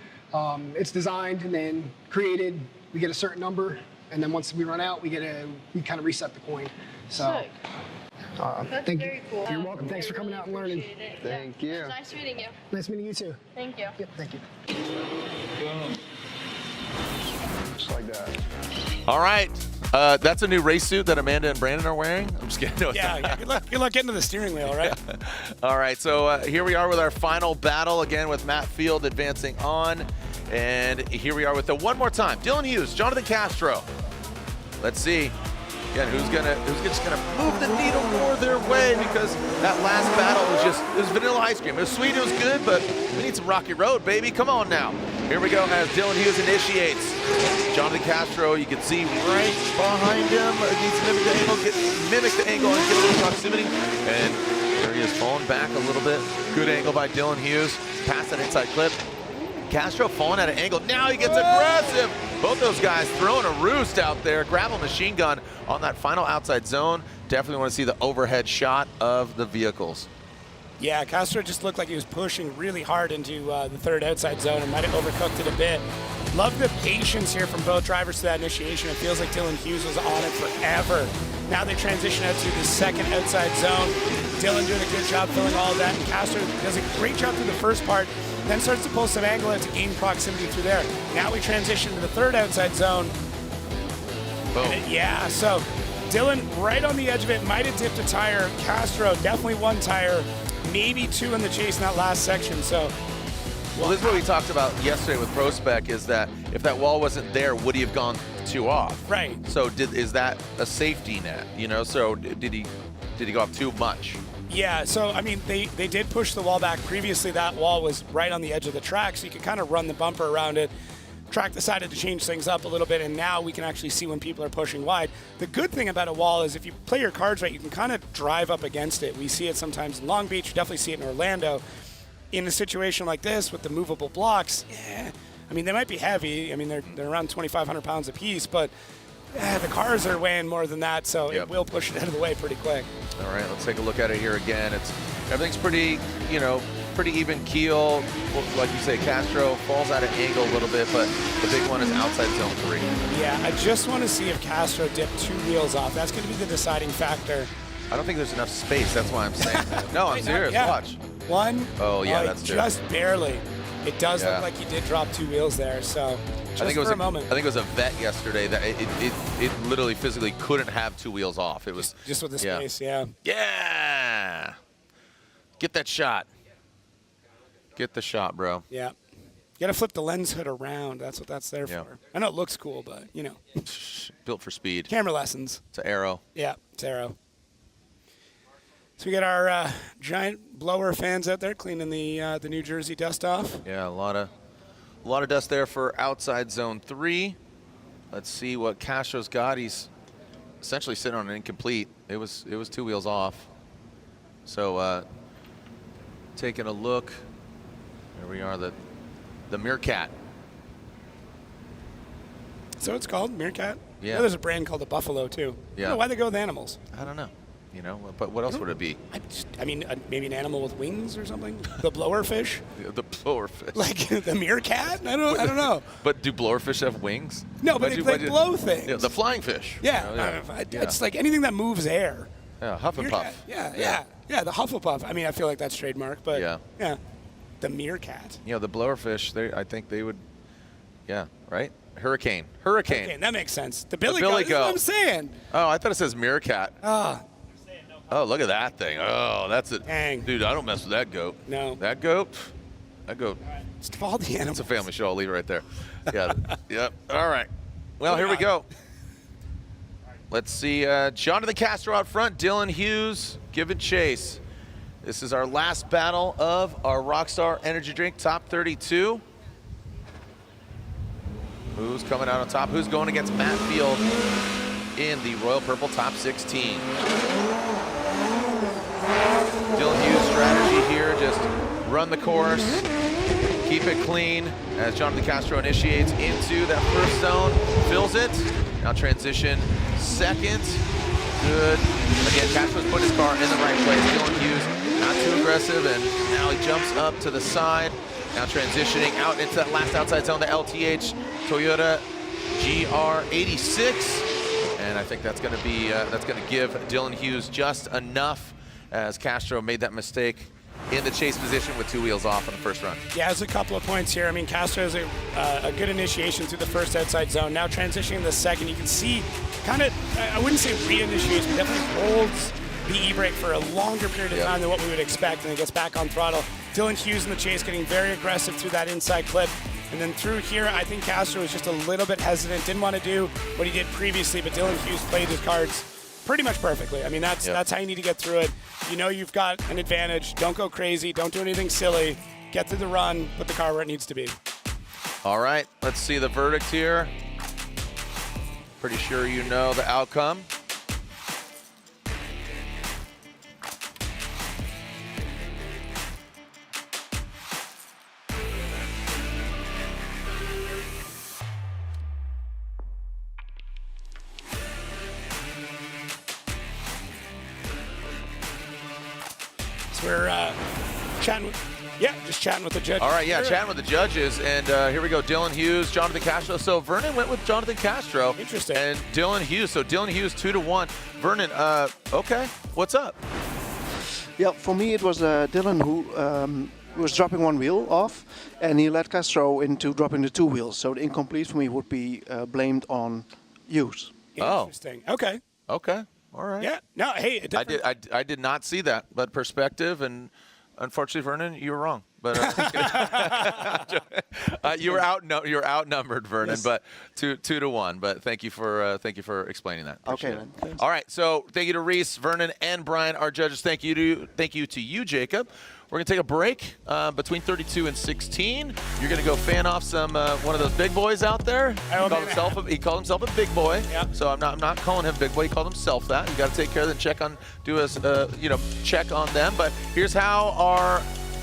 It's designed and then created. We get a certain number, and then once we run out, we kind of reset the coin. So. That's very cool. You're welcome. Thanks for coming out and learning. Thank you. It's nice meeting you. Nice meeting you too. Thank you. Yep, thank you. Just like that. All right. That's a new race suit that Amanda and Brandon are wearing. I'm just kidding. Yeah, good luck getting to the steering wheel, right? Yeah. All right, so here we are with our final battle, again with Matt Field advancing on. And here we are with the one more time. Dylan Hughes, Jonathan Castro. Let's see. Again, who's just gonna move the needle more their way, because that last battle was vanilla ice cream. It was sweet, it was good, but we need some rocky road, baby. Come on now. Here we go as Dylan Hughes initiates. Jonathan Castro, you can see right behind him. Needs to mimic the angle and get a little proximity. And there he is, falling back a little bit. Good angle by Dylan Hughes. Past that inside clip. Castro falling at an angle. Now he gets aggressive. Both those guys throwing a roost out there. Gravel machine gun on that final outside zone. Definitely want to see the overhead shot of the vehicles. Yeah, Castro just looked like he was pushing really hard into the third outside zone and might have overcooked it a bit. Love the patience here from both drivers to that initiation. It feels like Dylan Hughes was on it forever. Now they transition out to the second outside zone. Dylan doing a good job filling all of that, and Castro does a great job through the first part, then starts to pull some angle out to gain proximity through there. Now we transition to the third outside zone. Boom. Yeah, so Dylan right on the edge of it, might have dipped a tire. Castro definitely one tire, maybe two in the chase in that last section. So, well, this is what we talked about yesterday with ProSpec, is that if that wall wasn't there, would he have gone two off? Right. So is that a safety net? You know, so did he go off too much? Yeah, so I mean, they did push the wall back. Previously, that wall was right on the edge of the track, so you could kind of run the bumper around it. Track decided to change things up a little bit, and now we can actually see when people are pushing wide. The good thing about a wall is if you play your cards right, you can kind of drive up against it. We see it sometimes in Long Beach. You definitely see it in Orlando. In a situation like this with the movable blocks, yeah, I mean, they might be heavy. I mean, they're around 2,500 pounds apiece, but the cars are weighing more than that, so it will push it out of the way pretty quick. All right, let's take a look at it here again. Everything's pretty, pretty even keel. Like you say, Castro falls out of angle a little bit, but the big one is outside zone 3. Yeah, I just want to see if Castro dipped 2 wheels off. That's going to be the deciding factor. I don't think there's enough space. That's why I'm saying that. No, I'm serious. Yeah. Watch. One. Oh, yeah, that's just barely. It does look like he did drop 2 wheels there, so just for a moment. I think it was a vet yesterday that it literally physically couldn't have 2 wheels off. It was just with the space, yeah. Yeah. Get that shot. Get the shot, bro. Yeah. You got to flip the lens hood around. That's what that's there for. I know it looks cool, but, Built for speed. Camera lessons. It's an arrow. Yeah, it's arrow. So we got our giant blower fans out there cleaning the New Jersey dust off. Yeah, a lot of dust there for outside zone 3. Let's see what Castro's got. He's essentially sitting on an incomplete. It was 2 wheels off. So taking a look. There we are, the Meerkat. So it's called Meerkat? Yeah. I know there's a brand called the Buffalo too. Yeah. I don't know why they go with animals. I don't know. But what else would it be? I mean, maybe an animal with wings or something. The blowerfish. The blowerfish. Like the meerkat? I don't know. But do blowerfish have wings? No, but they blow things. Yeah, the flying fish. Yeah. It's like anything that moves air. Yeah, Huff and Puff. Yeah, the Hufflepuff. I mean, I feel like that's trademark, but yeah. The meerkat. The blowerfish. I think they would. Yeah. Right. Hurricane. That makes sense. The billy goat. That's what I'm saying. Oh, I thought it says meerkat. Oh, look at that thing. Oh, that's it. Dang. Dude, I don't mess with that goat. No. That goat. It's all the animals. It's a family show. I'll leave it right there. Yeah. Yep. All right. Well, here we go. Let's see. Jonathan Castro out front. Dylan Hughes giving chase. This is our last battle of our Rockstar Energy Drink Top 32. Who's coming out on top? Who's going against Matt Field? in the Royal Purple Top 16. Dylan Hughes' strategy here, just run the course, keep it clean as Jonathan Castro initiates into that first zone, fills it. Now transition second. Good. Again, Castro's put his car in the right place. Dylan Hughes not too aggressive, and now he jumps up to the side. Now transitioning out into that last outside zone, the LTH Toyota GR86. And I think that's going to be that's going to give Dylan Hughes just enough, as Castro made that mistake in the chase position with 2 wheels off in the first run. Yeah, there's a couple of points here. I mean, Castro has a good initiation through the first outside zone. Now transitioning to the second, you can see kind of, I wouldn't say re-initiates, but definitely holds the e-brake for a longer period of time than what we would expect, and then gets back on throttle. Dylan Hughes in the chase getting very aggressive through that inside clip. And then through here, I think Castro was just a little bit hesitant, didn't want to do what he did previously, but Dylan Hughes played his cards pretty much perfectly. I mean, that's how you need to get through it. You know you've got an advantage. Don't go crazy. Don't do anything silly. Get through the run. Put the car where it needs to be. All right, let's see the verdict here. Pretty sure you know the outcome. We're chatting with, just chatting with the judges. All right, chatting with the judges, and here we go. Dylan Hughes, Jonathan Castro. So Vernon went with Jonathan Castro. Interesting. And Dylan Hughes. So Dylan Hughes 2-1. Vernon, okay, what's up? Yeah, for me it was Dylan who was dropping 1 wheel off, and he led Castro into dropping the 2 wheels. So the incomplete for me would be blamed on Hughes. Interesting. Okay. Okay. All right. Yeah. No. Hey. I did not see that, but perspective, and unfortunately, Vernon, you were wrong. But you were outnumbered, Vernon. Yes. But 2-1. But thank you for explaining that. Okay then. Thanks. All right. So thank you to Reese, Vernon, and Brian, our judges. Thank you to you, Jacob. We're gonna take a break between 32 and 16. You're gonna go fan off some one of those big boys out there. He called himself a big boy. Yep. So I'm not calling him big boy. He called himself that. You got to take care of them. Check on check on them. But here's how our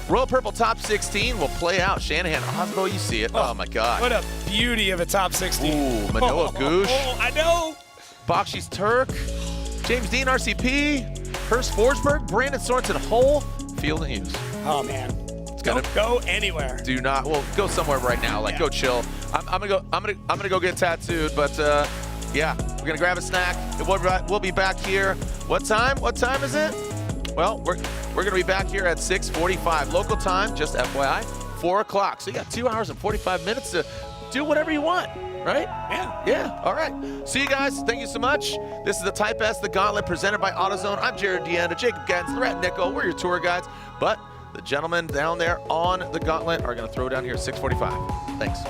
Royal Purple Top 16 will play out. Shanahan, Osbo, you see it. Oh my God. What a beauty of a top 16. Ooh, Manoa Goosh. Oh, I know. Bakshi's Turk. James Dean RCP. Hurst Forsberg. Brandon Sorensen Hull. Field and Hughes. Oh man. Don't go anywhere. Do not. Well, go somewhere right now. Go chill. I'm gonna go get tattooed. But we're gonna grab a snack. We'll be back here. What time? What time is it? Well, we're gonna be back here at 6:45 local time. Just FYI, 4 o'clock. So you got 2 hours and 45 minutes to do whatever you want. Right? Yeah. All right. See you guys. Thank you so much. This is the Type S, the Gauntlet, presented by AutoZone. I'm Jared Deanna, Jacob Gaddens, Lorette Nickel. We're your tour guides. But the gentlemen down there on the Gauntlet are going to throw down here at 6:45. Thanks.